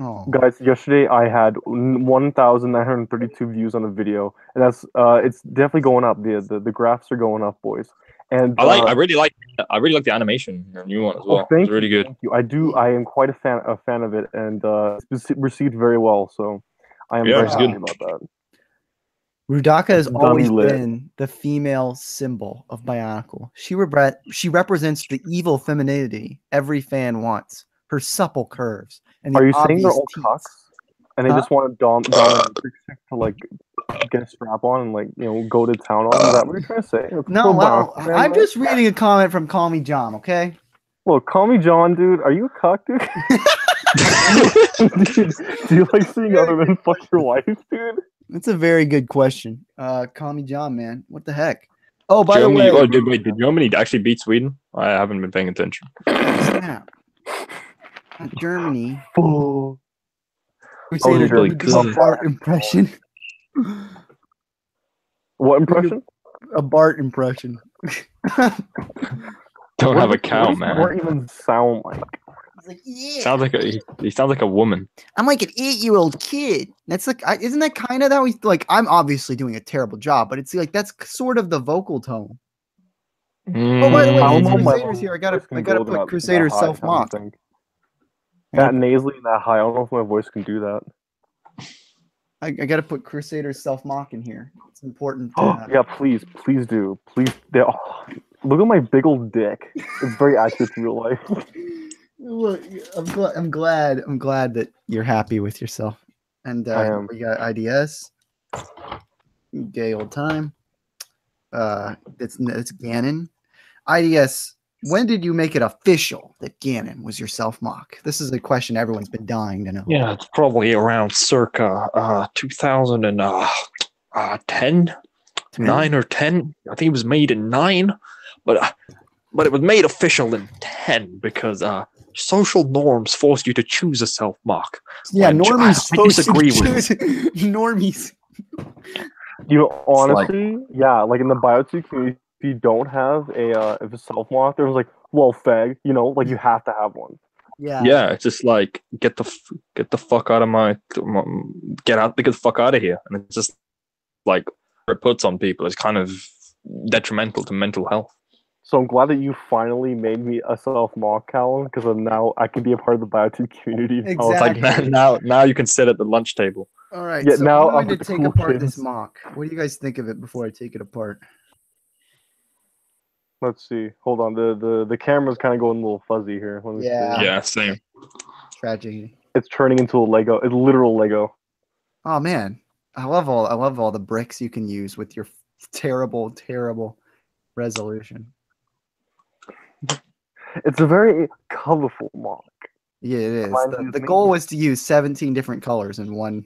Oh, Guys, yesterday I had 1,932 views on a video, and that's it's definitely going up. The graphs are going up, boys. And I really like the animation, your new one as well. thank It's really you, good. thank you. I am quite a fan of it, and it's received very well. So I am very it's happy good. about that. Rudaka has It's always done lit. been the female symbol of Bionicle. She represents the evil femininity every fan wants. Her supple curves and the Are you saying they're obvious all teats. cucks, and they just want a dominant to like get a strap on and like go to town on? Is that what you're trying to say? No, well, I'm just reading a comment from Call Me John, okay? Well, call me John, dude. Are you a cuck, dude? Dude, do you like seeing other men fuck your wife, dude? That's a very good question. Call Me John, man. What the heck? Oh, by Germany, the way, did Germany actually beat Sweden? I haven't been paying attention. snap. Germany. Oh, Crusader, Germany. can you do a Bart impression? What impression? A Bart impression. Don't have a cow, What does man. Bart even sound like? He's like, yeah. He sounds like a woman. I'm like an 8-year-old kid. That's like, isn't that kind of how he's like? I'm obviously doing a terrible job, but it's like that's sort of the vocal tone. Oh, by the way, I don't since know, my Crusader's here, I gotta voice can put go that Crusader's high, self mock. I don't think. That nasally and that high. I don't know if my voice can do that. I gotta put Crusader's self mock in here. It's important. Yeah, please do. Please. Look at my big old dick. It's very accurate to real life. Look, I'm glad that you're happy with yourself. And I am. we got IDS, gay old time. It's Ganon. IDS, when did you make it official that Ganon was your self mock? This is a question everyone's been dying to know. Yeah, it's probably around circa 2010, 9 or 10. I think it was made in 9, but it was made official in 10 because social norms forced you to choose a self mock. Yeah, normies. I disagree with normies. Honestly, yeah, like in the biotech community, if you don't have a self mock, there was like, well, fag, like you have to have one. Yeah, it's just like get the fuck out of get the fuck out of here, and it's just like it puts on people. It's kind of detrimental to mental health. So I'm glad that you finally made me a self mock, Callan, because now I can be a part of the biotech community. Exactly. Like now you can sit at the lunch table. All right. Yeah, so now I'm going to take apart kids. this mock. What do you guys think of it before I take it apart? Let's see. Hold on. The camera's kind of going a little fuzzy here. Let me see. Yeah, same. Tragedy. It's turning into a Lego. It's literal Lego. Oh man, I love all the bricks you can use with your terrible resolution. It's a very colorful mock. Yeah, it is. The goal was to use 17 different colors in one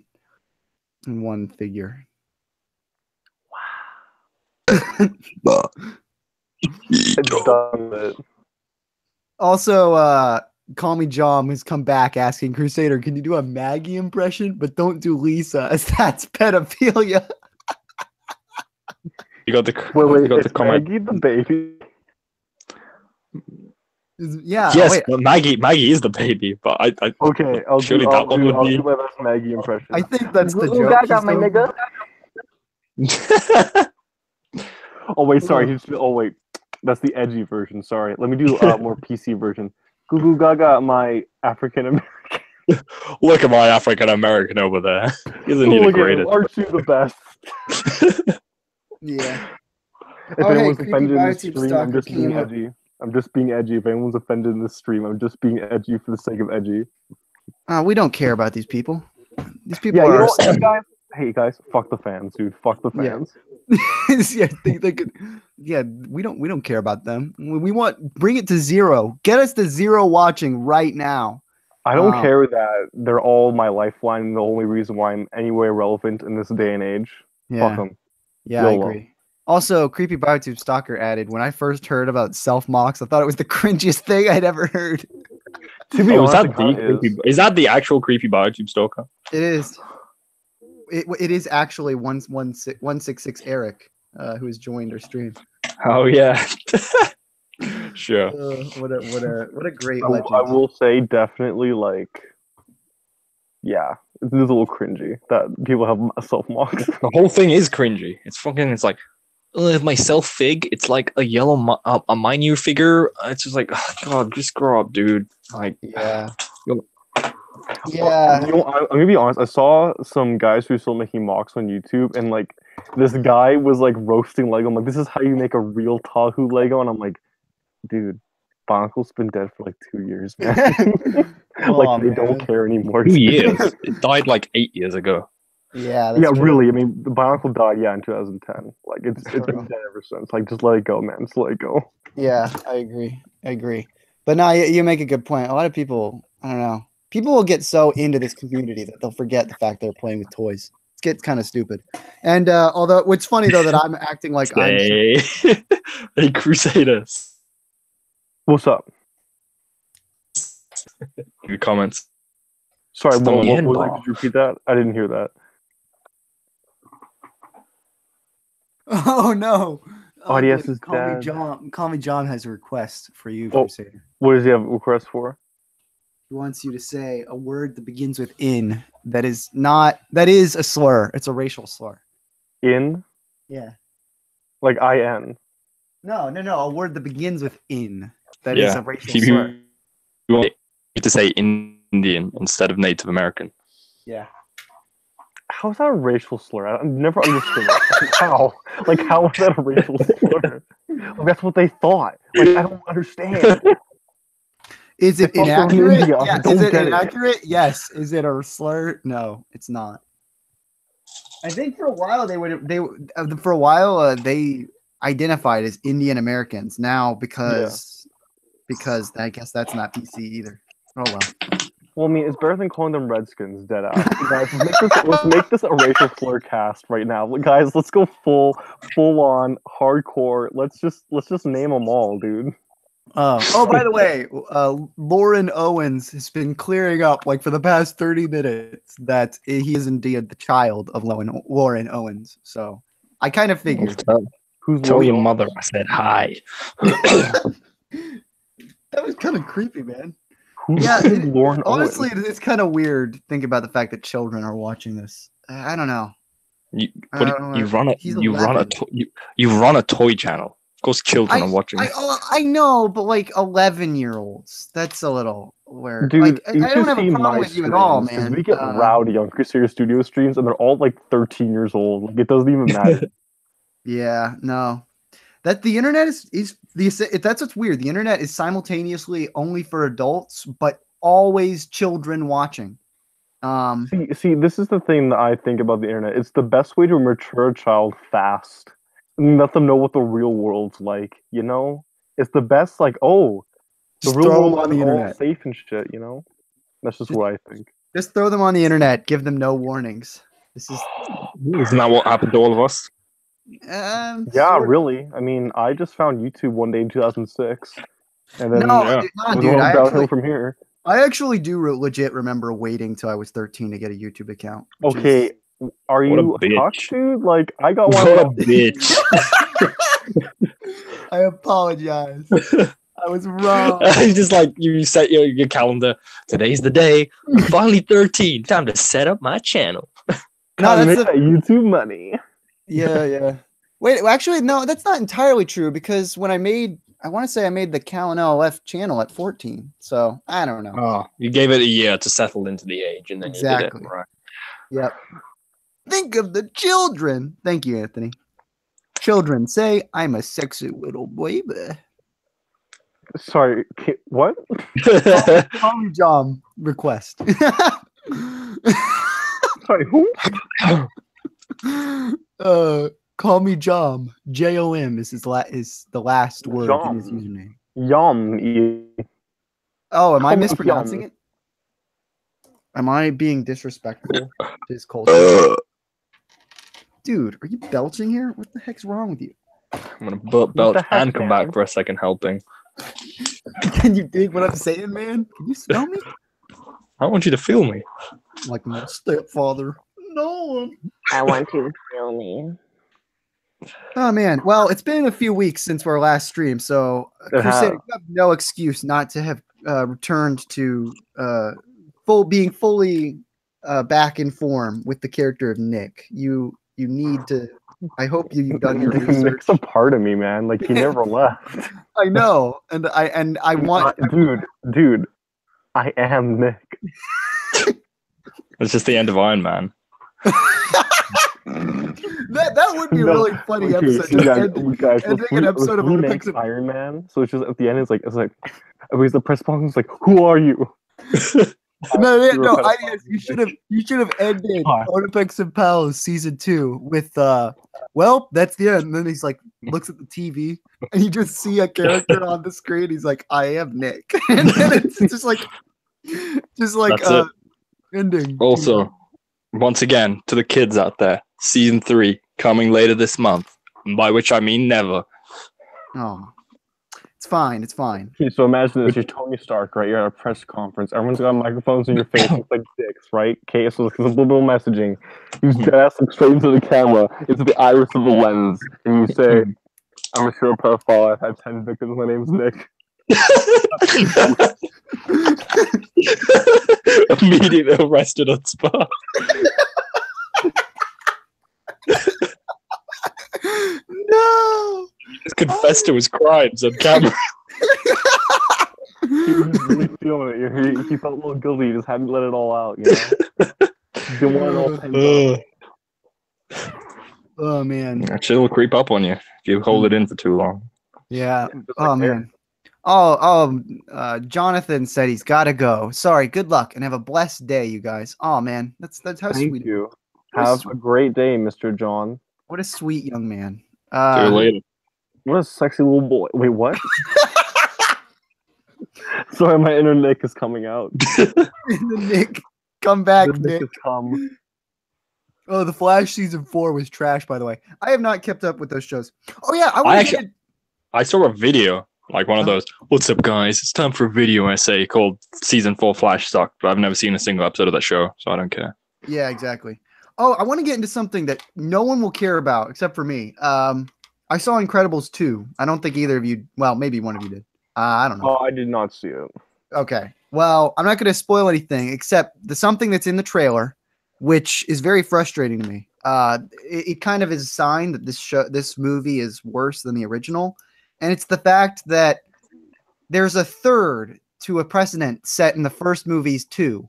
figure. Wow. It's done. Also, Call Me John has come back asking Crusader, can you do a Maggie impression? But don't do Lisa, as that's pedophilia. You got the comment. Maggie the baby. Yeah. Yes, well, Maggie is the baby, but I okay. I'll do my best Maggie impression. I think that's the joke. Gaga, my nigga. Oh wait, sorry. Oh wait, that's the edgy version. Sorry. Let me do a more PC version. Goo goo gaga, my African American. Look at my African American over there. Isn't he the greatest? Aren't you the best? Yeah. If anyone's offended in this stream, I'm just being edgy. I'm just being edgy. If anyone's offended in this stream, I'm just being edgy for the sake of edgy. We don't care about these people. These people are. You know what, guys? Hey guys, fuck the fans, dude. Fuck the fans. Yeah, we don't care about them. We want bring it to 0. Get us to 0 watching right now. I don't care that they're all my lifeline and the only reason why I'm anywhere relevant in this day and age. Yeah. Fuck them. Yeah, YOLO. I agree. Also, Creepy BioTube Stalker added, when I first heard about self-mocks, I thought it was the cringiest thing I'd ever heard. To be honest, is that the actual Creepy BioTube Stalker? It is. It is actually 166 Eric, who has joined our stream. Oh yeah. Sure. What a great legend. I will say definitely like Yeah, it's a little cringy that people have self-mocks. The whole thing is cringy. It's fucking. It's like, my self fig. It's like a yellow a minor figure. It's just like, oh, God, just grow up, dude. Like, Yeah. Yeah. I'm gonna be honest. I saw some guys who are still making mocks on YouTube, and like this guy was like roasting Lego. I'm like, this is how you make a real Tahu Lego, and I'm like, dude, Bionicle's been dead for like 2 years, man. Like they don't care anymore. 2 years. It died like 8 years ago. Yeah. Yeah, true. Really. I mean, the Bionicle died, in 2010. Like it's been dead ever since. Like just let it go, man. Just let it go. Yeah, I agree. But no, you make a good point. A lot of people, I don't know, people will get so into this community that they'll forget the fact they're playing with toys. It gets kind of stupid. And although it's funny though that I'm acting like Hey Crusaders. What's up? Your comments. Sorry, what, could you repeat that? I didn't hear that. Oh no. Audience is dead. Call me John has a request for you, Crusader. What does he have a request for? He wants you to say a word that begins with "in" that is a slur. It's a racial slur. In? Yeah. Like I-N. No. A word that begins with "in" that is a racial slur. You want to say Indian instead of Native American. Yeah. How is that a racial slur? I've never understood that. How? Like, how is that a racial slur? Like, that's what they thought. Like, I don't understand. Is it inaccurate? Yeah. Is it inaccurate? Yes. Is it a slur? No, it's not. I think for a while they identified as Indian Americans. Now because I guess that's not PC either. Oh well. Well, I mean, it's better than calling them Redskins, dead ass. Guys, let's make this a racial slur cast right now, guys. Let's go full on hardcore. Let's just name them all, dude. Oh, by the way, Lauren Owens has been clearing up like for the past 30 minutes that he is indeed the child of Lauren Owens. So I kind of figured. Who's tell your mother I said hi. That was kind of creepy, man. Yeah, honestly, it's kind of weird to think about the fact that children are watching this. I don't know. You run a toy channel. Of course, children are watching. I know, but like 11-year-olds, that's a little weird. Dude, like, I don't have a problem with you at all, man. We get rowdy on Crusader Studio streams, and they're all like 13 years old. Like, it doesn't even matter. Yeah, no. That the internet that's what's weird. The internet is simultaneously only for adults, but always children watching. See, this is the thing that I think about the internet. It's the best way to mature a child fast and let them know what the real world's like. You know, it's the best. Like, the real world on the internet, safe and shit. You know, that's just what I think. Just throw them on the internet. Give them no warnings. Isn't that what happened to all of us? Yeah, really. I mean, I just found YouTube one day in 2006, and then downhill from here. I actually do legit remember waiting till I was 13 to get a YouTube account. Okay, are you a bitch, dude? Like, I got one. What a bitch! I apologize. I was wrong. Just like you set your calendar. Today's the day. I'm finally 13. Time to set up my channel. No, that's YouTube money. Yeah. Wait, actually, no, that's not entirely true because when I want to say I made the CallanLoF channel at 14. So I don't know. Oh, you gave it a year to settle into the age, and then you did it, right? Yep. Think of the children. Thank you, Anthony. Children say, "I'm a sexy little baby." Sorry, what? Call me John. Request. Sorry, who? Call me Jom. Jom is the last word in his username. Yum. Oh, am I mispronouncing it? Am I being disrespectful to his culture? Dude, are you belching here? What the heck's wrong with you? I'm gonna belch and come back for a second helping. Can you dig what I'm saying, man? Can you smell me? I want you to feel me. Like my stepfather. No. I want you to feel me. Oh man, well, it's been a few weeks since our last stream, so Crusader, you have no excuse not to have returned to being fully back in form with the character of Nick. You need to. I hope you've done your research. Nick's a part of me, man. Like he never left. I know, and I want, dude. I am Nick. It's just the end of Iron Man. that would be a really funny episode. Ending an episode of Olympics of Iron Man. So it's just at the end, it's like everybody's the press box. It's like, who are you? No, IDS, you should have ended Olympics and Pals season 2 with well, that's the end. And then he's like looks at the TV and you just see a character on the screen. He's like, I am Nick. And then it's just like ending. Also, once again, to the kids out there, season 3 coming later this month, by which I mean never. Oh, it's fine. It's fine. Okay, so imagine this: you're Tony Stark, right? You're at a press conference. Everyone's got microphones in your face. It's like dicks, right? Okay, so it's a little messaging. You ask them straight into the camera, into the iris of the lens, and you say, "I'm a serial pedophile. I've had 10 victims. My name's Nick." Immediately arrested on spot. No. He just confessed to his crimes on camera. He was really feeling it. He felt a little guilty. He just hadn't let it all out. You know. He didn't want it all. Oh man. That shit will creep up on you if you hold it in for too long. Yeah. Oh man. Jonathan said he's got to go. Sorry. Good luck and have a blessed day, you guys. Oh man, that's how sweet. Thank you. Have a great day, Mr. John. What a sweet young man. See you later. What a sexy little boy. Wait, what? Sorry, my inner Nick is coming out. Nick, come back, Nick. Come. Oh, The Flash season 4 was trash, by the way. I have not kept up with those shows. Oh yeah, I saw a video, like one of those. What's up, guys? It's time for a video essay called "Season 4 Flash Sucked," but I've never seen a single episode of that show, so I don't care. Yeah, exactly. Oh, I want to get into something that no one will care about except for me. I saw Incredibles 2. I don't think either of you. Well, maybe one of you did. I don't know. Oh, I did not see it. Okay. Well, I'm not going to spoil anything except something that's in the trailer, which is very frustrating to me. It kind of is a sign that this movie is worse than the original, and it's the fact that there's a third to a precedent set in the first movies too,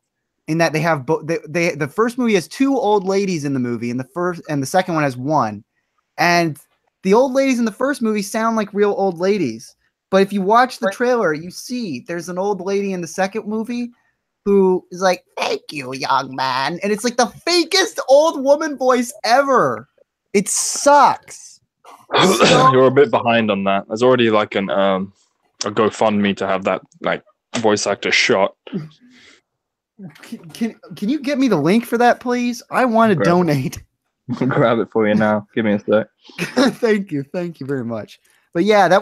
in that they have the first movie has 2 old ladies in the movie, and the second one has 1, and the old ladies in the first movie sound like real old ladies. But if you watch the trailer, you see there's an old lady in the second movie who is like, "Thank you, young man." And it's like the fakest old woman voice ever. It sucks. You're a bit behind on that. There's already like a GoFundMe to have that like voice actor shot. Can you get me the link for that, please? I want to donate. I'll grab it for you now. Give me a sec. Thank you very much. But yeah, that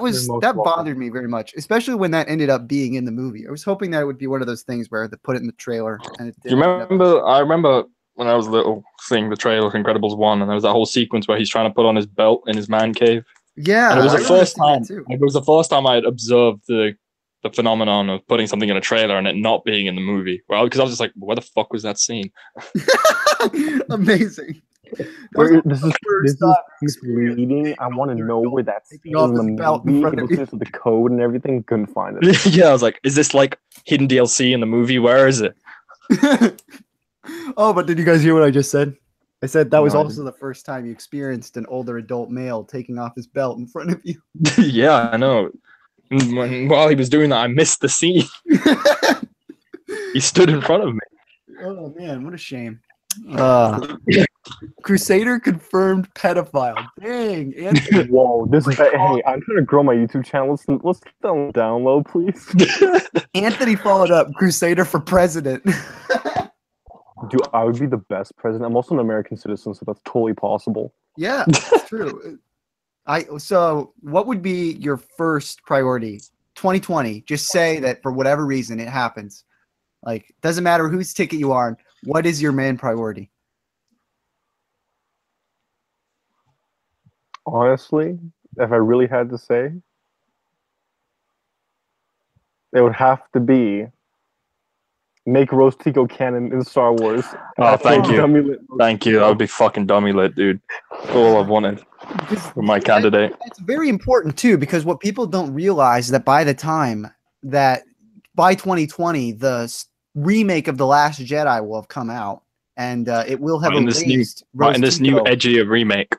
bothered me very much, especially when that ended up being in the movie. I was hoping that it would be one of those things where they put it in the trailer. And it didn't. I remember when I was little seeing the trailer of Incredibles 1, and there was that whole sequence where he's trying to put on his belt in his man cave. Yeah, and it was the first time. It was the first time I had observed the phenomenon of putting something in a trailer and it not being in the movie. Well, because I was just like, where the fuck was that scene? Amazing. This is bleeding. I want to know where that's in the movie. Because of the code and everything, couldn't find it. Yeah, I was like, is this like hidden DLC in the movie? Where is it? Oh, but did you guys hear what I just said? I said that was also the first time you experienced an older adult male taking off his belt in front of you. Yeah, I know. While he was doing that, I missed the scene. He stood in front of me. Oh man, what a shame. Crusader confirmed pedophile. Dang, Anthony. Whoa, hey, I'm trying to grow my YouTube channel. Let's get that down low, please. Anthony followed up Crusader for president. Dude, I would be the best president. I'm also an American citizen, so that's totally possible. Yeah, that's true. So what would be your first priority? 2020. Just say that for whatever reason it happens. Like, doesn't matter whose ticket you are on. What is your main priority? Honestly, if I really had to say, it would have to be Make Rose Tico canon in Star Wars. Oh, thank you. Dummy lit. Thank you. That would be fucking dummy lit, dude. That's all I've wanted for my candidate. It's very important too, because what people don't realize is that by 2020, the remake of The Last Jedi will have come out, and it will have in this new edgier remake.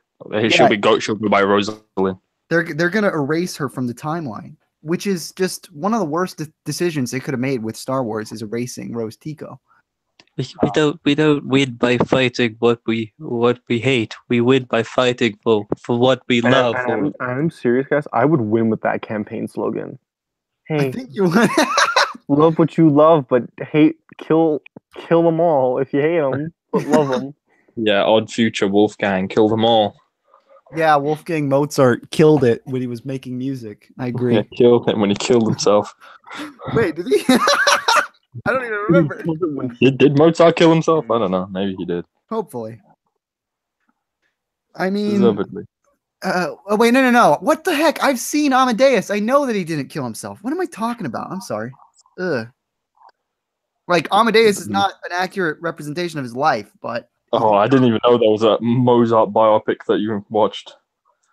She'll be by Rosalind. They're gonna erase her from the timeline, which is just one of the worst decisions they could have made with Star Wars, is erasing Rose Tico. We don't win by fighting what we hate. We win by fighting for what we love. I'm serious, guys. I would win with that campaign slogan. Hey, I think you would. Love what you love, but kill them all if you hate them, but love them. Yeah, Odd Future Wolfgang, kill them all. Yeah, Wolfgang Mozart killed it when he was making music. I agree. Yeah, killed him when he killed himself. Wait, did he? I don't even remember. Did Mozart kill himself? I don't know. Maybe he did. Hopefully. I mean, deservedly. Oh wait, no. What the heck? I've seen Amadeus. I know that he didn't kill himself. What am I talking about? I'm sorry. Ugh. Like, Amadeus is not an accurate representation of his life, but... Oh, I didn't even know there was a Mozart biopic that you watched.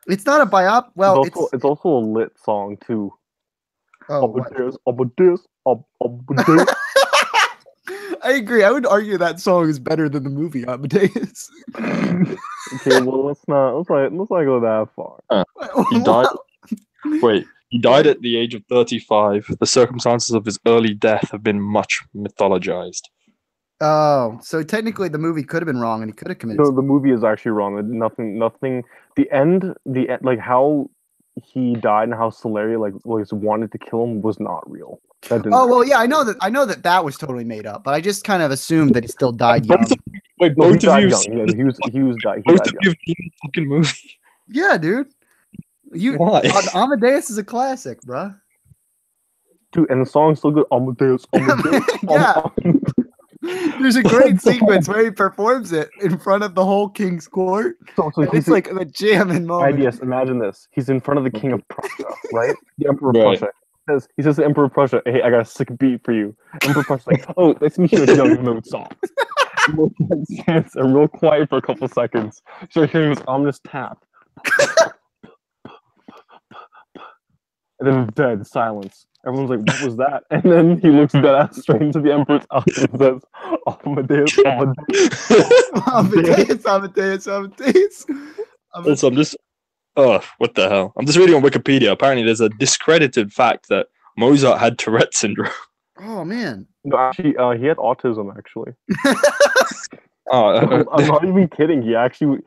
It's not a biop. Well, it's also a lit song too. Oh, Amadeus. I agree. I would argue that song is better than the movie Amadeus. Okay, well let's not go that far. He died. Wait, he died at the age of 35. The circumstances of his early death have been much mythologized. Oh, so technically the movie could have been wrong, and he could have committed. No, the movie is actually wrong. Nothing. The end, like how he died and how Solaria wanted to kill him was not real. Yeah, I know that was totally made up, but I just kind of assumed that he still died young. Wait, both of you? Yeah, he was died. Both of you have seen the fucking movie? Yeah, dude. Why? Amadeus is a classic, bruh. Dude, and the song's still good. Amadeus. Yeah. There's a great sequence where he performs it in front of the whole king's court. So it's like a jamming moment. Yes, imagine this. He's in front of the king of Prussia, right? The emperor of Prussia. He says to the emperor of Prussia, "Hey, I got a sick beat for you." Emperor Prussia's like, "Oh, let's meet you at young Mozart." Stands real quiet for a couple seconds. So hearing this ominous tap. And then dead silence. Everyone's like, "What was that?" And then he looks dead ass straight into the emperor's eyes and says, "Amadeus." Also, I'm just, what the hell? I'm just reading on Wikipedia. Apparently, there's a discredited fact that Mozart had Tourette syndrome. Oh man. No, actually, he had autism. Actually. I'm I'm not even kidding. He actually,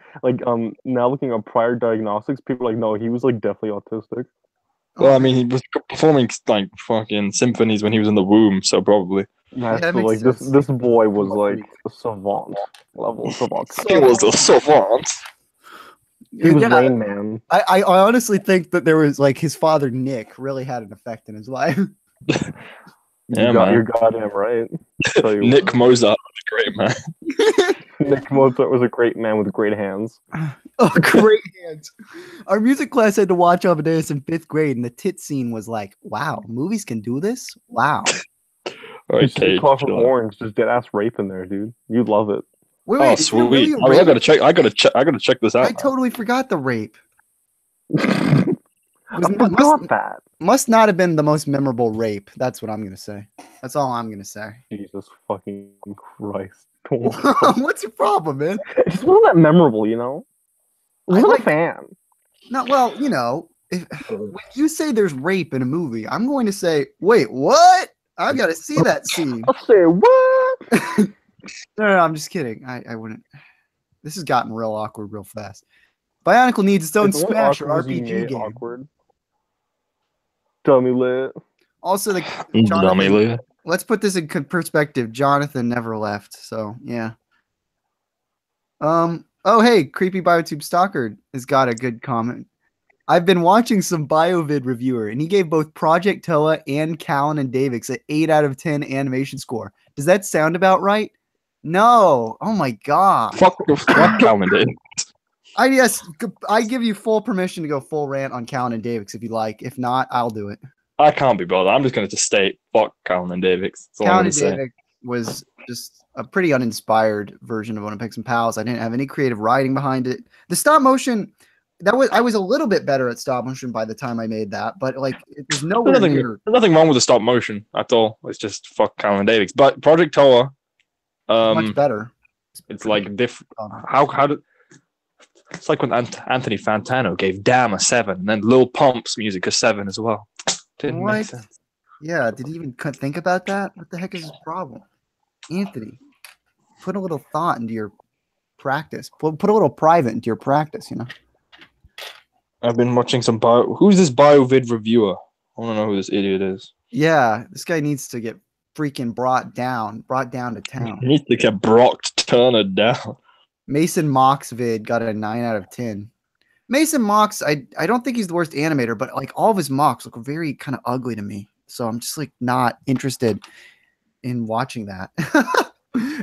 now looking at prior diagnostics, people are like, no, he was definitely autistic. Well, I mean, he was performing fucking symphonies when he was in the womb, so probably. Yeah, so this boy was a savant level savant. He was a savant. He was Rain Man. I honestly think that there was his father Nick really had an effect in his life. Yeah, you're goddamn right. Nick Mozart was a great man. Nick Mozart was a great man with great hands. Oh, great hands. Our music class had to watch Amadeus in 5th grade, and the tit scene was like, wow, movies can do this? Wow. Okay. Clockwork Orange, just dead ass rape in there, dude. You'd love it. Wait, sweet. Really I gotta check this out. I totally forgot the rape. Must not have been the most memorable rape. That's what I'm gonna say. That's all I'm gonna say. Jesus fucking Christ. What's your problem, man? It just wasn't that memorable, you know? I'm a fan. No, well, when you say there's rape in a movie, I'm going to say, wait, what? I gotta see that scene. I'll say what? No, I'm just kidding. I wouldn't. This has gotten real awkward real fast. Bionicle needs its own Smash or RPG game. Awkward. Dummy lit. Also, Dummy lit. Let's put this in perspective. Jonathan never left, so yeah. Oh, hey, Creepy Biotube Stalker has got a good comment. I've been watching some BioVid reviewer, and he gave both Project Toa and Callan and Davix an 8 out of 10 animation score. Does that sound about right? No. Oh my god. Fuck Callan and Davix. I give you full permission to go full rant on Callan and Davix if you like. If not, I'll do it. I can't be bothered. I'm just going to state fuck Callan and Davix. Callan and Davix was just a pretty uninspired version of Olympics and Pals. I didn't have any creative writing behind it. The stop motion, I was a little bit better at stop motion by the time I made that, but like it was nowhere near. There's nothing wrong with the stop motion at all. It's just fuck Callan Davis. But Project Toa, Much better. It's like different. How did? It's like when Anthony Fantano gave Damn a 7, and then Lil Pump's music a 7 as well. Didn't make sense. Yeah, did he even think about that? What the heck is his problem? Anthony, put a little thought into your practice. Put a little private into your practice, you know? I've been watching some bio. Who's this BioVid reviewer? I want to know who this idiot is. Yeah, this guy needs to get freaking brought down to town. He needs to get Brock Turner down. Mason Mox vid got a 9 out of 10. Mason Mox, I don't think he's the worst animator, but like all of his mocks look very kind of ugly to me. So I'm just like not interested in watching that.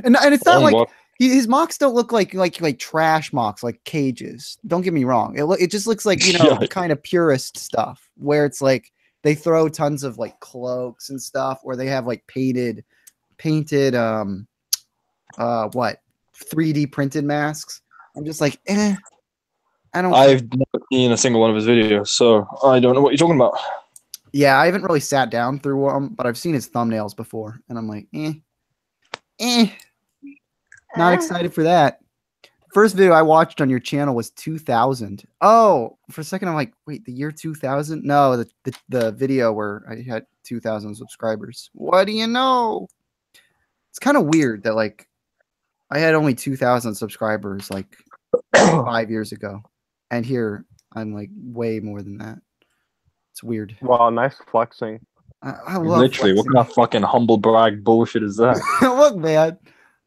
and it's not like his mocks don't look like trash mocks, like cages. Don't get me wrong. It just looks like, you know, kind of purist stuff where it's like they throw tons of like cloaks and stuff, or they have like painted 3D printed masks. I'm just like, I've never seen a single one of his videos, so I don't know what you're talking about. Yeah, I haven't really sat down through them, but I've seen his thumbnails before, and I'm like, not excited for that. First video I watched on your channel was 2000. Oh, for a second I'm like, wait, the year 2000? No, the video where I had 2,000 subscribers. What do you know? It's kind of weird that like I had only 2,000 subscribers like 5 years ago, and here I'm like way more than that. It's weird. Wow, nice flexing. I love literally flexing. What kind of fucking humble brag bullshit is that? Look, man,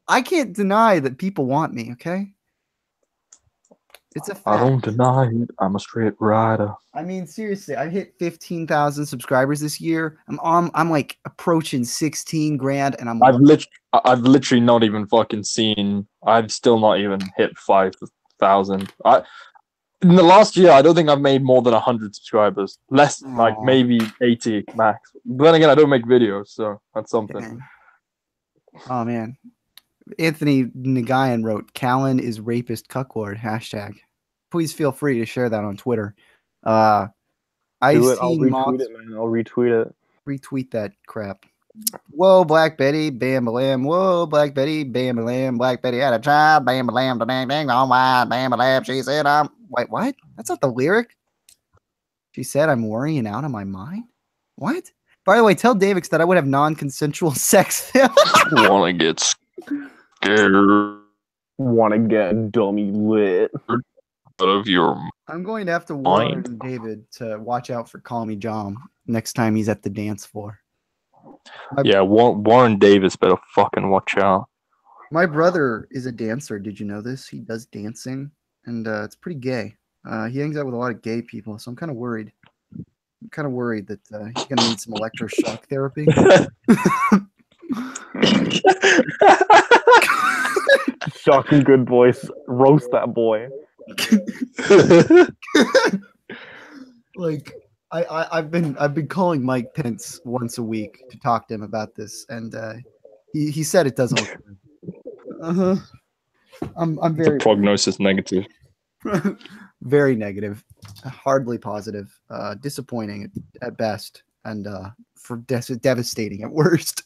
I can't deny that people want me. Okay, it's a fact. I don't deny it. I'm a straight rider. I mean, seriously, I hit 15,000 subscribers this year. I'm like approaching 16 grand, and I've literally not even fucking seen. I've still not even hit 5,000. In the last year, I don't think I've made more than 100 subscribers. Less, like maybe 80 max. But then again, I don't make videos, so that's something. Dang. Oh man, Anthony Nagayan wrote, "Callan is rapist cucklord." #. Please feel free to share that on Twitter. I'll retweet it, man. I'll retweet it. Retweet that crap. Whoa, Black Betty, bam a lamb. Whoa, Black Betty, bam a lamb. Black Betty had a child, bam a lamb, dang dang, oh my, bam a lamb. She said, wait, what? That's not the lyric. She said, "I'm worrying out of my mind." What? By the way, tell Davix that I would have non-consensual sex. Want to get scared? Want to get dummy lit? Out of your I'm going to have to warn David to watch out for Call Me John next time he's at the dance floor. Warren Davis better fucking watch out. My brother is a dancer. Did you know this? He does dancing, and it's pretty gay. He hangs out with a lot of gay people, so I'm kind of worried. I'm kind of worried that he's going to need some electroshock therapy. Shocking good voice. Roast that boy. Like I've been calling Mike Pence once a week to talk to him about this, and he said it doesn't look good. I'm very the prognosis negative. Very negative, hardly positive, disappointing at best, and devastating at worst.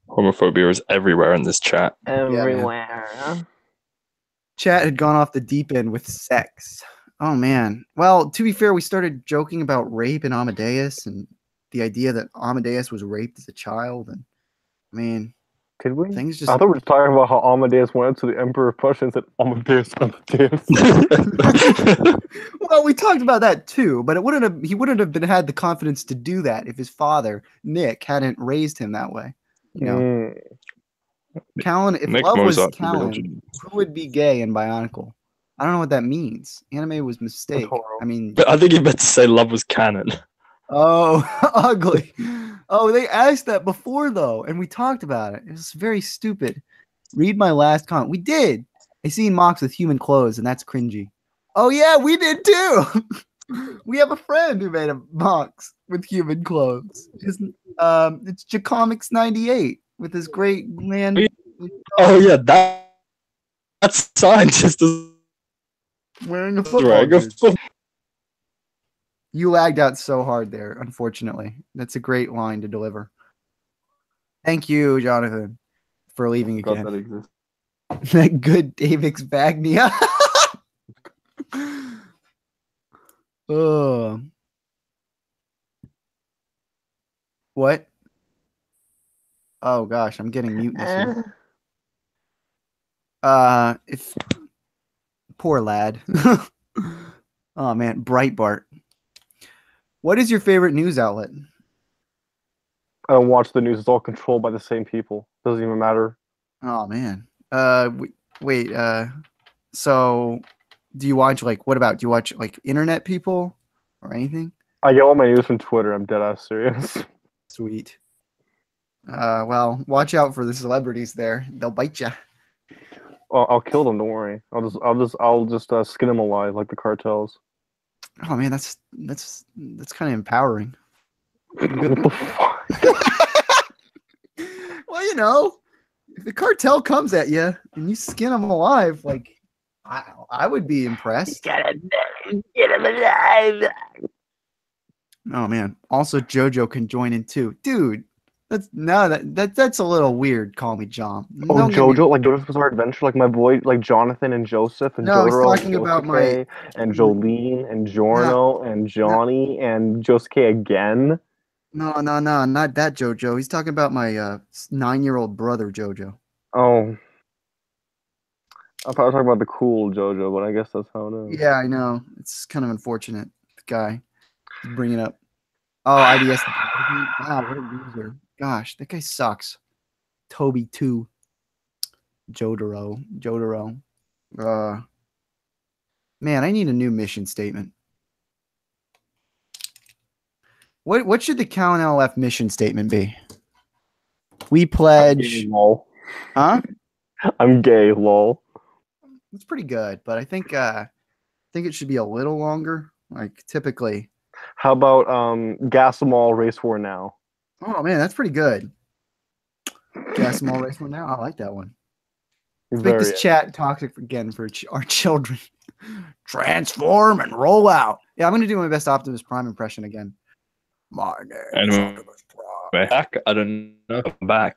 Homophobia is everywhere in this chat. Everywhere. Yeah, chat had gone off the deep end with sex. Oh man. Well, to be fair, we started joking about rape and Amadeus and the idea that Amadeus was raped as a child. And I mean, could we? Things just... I thought we were talking about how Amadeus went to the Emperor of Prussia and said, "Amadeus, Amadeus." Well, we talked about that too, but he wouldn't have had the confidence to do that if his father, Nick, hadn't raised him that way. You know. Callan, if Nick love was Mozart, Callan, who would be gay and Bionicle? I don't know what that means. Anime was mistake. I mean, I think you meant to say love was canon. Oh, ugly. Oh, they asked that before though, and we talked about it. It was very stupid. Read my last comment. We did. I seen mocks with human clothes, and that's cringy. Oh yeah, we did too. We have a friend who made a mocks with human clothes. It's Jacomics 98. with his great man. Oh yeah, that's scientist is Wearing a football right. jersey. You lagged out so hard there, unfortunately. That's a great line to deliver. Thank you, Jonathan, for leaving again. That exists. That good Davix Bagnia. Oh. What? Oh gosh, I'm getting muteness here. If poor lad. Oh man, Breitbart. What is your favorite news outlet? I don't watch the news. It's all controlled by the same people. Doesn't even matter. Oh man. Wait. So, do you watch do you watch like internet people or anything? I get all my news from Twitter. I'm dead ass serious. Sweet. Well, watch out for the celebrities there. They'll bite you. I'll kill them. Don't worry. I'll just skin them alive like the cartels. Oh man, that's kind of empowering. What the fuck? Well, you know, if the cartel comes at you and you skin them alive, like I would be impressed. Get him alive. Oh man. Also, JoJo can join in too, dude. That's a little weird. Call me John. Oh, Don't get JoJo, me- like JoJo's Bizarre Adventure, like my boy, like Jonathan and Joseph and No, he's Jotaro talking and about Josuke and Jolene and Giorno and Johnny and Josuke again. No, not that JoJo. He's talking about my 9-year-old brother JoJo. Oh, I thought I was talking about the cool JoJo, but I guess that's how it is. Yeah, I know. It's kind of unfortunate. The guy bringing up. Oh, IDS. Wow, what a loser. Gosh, that guy sucks. Toby 2. Jotaro. Man, I need a new mission statement. What should the CallanLoF mission statement be? We pledge. Lol. Huh? I'm gay, lol. It's pretty good, but I think it should be a little longer. Like typically. How about gas them all, race war now? Oh man, that's pretty good. Gas them all, race one now. I like that one. Let's make this chat toxic again for our children. Transform and roll out. Yeah, I'm gonna do my best Optimus Prime impression again. My name is Optimus Prime. Back. I don't know. I'm back.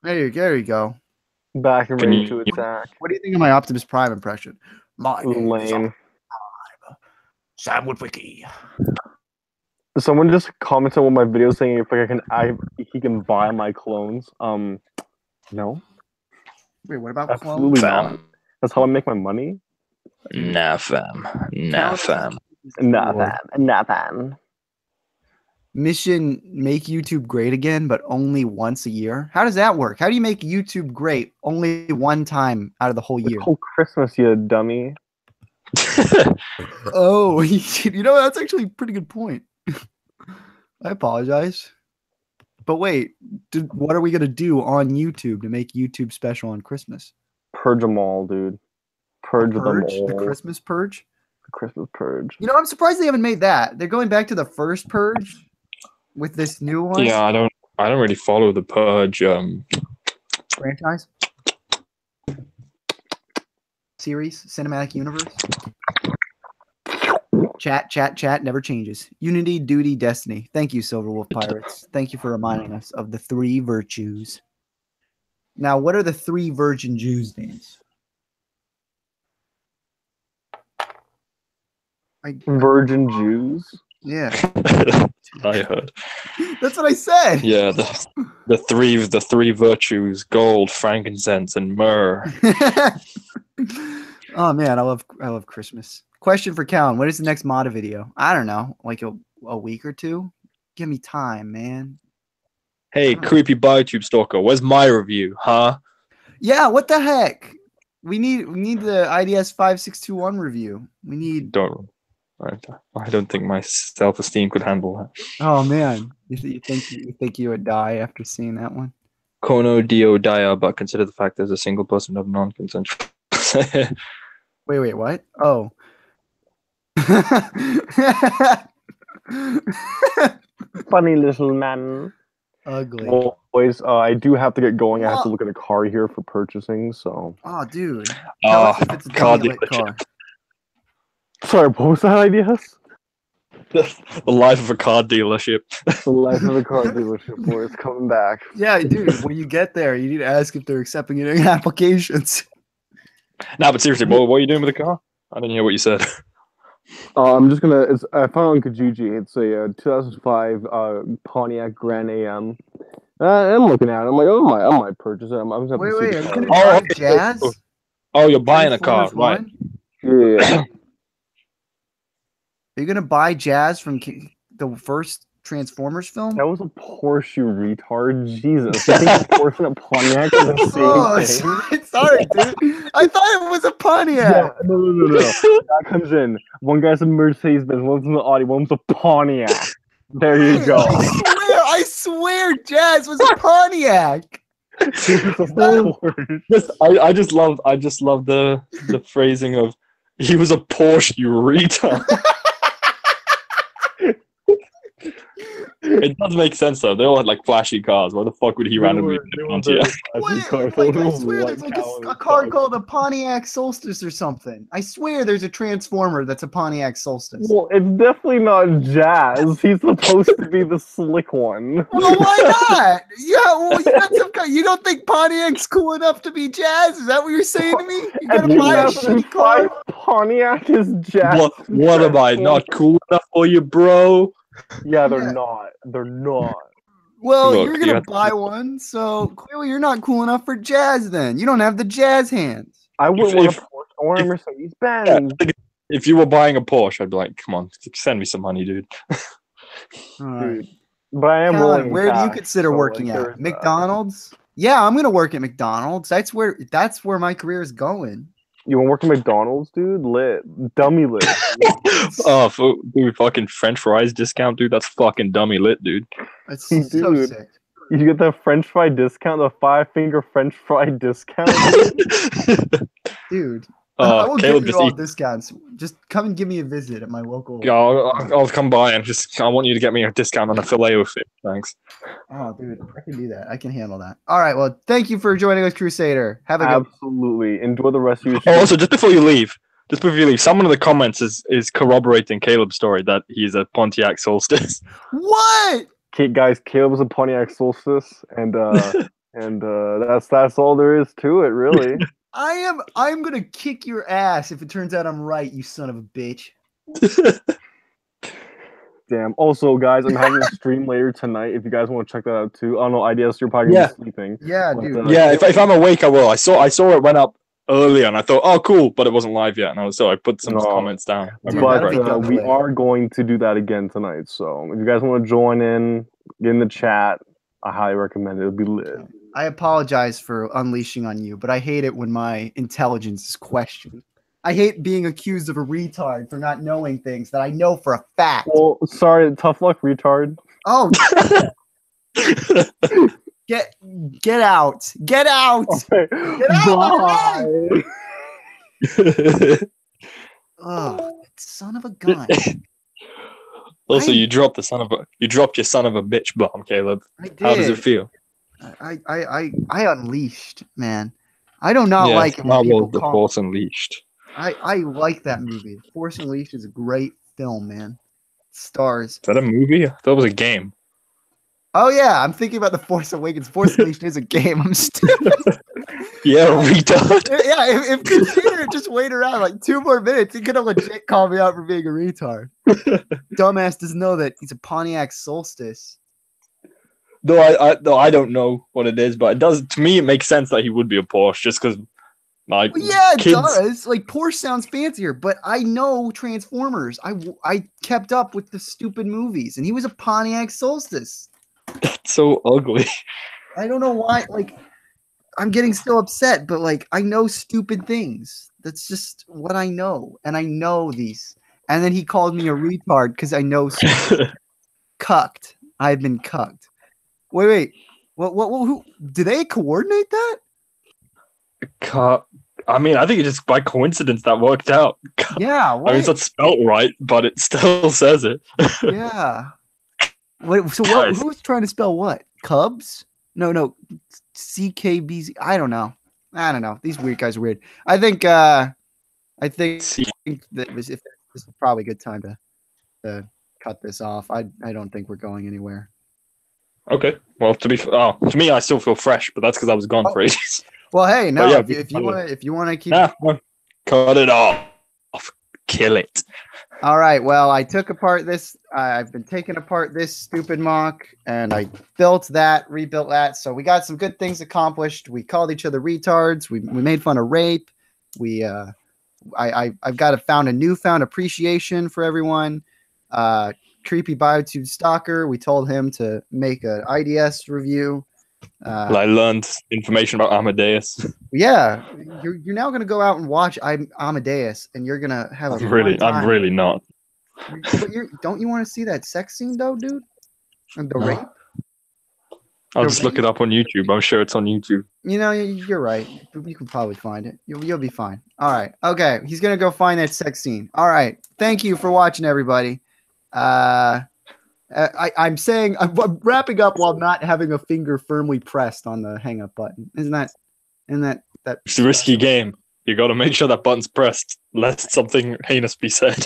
There you go. Back and ready to attack. What do you think of my Optimus Prime impression? My name is Lame. Prime. Sam Witwicky. Someone just commented on one of my videos saying if he can buy my clones. No. Wait, what about Absolutely clones? not. That's how I make my money. Nah, fam. Nah, fam. Mission make YouTube great again, but only once a year. How does that work? How do you make YouTube great only one time out of the whole year? It's whole Christmas, you dummy. Oh, you know, that's actually a pretty good point. I apologize. But wait, what are we going to do on YouTube to make YouTube special on Christmas? Purge them all, dude. Purge them all. The Christmas purge? The Christmas purge. You know, I'm surprised they haven't made that. They're going back to the first purge with this new one. Yeah, I don't really follow the Purge franchise. Series, cinematic universe. Chat never changes. Unity, duty, destiny. Thank you, Silverwolf Pirates. Thank you for reminding us of the 3 virtues. Now, what are the 3 virgin Jews' names? Virgin Jews? Yeah. I heard. That's what I said. Yeah, the three virtues: gold, frankincense, and myrrh. Oh man, I love Christmas. Question for Callan: what is the next mod video? I don't know, like a week or 2. Give me time, man. Hey, creepy BioTube stalker, where's my review, huh? Yeah, what the heck? We need the ids5621 review. We need. I don't think my self-esteem could handle that. Oh man, you think you would die after seeing that one? Kono dio dia, but consider the fact there's a single person of non-consensual. Wait, what? Oh. Funny little man. Ugly. Well, boys, I do have to get going. I have to look at a car here for purchasing. So. Oh, dude. Tell us if it's a car dummy lit car. Sorry, what was that, IDS? The life of a car dealership. The life of a car dealership, boys, coming back. Yeah, dude. When you get there, you need to ask if they're accepting any applications. No, but seriously, what are you doing with the car? I didn't hear what you said. I'm just gonna. I found it on Kijiji. It's a 2005 Pontiac Grand AM. I'm looking at it. I'm like, I might purchase it. I'm just gonna Wait, see are the you car. gonna buy Jazz? Oh, you're buying a car, right? Yeah. Are you gonna buy Jazz from the first Transformers film? That was a Porsche, you retard. Jesus. You think a Porsche and a Pontiac are the same thing? Sorry, dude. I thought it was a Pontiac. Yeah, no. That comes in. One guy's a Mercedes-Benz, one's an Audi, one's a Pontiac. There you go. I swear Jazz was a Pontiac. I just love the phrasing of he was a Porsche, you retard. It does make sense though. They all had like flashy cars. Why the fuck would he randomly pick a Pontiac? I swear there's like a car called a Pontiac Solstice or something. I swear there's a Transformer that's a Pontiac Solstice. Well, it's definitely not Jazz. He's supposed to be the slick one. Well, why not? Yeah, well, you don't think Pontiac's cool enough to be Jazz? Is that what you're saying to me? You gotta buy a shitty car? Pontiac is Jazz. What am I, not cool enough for you, bro? Yeah, they're not. They're not. Well, look, you're gonna buy one, so clearly you're not cool enough for Jazz. Then you don't have the Jazz hands. I wouldn't want a Porsche. I want a Mercedes Benz. Yeah, if you were buying a Porsche, I'd be like, "Come on, send me some money, dude." Dude, but I am rolling. Where do you consider working at? McDonald's? Yeah, I'm gonna work at McDonald's. That's where my career is going. You want to work at McDonald's, dude? Lit. Dummy lit. Oh, dude, fucking French fries discount, dude. That's fucking dummy lit, dude. That's so sick. You get the French fry discount, the 5-finger French fry discount. Dude. I will give you all discounts. Just come and give me a visit at my local. Yeah, I'll come by and I want you to get me a discount on a filet of fish. Thanks. Oh, dude, I can do that. I can handle that. All right. Well, thank you for joining us, Crusader. Have a good. Absolutely. Enjoy the rest of your. Oh, also, just before you leave, someone in the comments is corroborating Caleb's story that he's a Pontiac Solstice. What? Okay, guys, Caleb was a Pontiac Solstice, and that's all there is to it, really. I'm gonna kick your ass if it turns out I'm right, you son of a bitch. Damn. Also, guys, I'm having a stream later tonight. If you guys want to check that out too. I don't know, IDS, you're probably gonna be sleeping. Yeah, dude. Yeah, if I'm awake, I will. I saw it went up earlier, and I thought, oh, cool, but it wasn't live yet, and I put some comments down. Dude, but we are going to do that again tonight. So if you guys want to join in, get in the chat, I highly recommend it. It'll be lit. I apologize for unleashing on you, but I hate it when my intelligence is questioned. I hate being accused of a retard for not knowing things that I know for a fact. Well, sorry, tough luck, retard. Oh, get out! Get out! Okay. Get out! Oh, son of a gun! Also, you dropped your son of a bitch bomb, Caleb. I did. How does it feel? I unleashed, man. I do not like it when people The Force Unleashed. I like that movie. Force Unleashed is a great film, man. Stars. Is that a movie? I thought it was a game. Oh yeah, I'm thinking about the Force Awakens. Force Unleashed is a game. I'm stupid. Yeah, retard. Yeah, if Crusader just wait around like 2 more minutes, he could have legit called me out for being a retard. Dumbass doesn't know that he's a Pontiac Solstice. Though I don't know what it is, but it does to me. It makes sense that he would be a Porsche, just because it does. Like Porsche sounds fancier, but I know Transformers. I kept up with the stupid movies, and he was a Pontiac Solstice. That's so ugly. I don't know why. Like, I'm getting so upset, but like I know stupid things. That's just what I know, and I know these. And then he called me a retard because I know cucked. I've been cucked. Wait. What? Who? Do they coordinate that? I mean, I think it's just by coincidence that worked out. Yeah. I mean, it's not spelt right, but it still says it. Yeah. Wait. So what? Who's trying to spell what? Cubs? No. CKBZ. I don't know. These weird guys are weird. I think that this is probably a good time to cut this off. I don't think we're going anywhere. Okay. Well, to me, I still feel fresh, but that's because I was gone for ages. Well, hey, no. Yeah, if you want to keep, cut it off, kill it. All right. Well, I took apart this. I've been taking apart this stupid mock, and I built that, rebuilt that. So we got some good things accomplished. We called each other retards. We made fun of rape. I've found a newfound appreciation for everyone. Creepy Biotube Stalker. We told him to make an IDS review. I learned information about Amadeus. Yeah, you're now gonna go out and watch Amadeus, and you're gonna have a fun time. I'm really not. But don't you want to see that sex scene though, dude? And the rape. I'll just look it up on YouTube. I'm sure it's on YouTube. You know, you're right. You can probably find it. You'll be fine. All right. Okay. He's gonna go find that sex scene. All right. Thank you for watching, everybody. I'm wrapping up while not having a finger firmly pressed on the hang up button. Isn't that it's a risky game. You got to make sure that button's pressed, lest something heinous be said.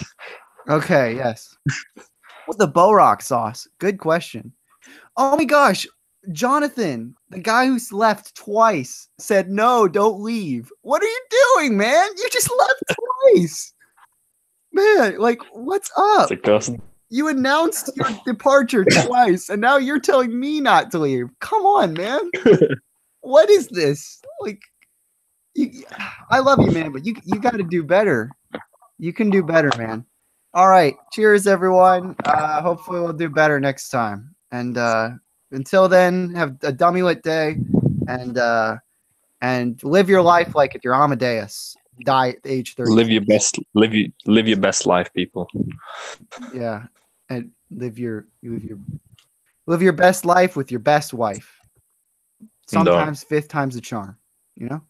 Okay, yes. What's the Bo-Rock sauce? Good question. Oh my gosh, Jonathan, the guy who's left twice, said no, don't leave. What are you doing, man? You just left twice. Man, like, what's up? It's a cussing. You announced your departure twice, and now you're telling me not to leave. Come on, man. What is this? Like, I love you, man, but you got to do better. You can do better, man. All right. Cheers, everyone. Hopefully we'll do better next time. And until then, have a dummy lit day, and live your life like it. You're Amadeus. Die at age 30. Live your best life, people. Yeah, and live your best life with your best wife. Sometimes fifth time's a charm, you know?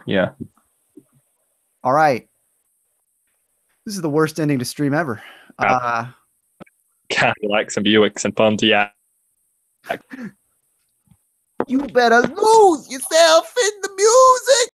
Yeah. All right. This is the worst ending to stream ever. Cadillacs and Buicks and Pontiac. You better lose yourself in the music.